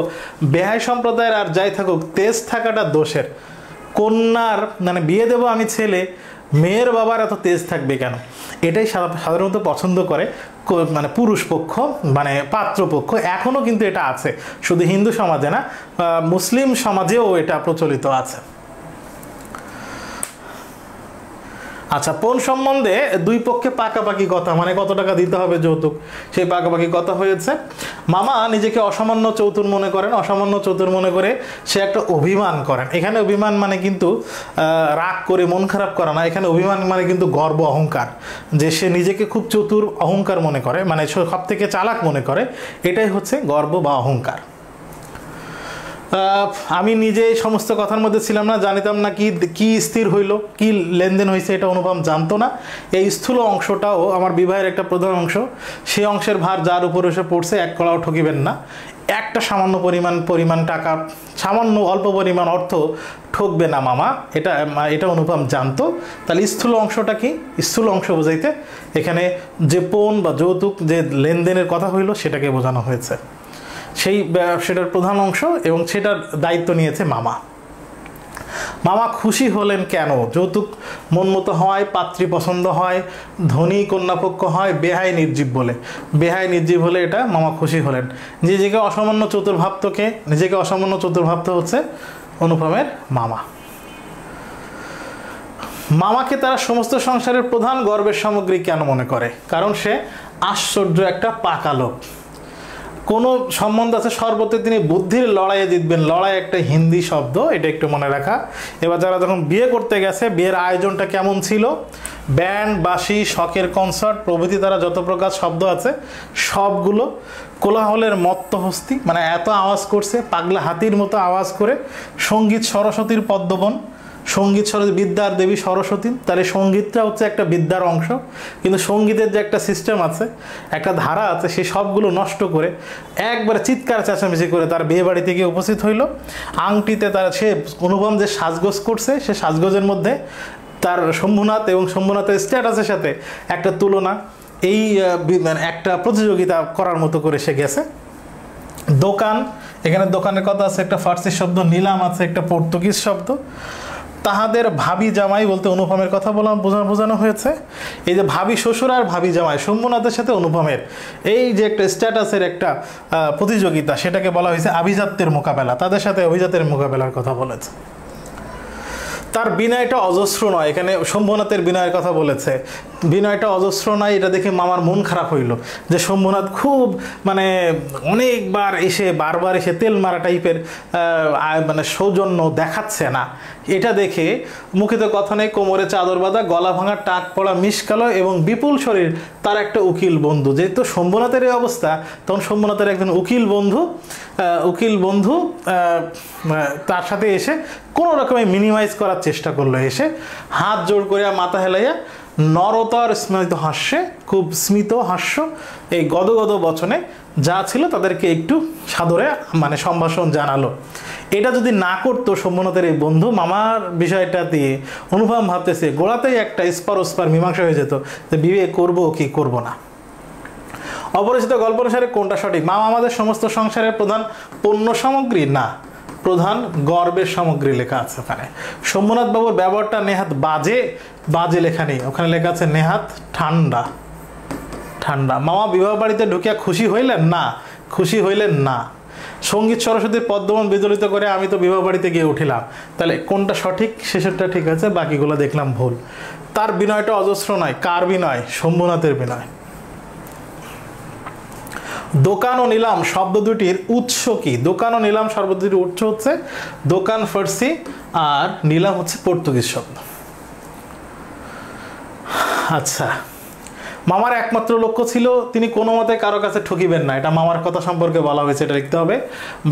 বেহাই সম্প্রদায়ের আর যাই থাকুক, তেজ থাকাটা দোষের। কন্যার মানে বিয়ে দেবো আমি ছেলে, মেয়ের বাবার এত তেজ থাকবে কেন? এটাই সাধারণত পছন্দ করে মানে পুরুষ পক্ষ, মানে পাত্রপক্ষ। এখনও কিন্তু এটা আছে, শুধু হিন্দু সমাজে না, মুসলিম সমাজেও এটা প্রচলিত আছে। আচ্ছা, পণ সম্বন্ধে 2 পক্ষে পাকাপাকি কথা, মানে কত টাকা দিতে হবে যৌতুক, সেই পাকাপাকি কথা হয়েছে। মামা নিজেকে অসামান্য চতুর মনে করেন, অসামান্য চতুর মনে করে সে একটা অভিমান করেন। এখানে অভিমান মানে কিন্তু রাগ করে মন খারাপ করা না, এখানে অভিমান মানে কিন্তু গর্ব, অহংকার, যে সে নিজেকে খুব চতুর অহংকার মনে করে, মানে সব থেকে চালাক মনে করে, এটাই হচ্ছে গর্ব বা অহংকার। আমি নিজে এই সমস্ত কথার মধ্যে ছিলাম না, জানিতাম না কি স্থির হইল, কি লেনদেন হয়েছে, এটা অনুপম জানতো না। এই স্থূল অংশটাও আমার বিবাহের একটা প্রধান অংশ, সেই অংশের ভার যার উপর এসে পড়ছে এক কলাও ঠকিবেন না। একটা সামান্য পরিমাণ টাকা, সামান্য অল্প পরিমাণ অর্থ ঠকবে না মামা, এটা অনুপম জানতো। তাহলে স্থূল অংশটা কি? স্থূল অংশ বোঝাইতে এখানে যে পণ বা যৌতুক যে লেনদেনের কথা হইল সেটাকে বোঝানো হয়েছে, সেটার প্রধান অংশ, এবং সেটার দায়িত্ব নিয়েছে মামা। মামা খুশি হলেন কেন? যৌতুক মন মতো হয়, পাত্রী পছন্দ হয়, ধনী কন্যাপক্ষ হয়, বেহাই নির্জীব বলে। বেহাই নির্জীব হলে এটা মামা খুশি হলেন। নিজেকে অসামান্য চতুর্ভাপ্ত হচ্ছে অনুপমের মামা। মামাকে তারা সমস্ত সংসারের প্রধান গর্বের সামগ্রী কেন মনে করে? কারণ সে আশ্চর্য একটা পাকা লোক। কোনো সম্বন্ধ আছে সর্বত্র তিনি বুদ্ধির লড়াইয়ে জিতবেন। লড়াই একটা হিন্দি শব্দ, এটা একটু মনে রাখা। এবার যারা যখন বিয়ে করতে গেছে, বিয়ের আয়োজনটা কেমন ছিল? ব্যান্ড, বাঁশি, শখের কনসার্ট প্রভৃতি তারা যত প্রকার শব্দ আছে সবগুলো কোলাহলের মত্তহস্তি, মানে এত আওয়াজ করছে, পাগলা হাতির মতো আওয়াজ করে। সঙ্গীত সরস্বতীর পদ্মবন, সঙ্গীত বিদ্যার দেবী সরস্বতী, তাহলে সঙ্গীতটা হচ্ছে একটা বিদ্যার অংশ। কিন্তু সঙ্গীতের যে একটা সিস্টেম আছে, একটা ধারা আছে, সেই সবগুলো নষ্ট করে একবারে চিৎকার চেঁচামেচি করে তার বিয়ে বাড়িতে গিয়ে উপস্থিত হইল। আংটিতে সে অনুপম যে সাজগোজ করছে, সে সাজগোজের মধ্যে তার শম্ভুনাথ এবং শম্ভুনাথের স্ট্যাটাসের সাথে একটা তুলনা, এই একটা প্রতিযোগিতা করার মতো করে সে গেছে। দোকান, এখানে দোকানের কথা আছে, একটা ফার্সি শব্দ। নিলাম আছে, একটা পর্তুগিজ শব্দ। তাহাদের ভাবি জামাই বলতে অনুপমের কথা বোঝানো হয়েছে। এই যে ভাবি শ্বশুর আর ভাবি জামাই, শম্ভুনাথের সাথে অনুপমের এই যে একটা স্ট্যাটাসের একটা প্রতিযোগিতা, সেটাকে বলা হয়েছে আভিজাত্যের মোকাবেলা। তাদের সাথে অভিজাতের মোকাবেলার কথা বলেছে। তার বিনয়টা অজস্র নয়, এখানে শম্ভুনাথের বিনয়ের কথা বলেছে। বিনয়টা অজস্র নয়, এটা দেখে মামার মন খারাপ হইল যে শম্ভুনাথ খুব বারবার এসে তেল মারা টাইপের সৌজন্য দেখাচ্ছে না। এটা দেখে মুখে তো কথা নেই, কোমরে চাদর বাঁধা, গলা ভাঙা, টাক পড়া, মিশকালো এবং বিপুল শরীর তার একটা উকিল বন্ধু। যেহেতু শম্ভুনাথের এই অবস্থা, তখন শম্ভুনাথের একজন উকিল বন্ধু তার সাথে এসে কোনো রকমে মিনিমাইজ করার চেষ্টা করলো। এসে হাত জোড় করে মাথা হেলাইয়া নরতার খুব স্মিত হাস্য, এই গদগদ বচনে যা ছিল তাদেরকে একটু সাদরে সম্ভাষণ জানালো। এটা যদি না করতো শম্ভুনাথের এই বন্ধু, মামার বিষয়টা দিয়ে অনুপম ভাবতেছে গোড়াতেই একটা স্পার মীমাংসা হয়ে যেত যে বিয়ে করবো কি করবো না। অপরিচিত গল্প অনুসারে কোনটা সঠিক? মামা আমাদের সমস্ত সংসারের প্রধান পণ্য সামগ্রী না, প্রধান গর্বের সামগ্রী লেখা আছে ওখানে। শম্ভুনাথ বাবুর ব্যবহারটা নেহাত বাজে লেখা নেই, ওখানে লেখা আছে নেহাত ঠান্ডা। মামা বিবাহ বাড়িতে ঢুকিয়া খুশি হইলেন না। সঙ্গীত সরস্বতীর পদ্মবন বিদলিত করে আমি তো বিবাহ বাড়িতে গিয়ে উঠিলাম। তাহলে কোনটা সঠিক? শেষেরটা ঠিক আছে, বাকিগুলো দেখলাম ভুল। তার বিনয়টা অজস্র নয়, কার বিনয়? শম্ভুনাথের বিনয়। দোকান ও নিলাম শব্দ দুটির উৎস কি? দোকান ও নিলাম শব্দ দুটির উৎস হচ্ছে দোকান ফার্সি আর নিলাম হচ্ছে পর্তুগিজ শব্দ। আচ্ছা, মামার একমাত্র লক্ষ্য ছিল তিনি কোনো মতে কারো কাছে ঠকিবেন না। এটা মামার কথা সম্পর্কে বলা হয়েছে, এটা লিখতে হবে।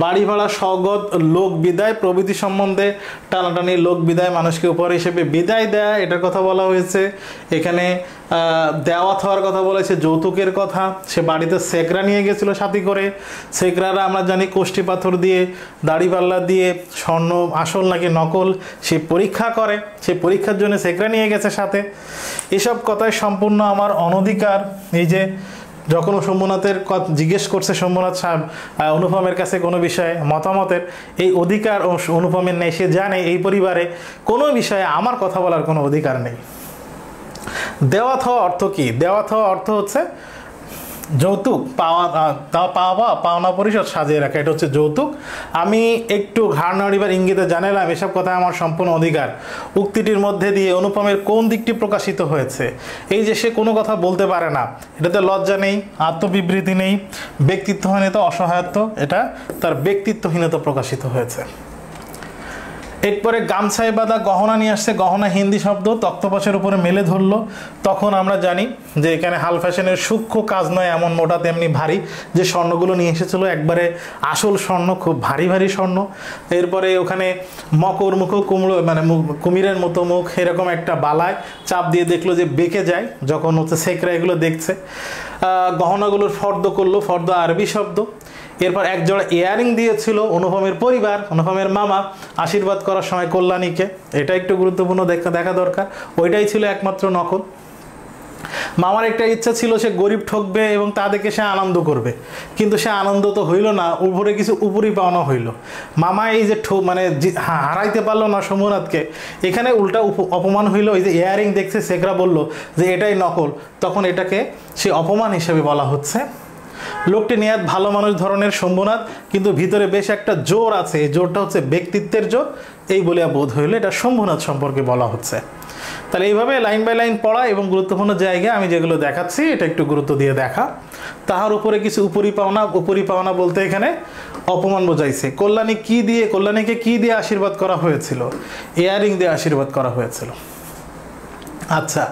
বাড়ি ভাড়া, স্বগত, লোক বিদায় প্রভৃতি সম্বন্ধে টানাটানি। লোক বিদায় মানুষকে উপহার হিসেবে বিদায় দেয়া, এটার কথা বলা হয়েছে। এখানে দেওয়াত হওয়ার কথা বলেছে, যৌতুকের কথা। সে বাড়িতে সেকরা নিয়ে গেছিল সাথী করে। সেকরারা আমরা জানি কোষ্ঠী পাথর দিয়ে, দাড়িপাল্লা দিয়ে, স্বর্ণ আসল নাকি নকল সে পরীক্ষা করে। সে পরীক্ষার জন্য সেকরা নিয়ে গেছে সাথে। এসব কথায় সম্পূর্ণ আমার অনধিকার। এই যে যখন শম্ভুনাথের জিজ্ঞেস করছে শম্ভুনাথ সাহেব অনুপমের কাছে কোনো বিষয়ে মতামতের, এই অধিকার অনুপমের নেই। সে জানে এই পরিবারে কোনো বিষয়ে আমার কথা বলার কোনো অধিকার নেই। দেওয়াত হওয়া অর্থ কি? দেওয়াত হওয়া অর্থ হচ্ছে যৌতুক পাওনা পরিষদ সাজিয়ে রাখা, এটা হচ্ছে যৌতুক। আমি একটু ঘাড় নাড়িবার ইঙ্গিতে জানালাম এসব কথা আমার সম্পূর্ণ অধিকার। উক্তিটির মধ্যে দিয়ে অনুপমের কোন দিকটি প্রকাশিত হয়েছে? এই যে সে কোনো কথা বলতে পারে না, এটাতে লজ্জা নেই, আত্মবিবৃতি নেই, ব্যক্তিত্বহীনতা, অসহায়ত্ব, এটা তার ব্যক্তিত্বহীনতা প্রকাশিত হয়েছে। এরপরে গামছায় বাঁধা গহনা নিয়ে আসছে, গহনা হিন্দি শব্দ, তক্তপোশের উপরে মেলে ধরলো। তখন আমরা জানি যে এখানে হাল ফ্যাশনের সূক্ষ্ম কাজ নয়, এমন মোটা তেমনি ভারী যে স্বর্ণগুলো নিয়ে এসেছিলো একবারে আসল স্বর্ণ, খুব ভারী ভারী স্বর্ণ। এরপরে ওখানে মকর মুখ, কুমড়ো মানে কুমিরের মতো মুখ, এরকম একটা বালায় চাপ দিয়ে দেখলো যে বেঁকে যায় যখন হচ্ছে শেখরা এগুলো দেখছে। গহনাগুলোর ফর্দ করলো, ফর্দ আরবি শব্দ। এরপর এক জোড়া ইয়ারিং দিয়েছিল অনুপমের পরিবার, অনুপমের মামা আশীর্বাদ করার সময় কল্যাণীকে, এটা একটু গুরুত্বপূর্ণ দেখা দরকার। ওইটাই ছিল একমাত্র নকল। মামার একটা ইচ্ছা ছিল সে গরিব ঠকবে এবং তাদেরকে সে আনন্দ করবে, কিন্তু সে আনন্দ তো হইল না, উপরে কিছু উপরি পাওনা হইল। মামা এই যে মানে হারাইতে পারলো না শম্ভুনাথকে, এখানে উল্টা অপমান হইল। এই যে ইয়ারিং দেখছে শেখরা বলল যে এটাই নকল, তখন এটাকে সে অপমান হিসেবে বলা হচ্ছে। লোকটি নিয়াত ভালো মানুষ ধরনের শম্ভুনাথ, কিন্তু ভিতরে বেশ একটা জোর আছে, এই জোরটা হচ্ছে ব্যক্তিত্বের জোর, এই বলিয়া বোধ হইল এটা শম্ভুনাথ সম্পর্কে বলা হচ্ছে। তাহলে এইভাবে লাইন বাই লাইন পড়া এবং গুরুত্বপূর্ণ জায়গায় আমি যেগুলো দেখাচ্ছি এটা একটু গুরুত্ব দিয়ে দেখা। তাহার উপরে কিছু উপরি পাওনা বলতে এখানে অপমান বোঝাইছে। কল্যাণীকে কি দিয়ে আশীর্বাদ করা হয়েছিল? ইয়ারিং দিয়ে আশীর্বাদ করা হয়েছিল। আচ্ছা,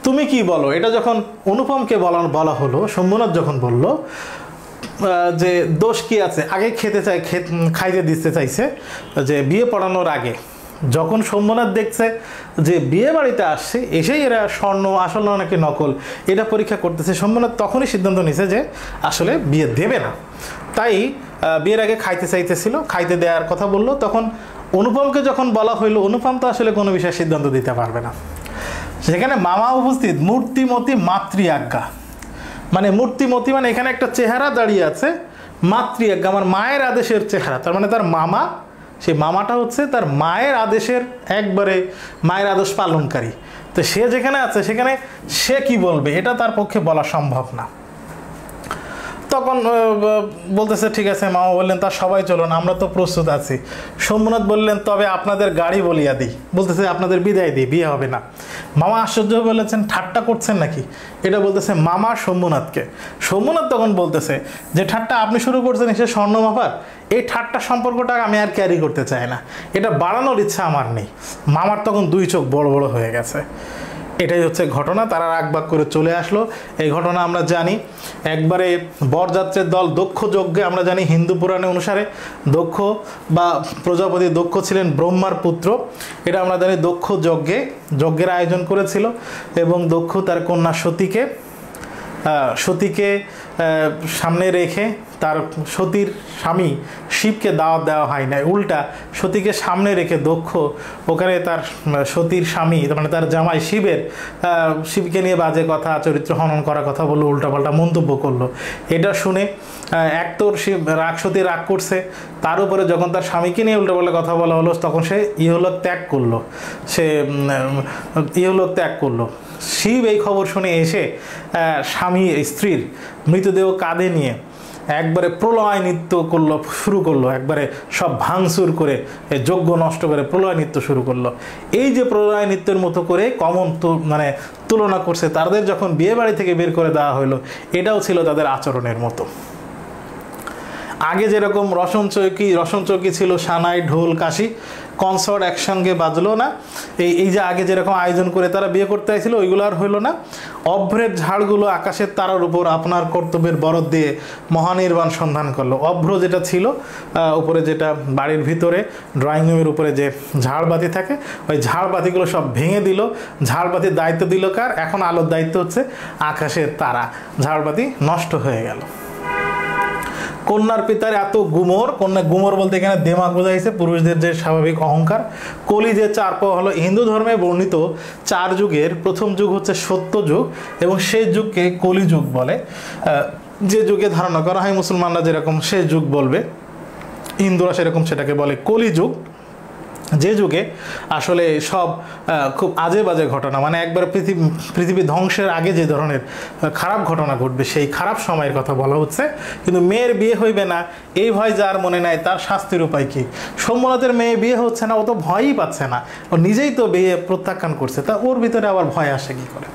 তুমি কি বলো? এটা যখন অনুপমকে বলা হলো, শম্ভুনাথ যখন বলল যে দোষ কি আছে, আগে খাইতে দিতে চাইছে যে বিয়ে পড়ানোর আগে, যখন শম্ভুনাথ দেখছে যে বিয়ে বাড়িতে আসছে এসেই এরা স্বর্ণ আসল নাকি নকল এটা পরীক্ষা করতেছে, শম্ভুনাথ তখনই সিদ্ধান্ত নিছে যে আসলে বিয়ে দেবে না। তাই বিয়ের আগে খাইতে চাইতেছিল, খাইতে দেওয়ার কথা বললো। তখন অনুপমকে যখন বলা হইলো, অনুপম তো আসলে কোনো বিষয়ে সিদ্ধান্ত দিতে পারবে না। সেখানে মামা উপস্থিত, মূর্তিমতি মাতৃ আজ্ঞা, মানে মূর্তিমতি মানে এখানে একটা চেহারা দাঁড়িয়ে আছে, মাতৃ আজ্ঞা আমার মায়ের আদেশের চেহারা, তার মানে তার মামা, সেই মামাটা হচ্ছে তার মায়ের আদেশের একবারে মায়ের আদেশ পালনকারী। তো সে যেখানে আছে সেখানে সে কি বলবে এটা তার পক্ষে বলা সম্ভব না। তখন বলতেছে ঠিক আছে, মামা বললেন তা সবাই চলুন, আমরা তো প্রস্তুত আছি। শম্ভুনাথ বললেন তবে আপনাদের গাড়ি বলিয়া দিই, বলতেছে আপনাদের বিদায় দিই, বিয়ে হবে না। মামা আশ্চর্য বলেছেন ঠাট্টা করছেন নাকি, এটা বলতেছে মামা শম্ভুনাথকে। শম্ভুনাথ তখন বলতেছে যে ঠাট্টা আপনি শুরু করছেন এসে স্বর্ণ মাপার, এই ঠাট্টা সম্পর্কটা আমি আর ক্যারি করতে চাই না, এটা বাড়ানোর ইচ্ছা আমার নেই। মামার তখন দুই চোখ বড় বড় হয়ে গেছে। এটাই হচ্ছে ঘটনা। তারা রাগবাগ করে চলে আসলো। এই ঘটনা আমরা জানি, একবারে বরযাত্রের দল দক্ষ যজ্ঞে, আমরা জানি হিন্দু পুরাণে অনুসারে দক্ষ বা প্রজাপতি দক্ষ ছিলেন ব্রহ্মার পুত্র, এটা আমরা জানি। দক্ষ যজ্ঞের আয়োজন করেছিল এবং দক্ষ তার কন্যা সতীকে সামনে রেখে, তার সতীর স্বামী শিবকে দাওয়াত দেওয়া হয় না, উল্টা সতীকে সামনে রেখে দক্ষ ওখানে তার সতীর স্বামী মানে তার জামাই শিবকে নিয়ে বাজে কথা, চরিত্র হনন করার কথা বললো, উল্টাপাল্টা মন্তব্য করলো। এটা শুনে এক তো সতী রাগ করছে, তার উপরে যখন তার স্বামীকে নিয়ে উল্টাপাল্টা কথা বলা হলো তখন সে ইহলোক ত্যাগ করলো। শিব এই খবর শুনে এসে স্ত্রীর মৃতদেহ কাঁধে নিয়ে একবারে প্রলয় নৃত্য শুরু করলো, একবারে সব ভাঙচুর করে যজ্ঞ নষ্ট করে প্রলয় নৃত্য শুরু করলো। এই যে প্রলয় নৃত্যের মতো করে মানে তুলনা করছে, তাদের যখন বিয়ে বাড়ি থেকে বের করে দেওয়া হলো, এটাও ছিল তাদের আচরণের মতো। আগে যেরকম রসন চৌকি ছিল, সানাই ঢোল কাশি কনসার্ট একসঙ্গে বাজলো না, এই যে আগে যেরকম আয়োজন করে তারা বিয়ে করতে চাইছিল ওইগুলো আর হইলো না। অভ্রের ঝাড়গুলো আকাশের তারার উপর আপনার কর্তব্যের বরদ দিয়ে মহানির্বাণ সন্ধান করলো। অভ্র যেটা ছিল উপরে, যেটা বাড়ির ভিতরে ড্রয়িং রুমের উপরে যে ঝাড়বাতি থাকে, ওই ঝাড়বাতিগুলো সব ভেঙে দিল। ঝাড়বাতির দায়িত্ব দিল কার? এখন আলোর দায়িত্ব হচ্ছে আকাশের তারা। ঝাড়বাতি নষ্ট হয়ে গেল। কন্যার পিতার এত গুমর বলতে এখানে দেমাগ বোঝাইছে, পুরুষদের যে স্বাভাবিক অহংকার। কলি যে 4 পাওয়া হলো, হিন্দু ধর্মে বর্ণিত 4 যুগের প্রথম যুগ হচ্ছে সত্য যুগ এবং সেই যুগকে কলিযুগ বলে। যে যুগে ধারণা করা হয় মুসলমানরা যেরকম সেই যুগ বলবে, হিন্দুরা সেরকম সেটাকে বলে কলিযুগ। যে যুগে আসলে সব খুব আজে বাজে ঘটনা, মানে একবার পৃথিবী ধ্বংসের আগে যে ধরনের খারাপ ঘটনা ঘটবে সেই খারাপ সময়ের কথা বলা হচ্ছে। কিন্তু মেয়ের বিয়ে হইবে না এই ভয় যার মনে নাই, তার শাস্তির উপায় কি? সোমনাথের মেয়ে বিয়ে হচ্ছে না, ও তো ভয়ই পাচ্ছে না, ও নিজেই তো বিয়ে প্রত্যাখ্যান করছে, তা ওর ভিতরে আবার ভয় আসে কি করে?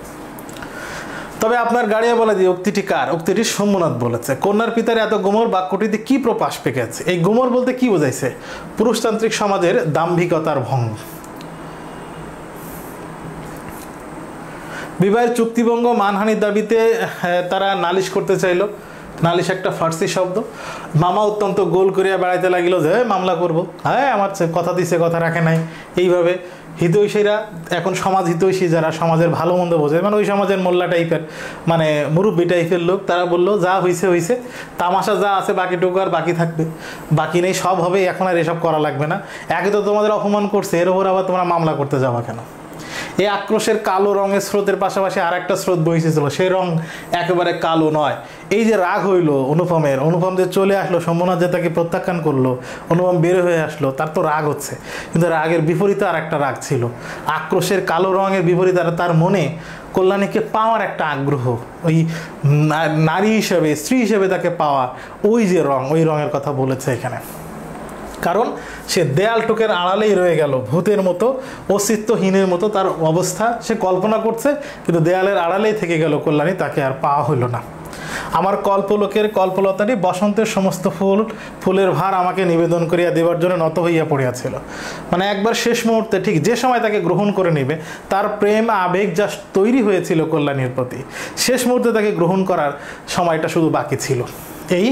তবে আপনার গাড়িয়া বলে দিয়ে উক্তিটি কার? উক্তিটি সোমনাথ বলেছে। কন্যার পিতার এত গোমর বাক্যটিতে কি প্রকাশ পেয়েছে? এই গোমর বলতে কি বোঝাইছে? পুরুষতান্ত্রিক সমাজের দাম্ভিকতার ভঙ্গ। বিবাহের চুক্তিভঙ্গ মানহানির দাবিতে তারা নালিশ করতে চাইল। নালিশ একটা ফার্সি শব্দ। মামা অত্যন্ত গোল করিয়া বেড়াইতে লাগিল যে মামলা করব, হ্যাঁ আমার কথা দিছে কথা রাখে নাই। এইভাবে হিতৈষীরা, এখন সমাজ হিতৈষী যারা সমাজের ভালো মন্দ বোঝে, মানে ওই সমাজের মোল্লা টাইপের, মানে মুরব্বী টাইপের লোক, তারা বললো যা হয়েছে হয়েছে, তামাশা যা আছে বাকিটুকু আর বাকি থাকবে, বাকি নেই, সব হবে, এখন আর এসব করা লাগবে না। একে তো তোমাদের অপমান করছে, এর উপর আবার তোমরা মামলা করতে যাওয়া কেন? এই আক্রোশের কালো রঙের স্রোতের পাশাপাশি আর একটা স্রোত বইছিল, সেই রং একেবারে কালো নয়। এই যে রাগ হইল অনুপমের, অনুপম যে চলে আসলো, শম্ভুনাথ যে তাকে প্রত্যাখ্যান করলো, অনুপম বের হয়ে আসলো, তার তো রাগ হচ্ছে, কিন্তু রাগের বিপরীতে আর একটা রাগ ছিল। আক্রোশের কালো রঙের বিপরীতে তার মনে কল্যাণীকে পাওয়ার একটা আগ্রহ, ওই নারী হিসেবে, স্ত্রী হিসেবে তাকে পাওয়া, ওই যে রং, ওই রঙের কথা বলেছে এখানে। কারণ সে দেয়াল টোকের আড়ালেই রয়ে গেল, ভূতের মতো, অস্তিত্বহীনের মতো তার অবস্থা সে কল্পনা করছে, কিন্তু দেয়ালের আড়ালেই থেকে গেল কল্যাণী, তাকে আর পাওয়া হইল না। আমার কল্পলোকের কল্পলতাটি বসন্তের সমস্ত ফুলের ভার আমাকে নিবেদন করিয়া দেবার জন্য নত হইয়া পড়িয়াছিল। মানে একবার শেষ মুহূর্তে, ঠিক যে সময় তাকে গ্রহণ করে নিবে, তার প্রেম আবেগ যা তৈরি হয়েছিল কল্যাণীর প্রতি, শেষ মুহূর্তে তাকে গ্রহণ করার সময়টা শুধু বাকি ছিল। এই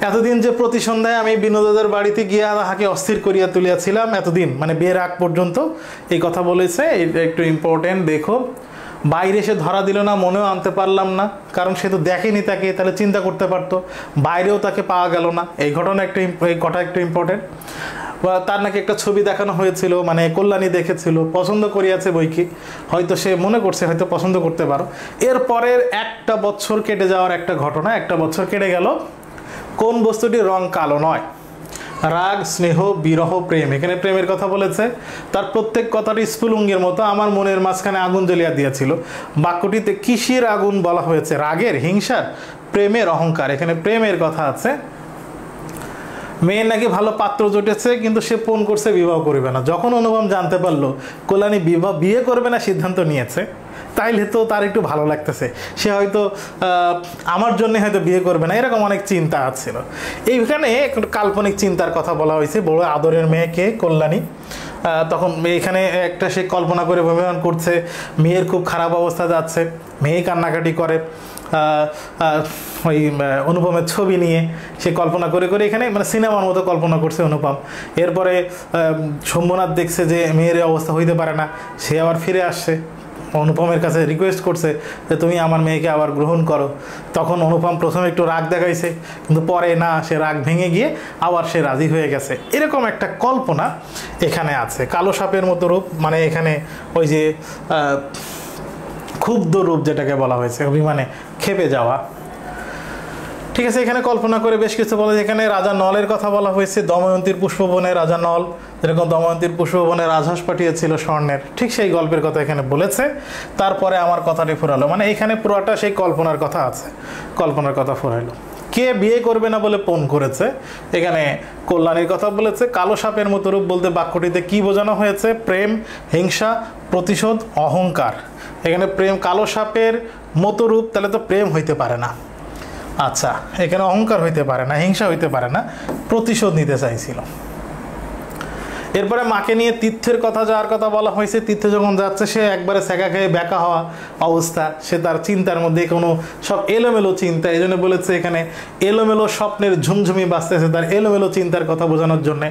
এতদিন যে প্রতি সন্ধ্যায় আমি বিনোদদের বাড়িতে গিয়া তাহাকে অস্থির করিয়া তুলিয়াছিলাম, এতদিন মানে বিয়ের আগ পর্যন্ত, এই কথা বলেছে। এটা একটু ইম্পর্টেন্ট, দেখো। বাইরে সে ধরা দিল না, মনেও আনতে পারলাম না, কারণ সে তো দেখেনি তাকে, তাহলে চিন্তা করতে পারতো। বাইরেও তাকে পাওয়া গেল না, এই ঘটনা একটা, এই কথা একটু ইম্পর্টেন্ট। তার নাকি একটা ছবি দেখানো হয়েছিল, মানে কল্যাণী দেখেছিল, পছন্দ করিয়াছে বইকি, হয়তো সে মনে করছে হয়তো পছন্দ করতে পারো। এরপরের একটা বছর কেটে যাওয়ার একটা ঘটনা, একটা বছর কেটে গেল, কোন বস্তুটির রং কালো নয়? রাগ, স্নেহ, বিরহ, প্রেম। এখানে প্রেমের কথা বলেছে। তার প্রত্যেক কথাটি স্ফুলিঙ্গের মতো আমার মনের মাঝখানে আগুন জ্বলিয়া দিয়েছিল। বাক্যটিতে কিসের আগুন বলা হয়েছে? রাগের, হিংসার, প্রেমের, অহংকার। এখানে প্রেমের কথা আছে। মেয়ের নাকি ভালো পাত্র জুটেছে, কিন্তু সে পণ করছে বিবাহ করবে না। যখন অনুপম জানতে পারলো কল্যাণী বিয়ে করবে না সিদ্ধান্ত নিয়েছে, তাইলে তো তার একটু ভালো লাগতেছে, সে হয়তো আমার জন্য হয়তো বিয়ে করবে না, এরকম অনেক চিন্তা আছিল। এইখানে একটু কাল্পনিক চিন্তার কথা বলা হয়েছে। বড় আদরের মেয়েকে কল্যাণী, তখন এখানে একটা সে কল্পনা করে অভিমান করছে, মেয়ের খুব খারাপ অবস্থা যাচ্ছে, মেয়ে কান্নাকাটি করে, ওই অনুপমের ছবি নিয়ে সে কল্পনা করে করে এখানে মানে সিনেমার মতো কল্পনা করছে অনুপম। এরপরে শম্ভুনাথ দেখছে যে মেয়ের অবস্থা হইতে পারে না, সে আবার ফিরে আসছে, অনুপমের কাছে রিকোয়েস্ট করছে যে তুমি আমার মেয়েকে আবার গ্রহণ করো। তখন অনুপম প্রথমে একটু রাগ দেখাইছে, কিন্তু পরে না, সে রাগ ভেঙে গিয়ে আবার সে রাজি হয়ে গেছে। এরকম একটা কল্পনা এখানে আছে। কালো সাপের মতো রূপ, মানে এখানে ওই যে ক্ষুব্ধ রূপ যেটাকে বলা হয়েছে, অভিমানে খেপে যাওয়া। ঠিক আছে, এখানে কল্পনা করে বেশ কিছু বলা। এখানে রাজা নলের কথা বলা হয়েছে, দময়ন্তীর পুষ্পবনে রাজা নল, যেরকম দময়ন্তীর পুষ্পবনে রাজহাঁস পাঠিয়েছিল স্বর্ণের, ঠিক সেই গল্পের কথা এখানে বলেছে। তারপরে আমার কথাটি ফুরালো, মানে এখানে পুরোটা সেই কল্পনার কথা আছে, কল্পনার কথা ফুরাইলো। কে বিয়ে করবে না বলে পণ করেছে? এখানে কল্যাণীর কথা বলেছে। কালো সাপের মতো রূপ বলতে বাক্যটিতে কি বোঝানো হয়েছে? প্রেম, হিংসা, প্রতিশোধ, অহংকার। এখানে প্রেম, কালো সাপের মতো রূপ, তাহলে তো প্রেম হইতে পারে না। আচ্ছা, এখানে অহংকার হইতে পারে না, হিংসা হইতে পারে না, প্রতিশোধ নিতে চাইছিল। এরপরে মাকে নিয়ে তীর্থের কথা যাওয়ার কথা বলা হয়েছে। তীর্থে যখন যাচ্ছে, সে একবারে সেকা খেয়ে ব্যাকা হওয়া অবস্থা, সে তার চিন্তার মধ্যে কোনো সব এলোমেলো চিন্তা, এই জন্য বলেছে এখানে এলোমেলো স্বপ্নের ঝুমঝুমি বাঁচতেছে, তার এলোমেলো চিন্তার কথা বোঝানোর জন্যে।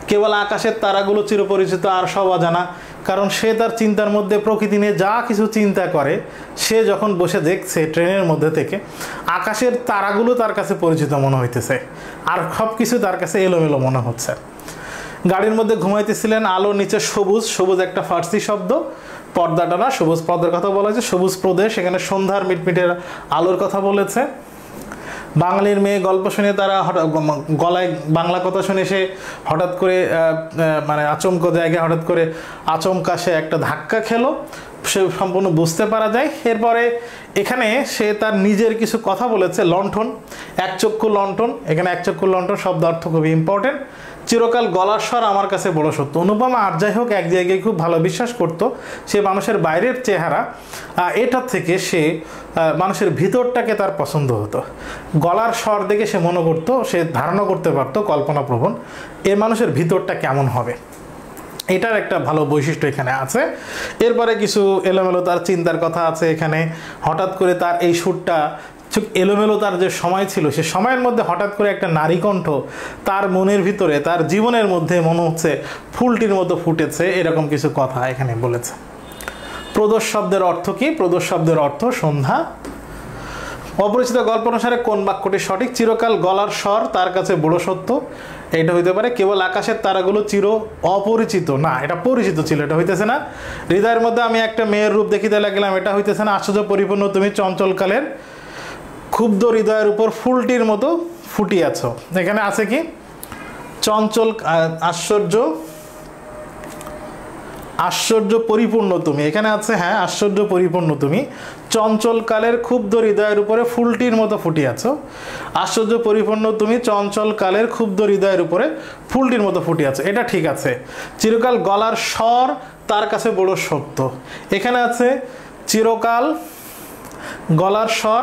কেবল আকাশের তারাগুলো চিরপরিচিত, আর সব অজানা, কারণ সে তার চিন্তার মধ্যে প্রকৃতি নিয়ে যা কিছু চিন্তা করে, সে যখন বসে দেখছে ট্রেনের মধ্যে থেকে, আকাশের তারাগুলো তার কাছে পরিচিত মনে হইতেছে, আর সব কিছু তার কাছে এলোমেলো মনে হচ্ছে। গাড়ির মধ্যে ঘুমাইতেছিলেন, আলো নিচে সবুজ, সবুজ একটা ফার্সি শব্দ, পর্দাটা না, সবুজ পর্দার কথা বলা হয়েছে, সবুজ প্রদেশ। এখানে সন্ধ্যার মিটমিটের আলোর কথা বলেছে। বাঙালির মেয়ে গল্প শুনে তারা হঠাৎ গলায় বাংলা কথা শুনে সে হঠাৎ করে মানে আচমকা জায়গায় হঠাৎ করে আচমকা সে একটা ধাক্কা খেলো। সে সম্পূর্ণ বুঝতে পারা যায়। এরপরে এখানে সে তার নিজের কিছু কথা বলেছে, লণ্ঠন, একচক্ষু লণ্ঠন, এখানে একচক্ষু লণ্ঠন শব্দ অর্থ খুবই ইম্পর্টেন্ট। চিরকাল গলার স্বর আমার কাছে বড় সত্য। অনুপমা আর যাই হোক এক জায়গায় খুব ভালো বিশ্বাস করতো সে মানুষের বাইরের চেহারা, এটার থেকে সে মানুষের ভিতরটাকে তার পছন্দ হতো। গলার স্বর দেখে সে মনে করতো, সে ধারণা করতে পারতো কল্পনাপ্রবণ এ মানুষের ভিতরটা কেমন হবে, এটার একটা ভালো বৈশিষ্ট্য এখানে আছে। এরপরে কিছু এলোমেলো তার চিন্তার কথা আছে এখানে। হঠাৎ করে তার এই সুরটা এলোমেলো, তার যে সময় ছিল সে সময়ের মধ্যে হঠাৎ করে একটা নারী কণ্ঠ তার মনের ভিতরে, তার জীবনের মধ্যে মনে হচ্ছে ফুলটির মতো ফুটেছে, এরকম কিছু কথা এখানে বলেছে। প্রদোষ শব্দের অর্থ কি? প্রদোষ শব্দের অর্থ সন্ধ্যা। অপরিচিত গল্প অনুসারে কোন বাক্যটি সঠিক? চিরকাল গলার স্বর তার কাছে বড় সত্য, এটা হইতে পারে। কেবল আকাশের তারাগুলো চির অপরিচিত, না এটা পরিচিত ছিল, এটা হইতেছে না। হৃদয়ের মধ্যে আমি একটা মেয়ের রূপ দেখিতে লাগলাম, এটা হইতেছে না। আশ্চর্য পরিপূর্ণ তুমি চঞ্চলকালের ক্ষুব্ধ হৃদয়ের উপর ফুলটির মতো ফুটিয়াছ, এখানে আছে কি? চঞ্চল, আশ্চর্য পরিপূর্ণ তুমি, এখানে আছে হ্যাঁ আশ্চর্য পরিপূর্ণ তুমি চঞ্চলকালের ক্ষুব্ধ হৃদয়ের উপরে ফুলটির মতো ফুটিয়াছ। আশ্চর্য পরিপূর্ণ তুমি চঞ্চলকালের ক্ষুব্ধ হৃদয়ের উপরে ফুলটির মতো ফুটিয়াছ, এটা ঠিক আছে। চিরকাল গলার স্বর তার কাছে বড় সত্য, এখানে আছে চিরকাল গলার স্বর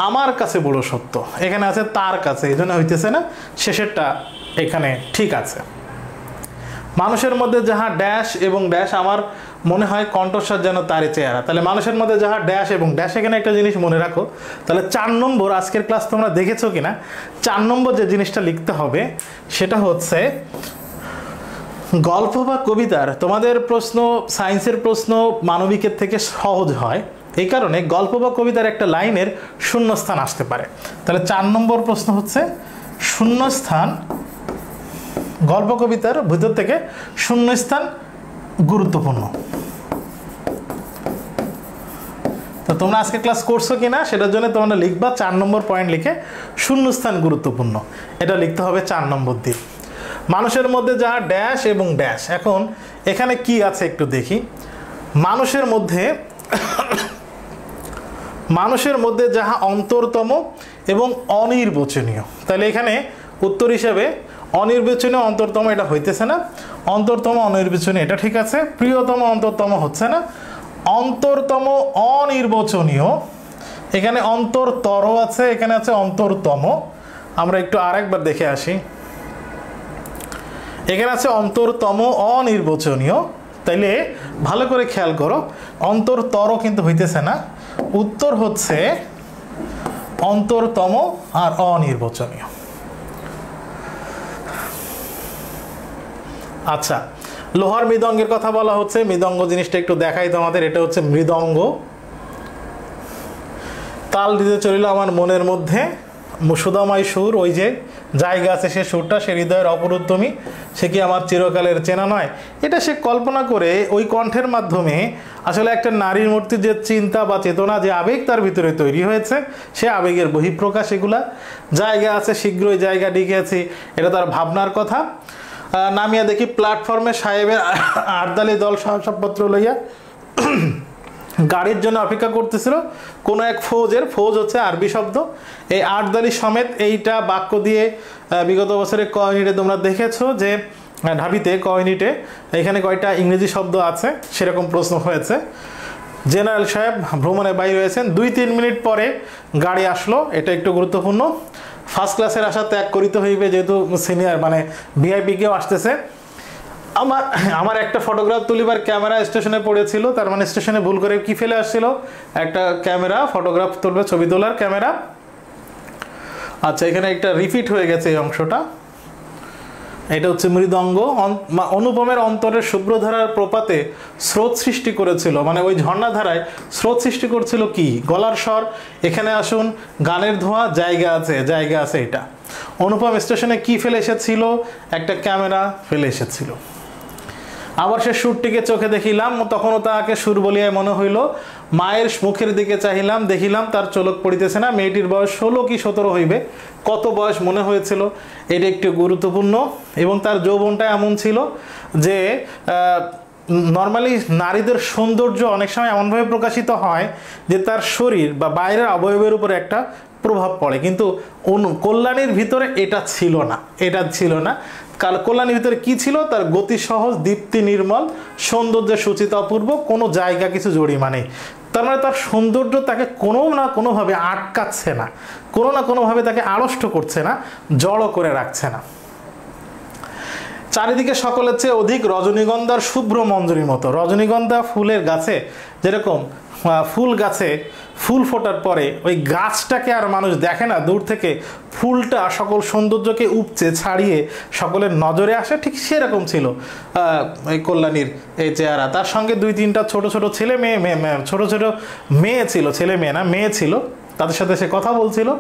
আমার কাছে বড় সত্য, এখানে আছে তার কাছে, এই জন্য হইতেছে না, শেষেরটা এখানে ঠিক আছে। মানুষের মধ্যে যাহা ড্যাশ এবং ড্যাশ, আমার মনে হয় কণ্ঠস্বর যেন তারই চেহারা। তাহলে মানুষের মধ্যে যাহা ড্যাশ এবং ড্যাশ, এখানে একটা জিনিস মনে রাখো। তাহলে 4 নম্বর, আজকের ক্লাস তোমরা দেখেছো কিনা, 4 নম্বর যে জিনিসটা লিখতে হবে সেটা হচ্ছে গল্প বা কবিতার, তোমাদের প্রশ্ন সায়েন্সের প্রশ্ন মানবিকের থেকে সহজ হয়, এই কারণে গল্প বা কবিতার একটা লাইনের শূন্যস্থান আসতে পারে। তাহলে 4 নম্বর প্রশ্ন হচ্ছে শূন্যস্থান, গল্প কবিতার ভিতর থেকে শূন্যস্থান গুরুত্বপূর্ণ। তো তোমরা আজকে ক্লাস করছো কিনা সেটার জন্য তোমরা লিখবা 4 নম্বর পয়েন্ট লিখে শূন্যস্থান গুরুত্বপূর্ণ, এটা লিখতে হবে 4 নম্বর দিয়ে। মানুষের মধ্যে যাহা ড্যাশ এবং ড্যাশ, এখন এখানে কি আছে একটু দেখি। মানুষের মধ্যে যাহা অন্তরতম এবং অনির্বচনীয়, তাহলে এখানে উত্তর হিসেবে অনির্বাচনীয় অন্তরতম এটা হইতেছে না, অন্তরতম অনির্বাচনীয় এটা ঠিক আছে। প্রিয়তম অন্তরতম হচ্ছে না, অন্তরতম অনির্বাচনীয়, এখানে অন্তরতর আছে, এখানে আছে অন্তরতম। আমরা একটু আরেকবার দেখে আসি, এখানে আছে অন্তরতম অনির্বাচনীয়, তাইলে ভালো করে খেয়াল করো, অন্তরতর কিন্তু হইতেছে না, উত্তর হচ্ছে অন্তরতম আর অনির্বাচনীয়। আচ্ছা, লোহার মৃদঙ্গের কথা বলা হচ্ছে, মৃদঙ্গ জিনিসটা একটু দেখাই তোমাদের, এটা হচ্ছে মৃদঙ্গ। তাল দিতে চলিল আমার মনের মধ্যে সুদামাই সুর, ওই যে জায়গা আছে সে সুরটা, সে হৃদয়ের অপরুত্তমী, সে কি আমার চিরকালের চেনা নয়, এটা সে কল্পনা করে ওই কণ্ঠের মাধ্যমে আসলে একটা নারীর মূর্তির যে চিন্তা বা চেতনা, যে আবেগ তার ভিতরে তৈরি হয়েছে, সে আবেগের বহিঃপ্রকাশ এগুলা। জায়গা আছে শীঘ্রই জায়গা ডিগেছি, এটা তার ভাবনার কথা। নামিয়া দেখি প্ল্যাটফর্মে সাহেবের আটদালি দল সবপত্র লইয়া গাড়ির জন্য অপেক্ষা করতেছিল। কোনো এক ফৌজের, ফৌজ হচ্ছে আরবি শব্দ, এই আটদালি সমেত এইটা বাক্য দিয়ে বিগত বছরে ক ইউনিটে তোমরা দেখেছো যে ঢাবিতে ক ইউনিটে এখানে কয়টা ইংরেজি শব্দ আছে সেরকম প্রশ্ন হয়েছে। জেনারেল সাহেব ভ্রমণে বাইরে হয়েছেন, 2-3 মিনিট পরে গাড়ি আসলো, এটা একটু গুরুত্বপূর্ণ। ফার্স্ট ক্লাসের আশা ত্যাগ করিতে হইবে, যেহেতু সিনিয়র মানে ভিআইপি কেউ আসতেছে। আমার একটা ফটোগ্রাফ তুলিবার ক্যামেরা স্টেশনে পড়েছিল, তার মানে স্টেশনে ভুল করে কি ফেলে আসছিল, একটা ক্যামেরা, ফটোগ্রাফ তুলবে, ছবি তোলার ক্যামেরা। আচ্ছা, এখানে একটা রিপিট হয়ে গেছে এই অংশটা, এটা হচ্ছে মৃদঙ্গ। অনুপমের অন্তরের শুভ্রধারার প্রপাতে স্রোত সৃষ্টি করেছিল, মানে ওই ঝর্ণাধারায় স্রোত সৃষ্টি করছিল কি? গলার স্বর। এখানে আসুন, গানের ধোঁয়া, জায়গা আছে, জায়গা আছে এটা। অনুপম স্টেশনে কি ফেলে এসেছিল? একটা ক্যামেরা ফেলে এসেছিল। আবার সে সুরটিকে চোখে দেখিলাম, তখনও তাহাকে সুর বলিয়ায় মনে হইল। মায়ের মুখের দিকে চাহিলাম, দেখিলাম তার চোলক পড়িতেছে না। মেয়েটির বয়স 16 কি 17 হইবে, কত বয়স মনে হয়েছিল, এটা একটু গুরুত্বপূর্ণ। এবং তার যৌবনটা এমন ছিল যে নর্মালি নারীদের সৌন্দর্য অনেক সময় এমনভাবে প্রকাশিত হয় যে তার শরীর বা বাইরের অবয়বের উপরে একটা প্রভাব পড়ে, কিন্তু কল্যাণীর ভিতরে এটা ছিল না। কল্যাণীর ভিতরে কি ছিল? তার গতি সহজ, দীপ্তি নির্মল, সৌন্দর্যের সুচিত অপূর্ব, কোনো জায়গা কিছু জড়িমা নেই। তার মানে তার সৌন্দর্য তাকে কোনো না কোনোভাবে আটকাচ্ছে না, কোনো না কোনোভাবে তাকে আড়ষ্ট করছে না, জড়ো করে রাখছে না। চারিদিকে সকলের চেয়ে অধিক রজনীগন্ধার শুভ্র মঞ্জরির মতো। রজনীগন্ধা ফুলের গাছে যেরকম ফুল গাছে ফুল ফোটার পরে ওই গাছটাকে আর মানুষ দেখে না, দূর থেকে ফুলটা সকল সৌন্দর্যকে উপচে ছাড়িয়ে সকলের নজরে আসে, ঠিক সেরকম ছিল এই কল্যাণীর এই চেহারা। তার সঙ্গে 2-3টা ছোট ছোট ছেলে মেয়ে ছোট ছোট মেয়ে ছিল, ছেলে মেয়ে না মেয়ে ছিল, তাদের সাথে সে কথা বলছিল।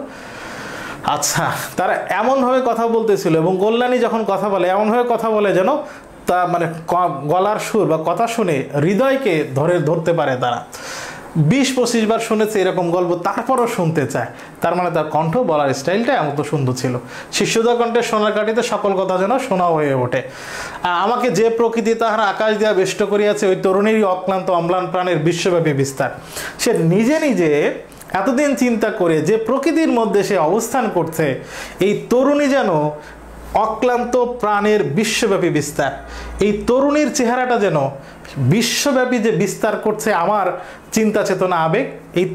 আচ্ছা, তারা এমনভাবে কথা বলতেছিল এবং কল্যাণী যখন কথা বলে এমনভাবে কথা বলে যেন তা মানে গলার সুর বা কথা শুনে হৃদয়কে ধরতে পারে। তারা 20-25 বার শুনেছে এরকম গল্প, তারপরও শুনতে চায়। তার মানে তার কণ্ঠ, বলার স্টাইলটা এমন তো সুন্দর ছিল। শিশুদা কণ্ঠে সোনার কাঠিতে সকল কথা যেন শোনা হয়ে ওঠে। আমাকে যে প্রকৃতি তাহার আকাশ দিয়া বেষ্ট করিয়াছে, ওই তরুণীরই অক্লান্ত অম্লান প্রাণের বিশ্বব্যাপী বিস্তার। সে নিজে নিজে এতদিন চিন্তা করে যে প্রকৃতির মধ্যে সে অবস্থান করছে, এই তরুণী যেন অক্লান্ত প্রাণের বিশ্বব্যাপী বিস্তার। এই তরুণীর চেহারাটা যেন বিশ্বব্যাপী যে বিস্তার করছে আমার চিন্তা চেতনা আবেগ, এই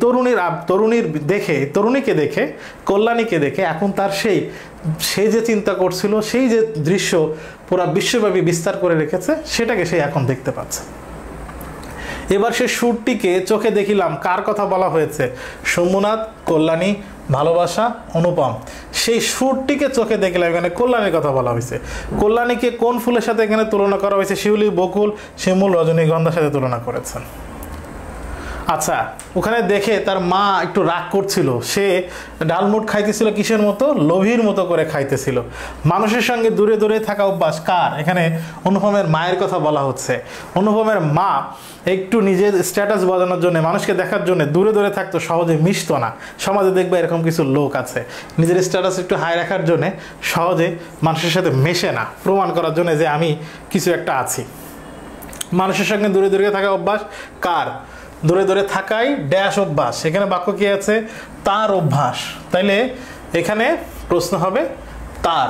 তরুণীকে দেখে কল্যাণীকে দেখে এখন তার সে যে চিন্তা করছিল, সেই যে দৃশ্য পুরা বিশ্বব্যাপী বিস্তার করে রেখেছে, সেটাকে সে এখন দেখতে পাচ্ছে। এবার সে সুরটিকে চোখে দেখিলাম, কার কথা বলা হয়েছে? শম্ভুনাথ, কল্যাণী, ভালোবাসা, অনুপম। সেই সুরটিকে চোখে দেখলাম, এখানে কল্যাণীর কথা বলা হয়েছে। কল্যাণীকে কোন ফুলের সাথে এখানে তুলনা করা হয়েছে? শিউলি, বকুল, শিমুল, রজনীগন্ধার সাথে তুলনা করেছেন। আচ্ছা, ওখানে দেখে তার মা একটু রাগ করছিল। সে ডালমুট খাইতেছিল কিসের মতো? লোভীর মতো করে খাইতেছিল। মানুষের সঙ্গে দূরে দূরে থাকা অভ্যাস কার? এখানে অনুপমের মায়ের কথা বলা হচ্ছে। অনুপমের মা একটু নিজের স্ট্যাটাস বাজানোর জন্য, মানুষকে দেখার জন্য দূরে দূরে থাকতো, সহজে মিশতো না। সমাজে দেখবে এরকম কিছু লোক আছে, নিজের স্ট্যাটাস একটু হাই রাখার জন্য সহজে মানুষের সাথে মেশে না, প্রমাণ করার জন্য যে আমি কিছু একটা আছি। মানুষের সঙ্গে দূরে দূরে থাকা অভ্যাস কার? দূরে দূরে থাকাই ড্যাশ অভ্যাস। এখানে বাক্য কি আছে? তার অভ্যাস। তাইলে এখানে প্রশ্ন হবে তার।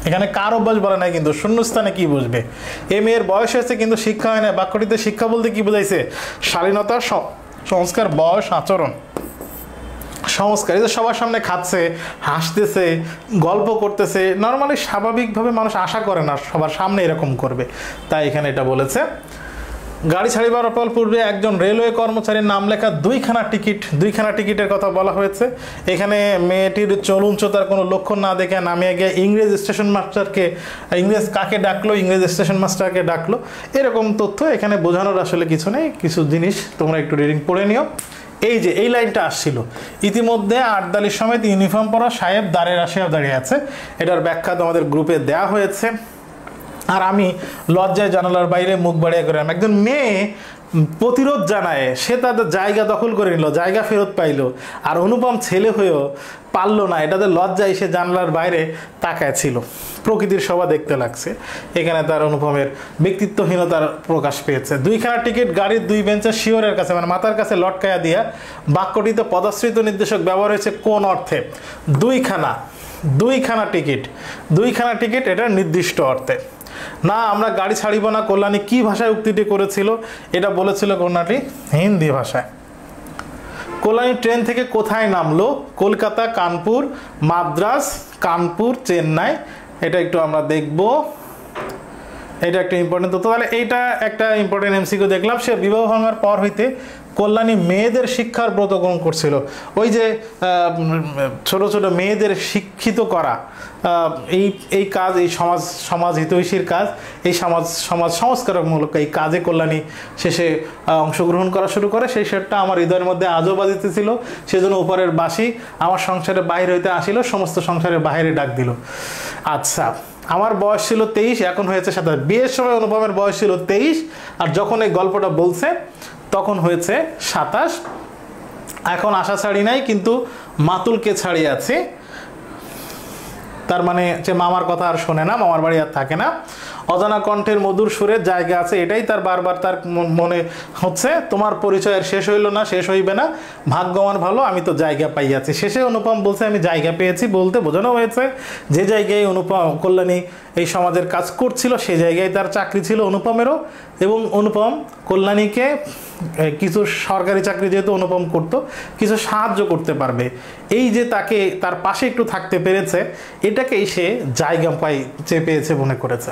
এখানে কার অভ্যাস বলা নাই, কিন্তু শূন্যস্থানে কি বুঝবে? এ মেয়ের বয়স হয়েছে কিন্তু শিক্ষা হয় না। বাক্যটিতে শিক্ষা বলতে কি বোঝাইছে? শালীনতা, সংস্কার, বয়স, আচরণ, সংস্কার। এই যে সবার সামনে খাচ্ছে, হাসতেছে, গল্প করতেছে, নর্মালি স্বাভাবিকভাবে মানুষ আশা করে না সবার সামনে এরকম করবে, তাই এখানে এটা বলেছে। গাড়ি ছাড়িবার অল্প পূর্বে একজন রেলওয়ে কর্মচারীর নাম লেখা 2খানা টিকিটের কথা বলা হয়েছে। এখানে মেয়েটির চলুঞ্চতার কোনো লক্ষণ না দেখে নামিয়ে গিয়ে ইংরেজ স্টেশন মাস্টারকে, ইংরেজ কাকে ডাকলো? ইংরেজ স্টেশন মাস্টারকে ডাকলো। এরকম তথ্য এখানে বোঝানোর আসলে কিছু নেই, কিছু জিনিস তোমরা একটু রিডিং পড়ে নিও। এই যে এই লাইনটা আসছিল, ইতিমধ্যে আটদালির সমেত ইউনিফর্ম পরা সাহেব দ্বারের আসিয়া দাঁড়িয়ে আছে। এটার ব্যাখ্যা তোমাদের গ্রুপে দেয়া হয়েছে। আর আমি লজ্জায় জানালার বাইরে মুখ বাড়িয়ে করলাম। একজন মেয়ে প্রতিরোধ জানায়, সে তাদের জায়গা দখল করে নিল, জায়গা ফেরত পাইল, আর অনুপম ছেলে হয়েও পারলো না। এটাতে লজ্জায় সে জানালার বাইরে তাকায় ছিল, প্রকৃতির শোভা দেখতে লাগছে। এখানে তার অনুপমের ব্যক্তিত্বহীনতার প্রকাশ পেয়েছে। 2খানা টিকিট গাড়ির 2 বেঞ্চের শিওরের কাছে, মানে মাথার কাছে লটকায়া দিয়া। বাক্যটিতে পদাশ্রিত নির্দেশক ব্যবহার হয়েছে কোন অর্থে? 2খানা টিকিট এটার নির্দিষ্ট অর্থে না। আমরা গাড়ি ছাড়িব না, কল্যাণী কি ভাষায় উক্তিটি করেছিল? এটা বলেছিল কন্যাটি হিন্দি ভাষায়। কল্যাণী ট্রেন থেকে কোথায় নামলো? কলকাতা, কানপুর, মাদ্রাজ, কানপুর, চেন্নাই। এটা একটু আমরা দেখব, এটা একটা ইম্পর্টেন্ট তথ্য। তাহলে এইটা একটা ইম্পর্টেন্ট এমসিকিউ দেখলাম। সে বিবাহ ভাঙার পর হইতে কল্যাণী মেয়েদের শিক্ষার ব্রত গ্রহণ করছিল। ওই যে ছোট ছোট মেয়েদের শিক্ষিত করা, এই কাজ, এই সমাজ হিতৈষীর কাজ, এই সমাজ সংস্কারকমূলক এই কাজে কল্যাণী শেষে অংশগ্রহণ করা শুরু করে। সেই সেটটা আমার হৃদয়ের মধ্যে আজও বাজিতেছিল। সেজন্য উপরের বাসি আমার সংসারের বাহির হইতে আসিল, সমস্ত সংসারের বাহিরে ডাক দিল। আচ্ছা, আমার বয়স ছিল 23, এখন হয়েছে 27। বিয়ের সময় অনুপমের বয়স ছিল 23, আর যখন এই গল্পটা বলছে তখন হয়েছে 27। এখন আশা ছাড়ি নাই, কিন্তু মাতুলকে ছাড়িয়ে আছে। তার মানে যে মামার কথা আর শোনে না, মামার বাড়ি আর থাকে না। অজানা কণ্ঠের মধুর সুরের জায়গা আছে, এটাই তার বারবার তার মনে হচ্ছে। তোমার পরিচয়ের শেষ হইল না, শেষ হইবে না, ভাগ্যবান ভালো, আমি তো জায়গা পাইয়াছি। শেষে অনুপম বলছে আমি জায়গা পেয়েছি, বলতে বোঝানো হয়েছে যে জায়গায় অনুপম কল্যাণী এই সমাজের কাজ করছিল সেই জায়গায় তার চাকরি ছিল অনুপমেরও, এবং অনুপম কল্যাণীকে কিছু সরকারি চাকরি যেহেতু অনুপম করতো কিছু সাহায্য করতে পারবে, এই যে তাকে তার পাশে একটু থাকতে পেরেছে, এটাকেই সে জায়গা পেয়েছে মনে করেছে।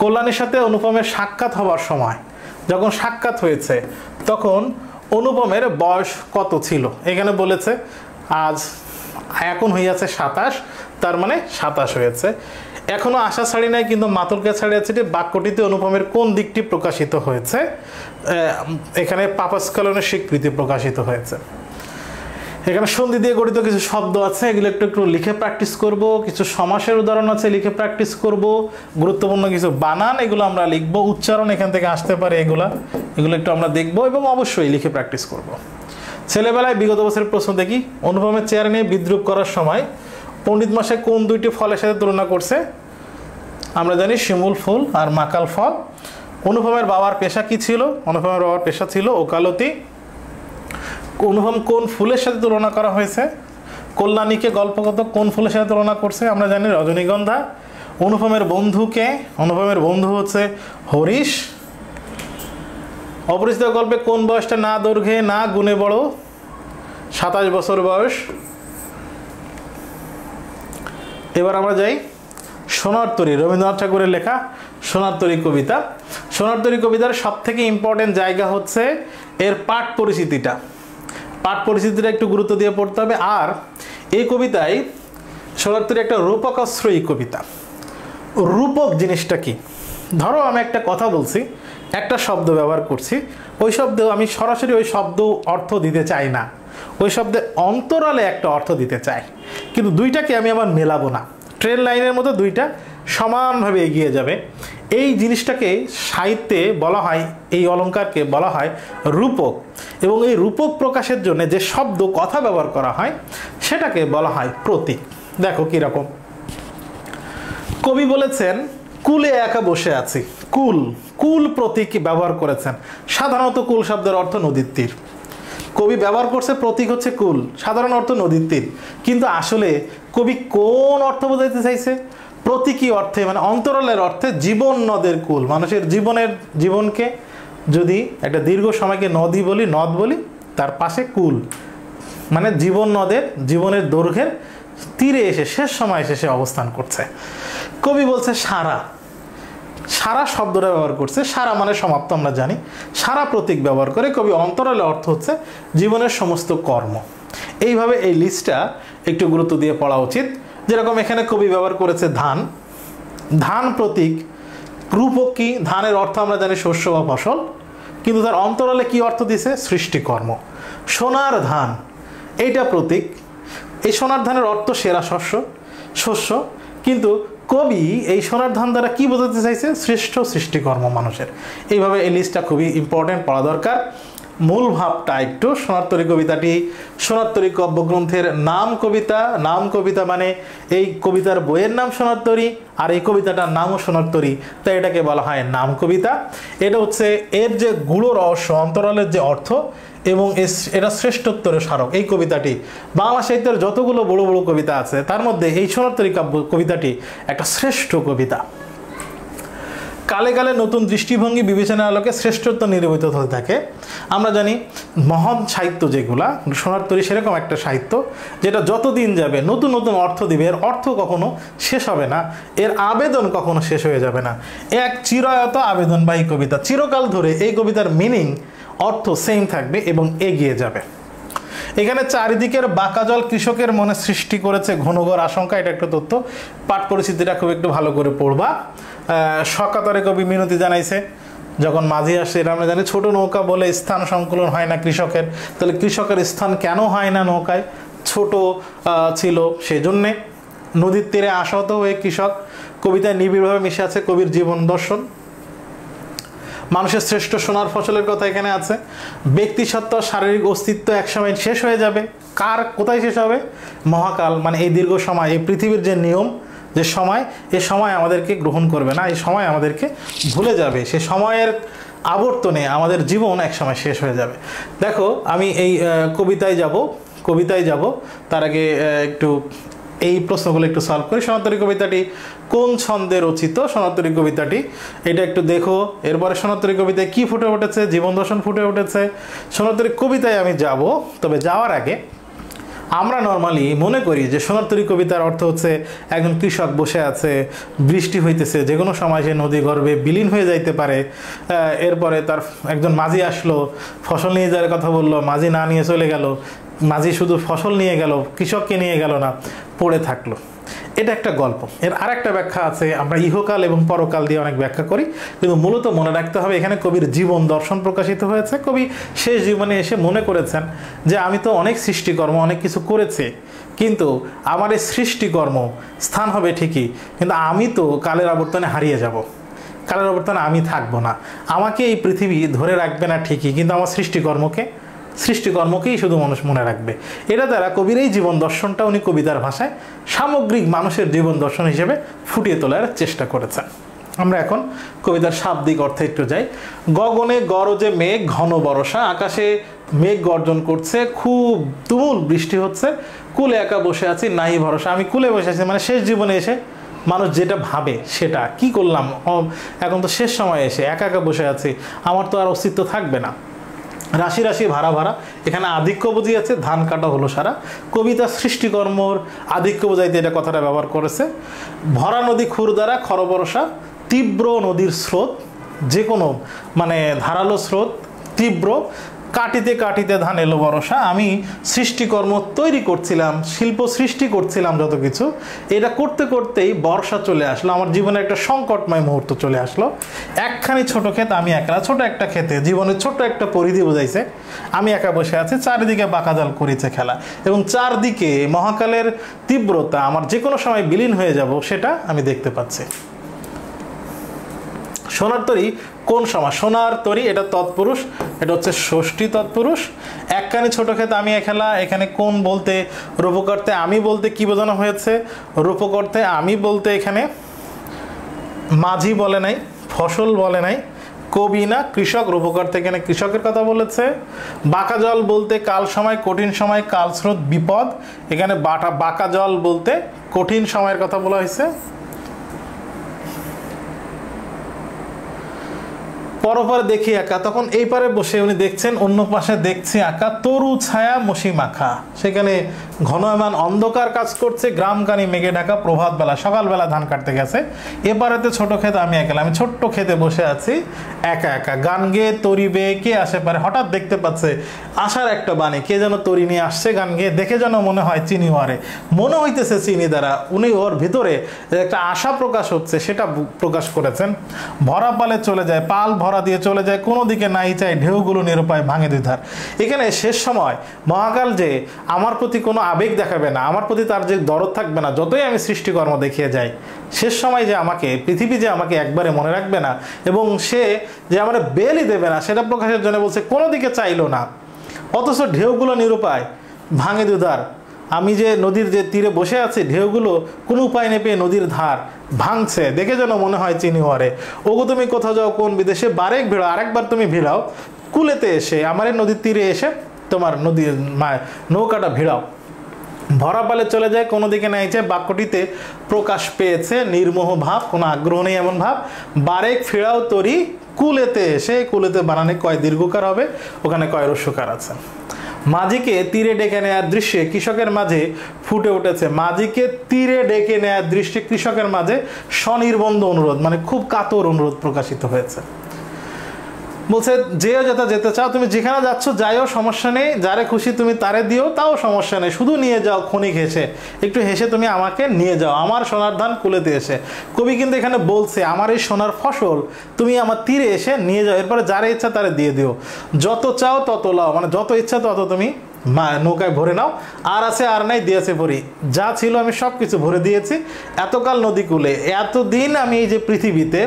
কল্যাণীর সাথে অনুপমের সাক্ষাৎ হওয়ার সময় যখন সাক্ষাৎ হয়েছে তখন অনুপমের বয়স কত ছিল, এখানে বলেছে আজ এখন হইয়াছে 27, তার মানে 27 হয়েছে। এখনো আশা ছাড়ি নাই কিন্তু মাতলকে ছাড়িয়েছে। বাক্যটিতে অনুপমের কোন দিকটি প্রকাশিত হয়েছে, এখানে পাপাস্খলনের স্বীকৃতি প্রকাশিত হয়েছে। এখানে সন্ধি দিয়ে গঠিত কিছু শব্দ আছে, এগুলো একটু একটু লিখে প্র্যাকটিস করব। কিছু সমাসের উদাহরণ আছে, লিখে প্র্যাকটিস করব। গুরুত্বপূর্ণ কিছু বানান, এগুলো আমরা লিখব। উচ্চারণ এখান থেকে আসতে পারে, এগুলো একটু আমরা দেখব এবং অবশ্যই লিখে প্র্যাকটিস করব। ছেলেবেলায় বিগত বছরের প্রশ্ন দেখি, অনুপমের চেয়ার নিয়ে বিদ্রুপ করার সময় পণ্ডিত মশাই কোন দুইটি ফলের সাথে তুলনা করছে? আমরা জানি শিমুল ফুল আর মাকাল ফল। অনুপমের বাবার পেশা কি ছিল? অনুপমের বাবার পেশা ছিল ওকালতি। অনুপম কোন ফুলের সাথে তুলনা করা হয়েছে? কল্যাণীকে গল্পগত কোন ফুলের সাথে তুলনা করছে? আমরা জানি রজনীগন্ধা। অনুপমের বন্ধুকে? অনুপমের বন্ধু হচ্ছে হরিশ। অপরিচিত গল্পে কোন বয়সটা না দৈর্ঘ্যে না গুণে বড়? 27 বছর বয়স। এবার আমরা যাই সোনার তরী, রবীন্দ্রনাথ ঠাকুরের লেখা সোনার তরী কবিতা। সোনার তরী কবিতার সব থেকে ইম্পর্টেন্ট জায়গা হচ্ছে এর পাঠ পরিচিতিটা। পাঠ পরিচিতিটা একটু গুরুত্ব দিয়ে পড়তে হবে। আর এই কবিতায় সোনার তরী একটা রূপকাশ্রয়ী কবিতা। রূপক জিনিসটা কি? ধরো আমি একটা কথা বলছি, একটা শব্দ ব্যবহার করছি, ওই শব্দ আমি সরাসরি ওই শব্দ অর্থ দিতে চাই না, ওই শব্দে অন্তরালে একটা অর্থ দিতে চাই, কিন্তু দুইটাকে আমি আবার মেলাবো না। ট্রেন লাইনের মতো দুইটা সমানভাবে এগিয়ে যাবে। এই জিনিসটাকে সাহিত্যে বলা হয়, এই অলঙ্কারকে বলা হয় রূপক। এবং এই রূপক প্রকাশের জন্য যে শব্দ কথা ব্যবহার করা হয় সেটাকে বলা হয় প্রতীক। দেখো কীরকম, কবি বলেছেন কুলে একা বসে আছি। কুল, কুল প্রতীক ব্যবহার করেছেন। সাধারণত কুল শব্দের অর্থ নদীর তীর, কবি ব্যবহার করছে প্রতীক হচ্ছে কুল, সাধারণ অর্থ নদীর তীর। কিন্তু আসলে কবি কোন অর্থ বোঝাইতে চাইছে? প্রতীকী অর্থে, মানে অন্তরালের অর্থে জীবন নদের কুল। মানুষের জীবনকে যদি একটা দীর্ঘ সময়কে নদী বলি, নদ বলি, তার পাশে কুল, মানে জীবন নদের জীবনের দৈর্ঘ্যের তীরে এসে শেষ সময় এসে সে অবস্থান করছে। কবি বলছে সারা, সারা শব্দটা ব্যবহার করছে। সারা মানে সমাপ্ত, আমরা জানি। সারা প্রতীক ব্যবহার করে কবি অন্তরালে অর্থ হচ্ছে জীবনের সমস্ত কর্ম। এইভাবে এই লিস্টটা একটু গুরুত্ব দিয়ে পড়া উচিত। যেরকম এখানে কবি ব্যবহার করেছে ধান, ধান প্রতীক। রূপক কি? ধানের অর্থ আমরা জানি শস্য বা ফসল, কিন্তু তার অন্তরালে কি অর্থ দিছে? সৃষ্টিকর্ম। সোনার ধান, এইটা প্রতীক। এই সোনার ধানের অর্থ সেরা শস্য, কিন্তু কবি এই সোনার ধান দ্বারা কি বোঝাতে চাইছে? শ্রেষ্ঠ সৃষ্টিকর্ম মানুষের। এইভাবে এই লিস্টটা খুবই ইম্পর্টেন্ট, পড়া দরকার। মূল ভাবটা একটু, সোনার তরী কবিতাটি সোনার তরী কাব্যগ্রন্থের নাম কবিতা। নাম কবিতা মানে এই কবিতার বইয়ের নাম সোনার তরী, আর এই কবিতাটার নামও সোনার তরী, তাই এটাকে বলা হয় নাম কবিতা। এটা হচ্ছে এর যে গূঢ় রহস্য, অন্তরালের যে অর্থ, এবং এটা শ্রেষ্ঠত্বের স্মারক। এই কবিতাটি বাংলা সাহিত্যের যতগুলো বড় বড় কবিতা আছে তার মধ্যে এই সোনার তরী কাব্য কবিতাটি একটা শ্রেষ্ঠ কবিতা। কালে কালে নতুন দৃষ্টিভঙ্গি বিবেচনার আলোকে শ্রেষ্ঠত্ব নিরূপিত হতে থাকে। আমরা জানি মহান সাহিত্য যেগুলা, সোনার তরী সেরকম একটা সাহিত্য যেটা যতদিন যাবে নতুন নতুন অর্থ দিবে। এর অর্থ কখনো শেষ হবে না, এর আবেদন কখনো শেষ হয়ে যাবে না। এক চিরায়ত আবেদনবাহী কবিতা, চিরকাল ধরে এই কবিতার মিনিং, অর্থ সেম থাকবে এবং এগিয়ে যাবে। এখানে চারিদিকের বাঁকা জল কৃষকের মনে সৃষ্টি করেছে ঘনঘোর আশঙ্কা, এটা একটা তথ্য। পাঠ পরিস্থিতিটা খুব একটু ভালো করে পড়বা। সকাতরে কবি মিনতি জানাইছে যখন মাঝি আসে। এটা আমরা জানি ছোট নৌকা বলে স্থান সংকুলন হয় না কৃষকের, তাহলে কৃষকের স্থান কেন হয় না নৌকায়? ছোট ছিল সেজন্যে। নদীর তীরে আশাহত হয়ে কৃষক, কবিতায় নিবিড়ভাবে মিশে আছে কবির জীবন দর্শন। মানুষের শ্রেষ্ঠ সোনার ফসলের কথা এখানে আছে। ব্যক্তিসত্ত্ব শারীরিক অস্তিত্ব একসময় শেষ হয়ে যাবে। কোথায় শেষ হবে? মহাকাল, মানে এই দীর্ঘ সময় এই পৃথিবীর যে নিয়ম যে সময়, এ সময় আমাদেরকে গ্রহণ করবে না, এই সময় আমাদেরকে ভুলে যাবে, সে সময়ের আবর্তনে আমাদের জীবন একসময় শেষ হয়ে যাবে। দেখো আমি এই কবিতায় যাব তার আগে একটু এই প্রশ্নগুলো একটু সলভ করি। সোনারতরী কবিতাটি কোন ছন্দে রচিত? সোনারতরী কবিতাটি এটা একটু দেখো। এরপরে সোনারতরী কবিতায় কি ফুটে উঠেছে? জীবন দর্শন ফুটে উঠেছে। সোনারতরী কবিতায় আমি যাব, তবে যাওয়ার আগে আমরা নর্মালি মনে করি যে সোনারতরী কবিতার অর্থ হচ্ছে একজন কৃষক বসে আছে, বৃষ্টি হইতেছে, যে কোনো সময় সে নদী গর্ভে বিলীন হয়ে যাইতে পারে। এরপরে তার একজন মাঝি আসলো, ফসল নিয়ে যাওয়ার কথা বললো, মাঝি না নিয়ে চলে গেল, মাঝি শুধু ফসল নিয়ে গেল, কৃষককে নিয়ে গেল না, পড়ে থাকলো। এটা একটা গল্প। এর আরেকটা ব্যাখ্যা আছে, আমরা ইহকাল এবং পরকাল দিয়ে অনেক ব্যাখ্যা করি, কিন্তু মূলত মনে রাখতে হবে এখানে কবির জীবন দর্শন প্রকাশিত হয়েছে। কবি শেষ জীবনে এসে মনে করেছেন যে আমি তো অনেক সৃষ্টিকর্ম, অনেক কিছু করেছি, কিন্তু আমার এই সৃষ্টিকর্ম স্থান হবে ঠিকই, কিন্তু আমি তো কালের আবর্তনে হারিয়ে যাব, কালের আবর্তনে আমি থাকবো না, আমাকে এই পৃথিবী ধরে রাখবে না ঠিকই, কিন্তু আমার সৃষ্টিকর্মকেই শুধু মানুষ মনে রাখবে। এটা দ্বারা কবির এই জীবন দর্শনটা উনি কবিতার ভাষায় সামগ্রিক মানুষের জীবন দর্শন হিসেবে ফুটিয়ে তোলার চেষ্টা করেছেন। আমরা এখন কবিতার শাব্দিক অর্থে একটু যাই। গগনে গরজে মেঘ ঘন বর্ষা, আকাশে মেঘ গর্জন করছে, খুব তুমুল বৃষ্টি হচ্ছে, কুলে একা বসে আছি নাই ভরসা। আমি কুলে বসে আছি মানে শেষ জীবনে এসে মানুষ যেটা ভাবে সেটা, কি করলাম, এখন তো শেষ সময়ে এসে একা একা বসে আছি, আমার তো আর অস্তিত্ব থাকবে না। রাশি রাশি ভাড়া ভাড়া, এখানে আধিক্য বুঝিয়েছে, ধান কাটা হলো সারা। কবিতা সৃষ্টিকর্মর আধিক্য বোঝাইতে এটা কথাটা ব্যবহার করেছে। ভরা নদী খুর দ্বারা খরবরসা, তীব্র নদীর স্রোত, যে কোনো মানে ধারালো স্রোত, তীব্র, কাটিতে কাটিতে ধান এলো বরসা। আমি সৃষ্টিকর্ম তৈরি করছিলাম, শিল্প সৃষ্টি করছিলাম, যত কিছু এটা করতে করতেই বর্ষা চলে আসলো, আমার জীবনে একটা সংকটময় মুহূর্ত চলে আসলো। একখানি ছোট ক্ষেত, আমি একলা, ছোট একটা ক্ষেতে জীবনের ছোট্ট একটা পরিধি বোঝাইছে, আমি একা বসে আছি, চারিদিকে বাঁকাজাল করেছে খেলা, এবং চারদিকে মহাকালের তীব্রতা, আমার যে কোনো সময় বিলীন হয়ে যাব সেটা আমি দেখতে পাচ্ছি। সোনারতরী কোন সমাস? সোনারতরী এটা তৎপুরুষ, এটা হচ্ছে ষষ্ঠী তৎপুরুষ। একখানি ছোট ক্ষেত আমি একলা, এখানে কোন বলতে রূপকর্তে আমি বলতে কি বোঝানো হয়েছে? রূপকর্তে আমি বলতে এখানে মাঝি বলে নাই, ফসল বলে নাই, কবি না কৃষক, রূপকর্তে এখানে কৃষকের কথা বলেছে। বাঁকা জল বলতে কাল সময়, কঠিন সময়, কাল স্রোত, বিপদ, এখানে বাঁকা জল বলতে কঠিন সময়ের কথা বলা হয়েছে। পরপারে দেখি একা, তখন এই পারে বসে উনি দেখছেন, অন্য পাশে দেখছি আঁকা, তরু ছায়া মসি মাখা, সেখানে ঘনমান অন্ধকার কাজ করছে, গ্রাম কানি মেঘে ঢাকা, প্রভাত বেলা, সকালবেলা ধান কাটতে গেছে। এপারেতে ছোট ক্ষেত আমি একলা, আমি ছোট্ট ক্ষেতে বসে আছি একা একা, গান গেয়ে তরি বেয়ে কে আসে পারে, হঠাৎ দেখতে পাচ্ছে আসার একটা বাণী, কে যেন তরি নিয়ে আসছে, গান গেয়ে, দেখে যেন মনে হয় চিনি ওয়ারে, মনে হইতেছে চিনি দ্বারা, উনি ওর ভিতরে একটা আশা প্রকাশ হচ্ছে সেটা প্রকাশ করেছেন। ভরা পালে চলে যায়, পাল ভরা দিয়ে চলে যায়, কোনো দিকে নাই চাই, ঢেউগুলো নিরুপায় ভাঙে দুই ধার। এখানে শেষ সময় মহাকাল যে আমার প্রতি কোনো আবেগ দেখাবে না, আমার প্রতি তার যে দরদ থাকবে না, যতই আমি সৃষ্টিকর্ম দেখিয়ে যাই, শেষ সময় যে আমাকে পৃথিবী যে আমাকে একবারে মনে রাখবে না, এবং সে যে আমার বেলই দেবে না, সেটা প্রকাশের জন্য বলছে কোনো দিকে চাইলো না, অথচ ঢেউগুলো নিরুপায় ভাঙে দুধার। আমি যে নদীর যে তীরে বসে আছি, ঢেউগুলো কোনো উপায় নেই পেয়ে নদীর ধার ভাঙছে, দেখে যেন মনে হয় চিনি ওয়ারে। ওগো তুমি কোথাও যাও কোন বিদেশে, বারেক ভিড়াও, আরেকবার তুমি ভিড়াও, কুলেতে এসে আমার এই নদীর তীরে এসে তোমার নদীর নৌকাটা ভিড়াও। ভরা পালে চলে যায়, কোনো দিকে নাই যায়, বাক্যটিতে প্রকাশ পেয়েছে নির্মোহ ভাব, কোনো আগ্রহ নেই এমন ভাব। বারেক ফিরাও তরি কুলেতে এসে, কুলেতে বানানে কয় দীর্ঘকার হবে, ওখানে কয় রস্যকার আছে। মাঝিকে তীরে ডেকে নেয়ার দৃশ্যে কৃষকের মাঝে ফুটে উঠেছে, মাঝিকে তীরে ডেকে নেয়ার দৃশ্যে কৃষকের মাঝে স্বনির্বন্ধ অনুরোধ, মানে খুব কাতর অনুরোধ প্রকাশিত হয়েছে। বলছে যেও যেটা যেতে চাও, তুমি যেখানে যাচ্ছ যাইও, সমস্যা নেই, যারে খুশি তুমি তারে দিও, তাও সমস্যা নেই, শুধু নিয়ে যাও ক্ষণিক হেসে, একটু হেসে তুমি আমাকে নিয়ে যাও আমার সোনার ধান কুলেতে এসে। কবি কিন্তু এখানে বলছে আমার এই সোনার ফসল তুমি আমার তীরে এসে নিয়ে যাও, এরপরে যারে ইচ্ছা তারে দিয়ে দিও, যত চাও তত লাও, মানে যত ইচ্ছা তত তুমি নৌকায় ভরে নাও, আর আছে আর নাই দিয়েছে ভরি, যা ছিল আমি সব কিছু ভরে দিয়েছি। এতকাল নদীকূলে, এতদিন আমি এই যে পৃথিবীতে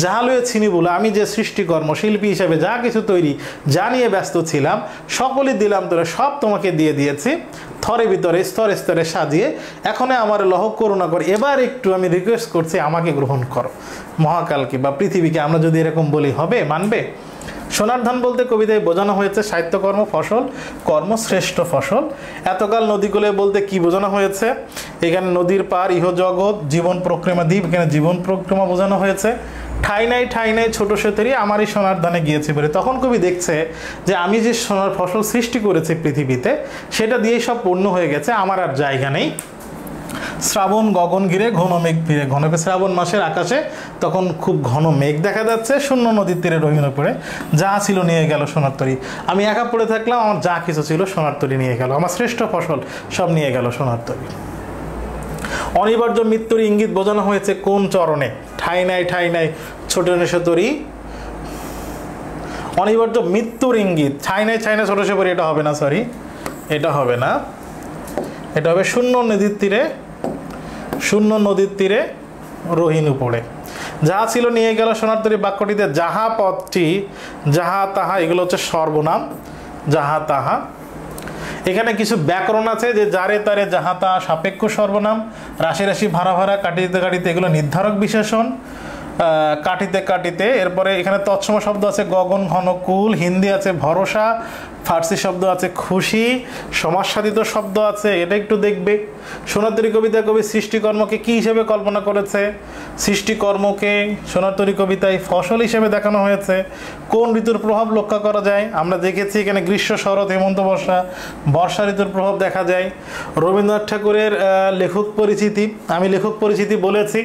যাহা লয়ে ছিনি বলে আমি যে সৃষ্টিকর্ম শিল্পী হিসাবে যা কিছু তৈরি, যা নিয়ে ব্যস্ত ছিলাম, সকলই দিলাম তোরা, সব তোমাকে দিয়ে দিয়েছি থরে ভিতরে স্তরে স্তরে সাজিয়ে। এখন আমার লহ করুণা করে, এবার একটু আমি রিকোয়েস্ট করছি আমাকে গ্রহণ করো। মহাকালকে বা পৃথিবীকে আমরা যদি এরকম বলি হবে, মানবে? সোনার ধান বলতে কবিতায় বোঝানো হয়েছে সাহিত্যকর্ম, ফসল, কর্মশ্রেষ্ঠ ফসল। এতকাল নদীকূলে বলতে কি বোঝানো হয়েছে? এখানে নদীর পার, ইহজগৎ, জীবন প্রক্রমা দ্বীপ, এখানে জীবন প্রক্রমা বোঝানো হয়েছে। ঠাই নাই ছোট সেতেরই আমারই সোনার ধানে গিয়েছে বলে, তখন কবি দেখছে যে আমি যে সোনার ফসল সৃষ্টি করেছি পৃথিবীতে, সেটা দিয়েই সব পূর্ণ হয়ে গেছে, আমার আর জায়গা নেই। শ্রাবণ গগন ঘিরে ঘন মেঘ ফিরে, ঘন শ্রাবণ মাসের আকাশে তখন খুব ঘন মেঘ দেখা যাচ্ছে, শূন্য নদীর তীরে রহিন পড়ে যা ছিল নিয়ে গেল সোনার তরী। আমি একা পড়ে থাকলাম, আমার যা কিছু ছিল সোনার তরী নিয়ে গেল, আমার শ্রেষ্ঠ ফসল সব নিয়ে গেল সোনার তরী। অনিবার্য মৃত্যুর ইঙ্গিত বোঝানো হয়েছে কোন চরণে? ঠাই নাই ছোট নেশতরী, অনিবার্য মৃত্যুর ইঙ্গিত। ঠাই নাই ছোট সে পড়ি, এটা হবে না, সরি এটা হবে না, এটা হবে শূন্য নদীর তীরে রহিনু পড়ে যা ছিল নিয়ে গেল সোনার তরী। বাক্যটিতে যাহা পদটি, যাহা তাহা, এগুলো হচ্ছে সর্বনাম, যাহা তাহা। এখানে কিছু ব্যাকরণ আছে যে যারে তারে, যাহা তাহা সাপেক্ষ সর্বনাম, রাশি রাশি ভাড়া ভাড়া, কাটিতে এগুলো নির্ধারক বিশেষণ, কাটিতে। এরপরে এখানে তৎসম শব্দ আছে গগন, ঘন, কুল। হিন্দি আছে ভরসা, ফার্সি শব্দ আছে খুশি, সমাজসাধিত শব্দ আছে, এটা একটু দেখবে। সোনার তরী কবিতায় কবি সৃষ্টিকর্মকে কি হিসেবে কল্পনা করেছে? সৃষ্টিকর্মকে সোনার তরী কবিতায় ফসল হিসেবে দেখানো হয়েছে। কোন ঋতুর প্রভাব লক্ষ্য করা যায়? আমরা দেখেছি এখানে গ্রীষ্ম, শরৎ, হেমন্ত, বর্ষা ঋতুর প্রভাব দেখা যায়। রবীন্দ্রনাথ ঠাকুরের লেখক পরিচিতি, আমি লেখক পরিচিতি বলেছি,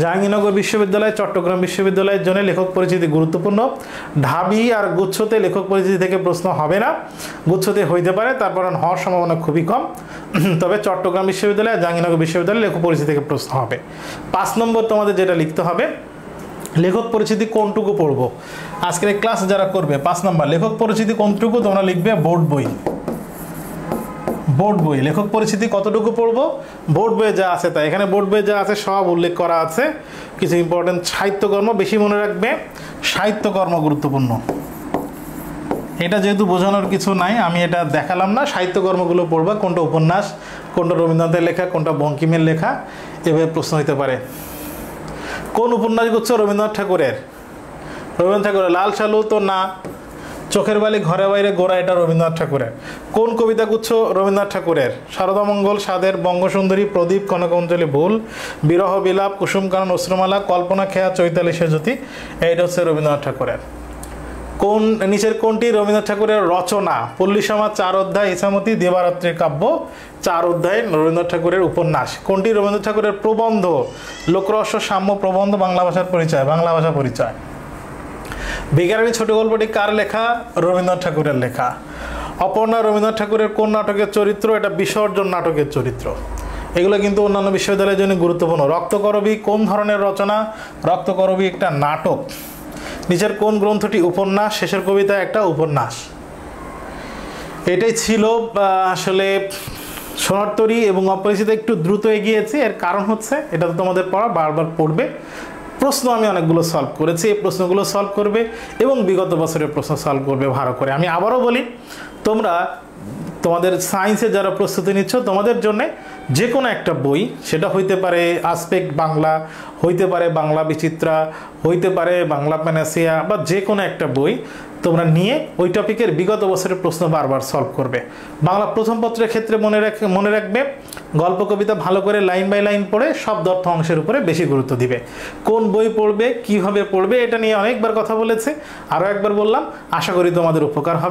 জাহাঙ্গীরনগর বিশ্ববিদ্যালয়, চট্টগ্রাম বিশ্ববিদ্যালয়ের জন্য লেখক পরিচিতি গুরুত্বপূর্ণ। ঢাবি আর গুচ্ছতে লেখক পরিচিতি থেকে প্রশ্ন হবে না, গুচ্ছতে হইতে পারে, তারপর হওয়ার সম্ভাবনা খুবই কম। তবে চট্টগ্রাম বিশ্ববিদ্যালয়, জাহাঙ্গীরনগর বিশ্ববিদ্যালয়ে লেখক পরিচিতি থেকে প্রশ্ন হবে। 5 নম্বর তোমাদের যেটা লিখতে হবে, লেখক পরিচিতি কোনটুকু পড়বো আজকের ক্লাস যারা করবে। 5 নম্বর লেখক পরিচিতি কোনটুকু তোমরা লিখবে বোর্ড বই। লেখক পরিচিতি কতটুকু পড়বো? বোর্ড বইয়ে যা আছে তাই। এখানে বোর্ড বইয়ে যা আছে সব উল্লেখ করা আছে। কিছু ইম্পর্টেন্ট সাহিত্যকর্ম বেশি মনে রাখবে, সাহিত্যকর্ম গুরুত্বপূর্ণ। এটা যেহেতু বোঝানোর কিছু নাই, আমি এটা দেখালাম না। সাহিত্যকর্মগুলো পড়বা, কোনটা উপন্যাস, কোনটা রবীন্দ্রনাথের লেখা, কোনটা বঙ্কিমের লেখা, এভাবে প্রশ্ন হতে পারে। কোন উপন্যাস গুচ্ছ? রবীন্দ্রনাথ ঠাকুরের। লাল সালু তো না, চোখের বালি ঘরে বাইরে গোড়া, এটা রবীন্দ্রনাথ ঠাকুরের। কোন কবিতা গুচ্ছ? রবীন্দ্রনাথ ঠাকুরের। শারদামঙ্গল, সাদের, বঙ্গসুন্দরী, প্রদীপ, কনকাঞ্জলি, ভুল, বিরহ বিলাপ, কুসুম কানন, অশ্রুমালা, কল্পনা খেয়া, চৈতালি সেজতি, এইটা হচ্ছে রবীন্দ্রনাথ ঠাকুরের। নিচের কোনটি রবীন্দ্রনাথ ঠাকুরের রচনা? পল্লী সমাজ 4 অধ্যায়, ইছামতি, দেবারাত্রির কাব্য 4 অধ্যায় রবীন্দ্রনাথ ঠাকুরের উপন্যাস। কোনটি রবীন্দ্রনাথ ঠাকুরের প্রবন্ধ? লোকরহস্য, সাম্য, প্রবন্ধ, বাংলা ভাষার পরিচয়, বাংলা ভাষা পরিচয়। বিজ্ঞানী ছোট গল্পটি কার লেখা? রবীন্দ্রনাথ ঠাকুরের লেখা। অপর্ণা রবীন্দ্রনাথ ঠাকুরের কোন নাটকের চরিত্র? এটা বিসর্জন নাটকের চরিত্র। এগুলো কিন্তু অন্যান্য বিশ্ববিদ্যালয়ের জন্য গুরুত্বপূর্ণ। রক্তকরবী কোন ধরনের রচনা? রক্তকরবী একটা নাটক। নিচের কোন গ্রন্থটি উপন্যাস? শেষের কবিতা একটা উপন্যাস। এটাই ছিল আসলে সোনার তরী এবং অপরিচিত। একটু দ্রুত এগিয়েছি, এর কারণ হচ্ছে এটা তো তোমাদের পড়া, বারবার পড়বে। প্রশ্ন আমি অনেকগুলো সলভ করেছি, এই প্রশ্নগুলো সলভ করবে এবং বিগত বছরের প্রশ্ন সলভ করবে ভালো করে। আমি আবারও বলি, তোমরা তোমাদের সায়েন্সে যারা প্রস্তুতি নিচ্ছ, তোমাদের জন্য যে কোনো একটা বই, সেটা হইতে পারে আসপেক্ট বাংলা, হইতে পারে বাংলা বিচিত্রা, হইতে পারে বাংলা প্যানাসিয়া, বা যে কোনো একটা বই তোমরা নিয়ে ওই টপিকের বিগত বছরের প্রশ্ন বারবার সলভ করবে। বাংলা প্রথম পত্রের ক্ষেত্রে মনে রাখবে গল্প কবিতা ভালো করে লাইন বাই লাইন পড়ে শব্দ অর্থ অংশের উপরে বেশি গুরুত্ব দিবে। কোন বই পড়বে, কিভাবে পড়বে, এটা নিয়ে অনেকবার কথা বলেছে, আরও একবার বললাম। আশা করি তোমাদের উপকার হবে।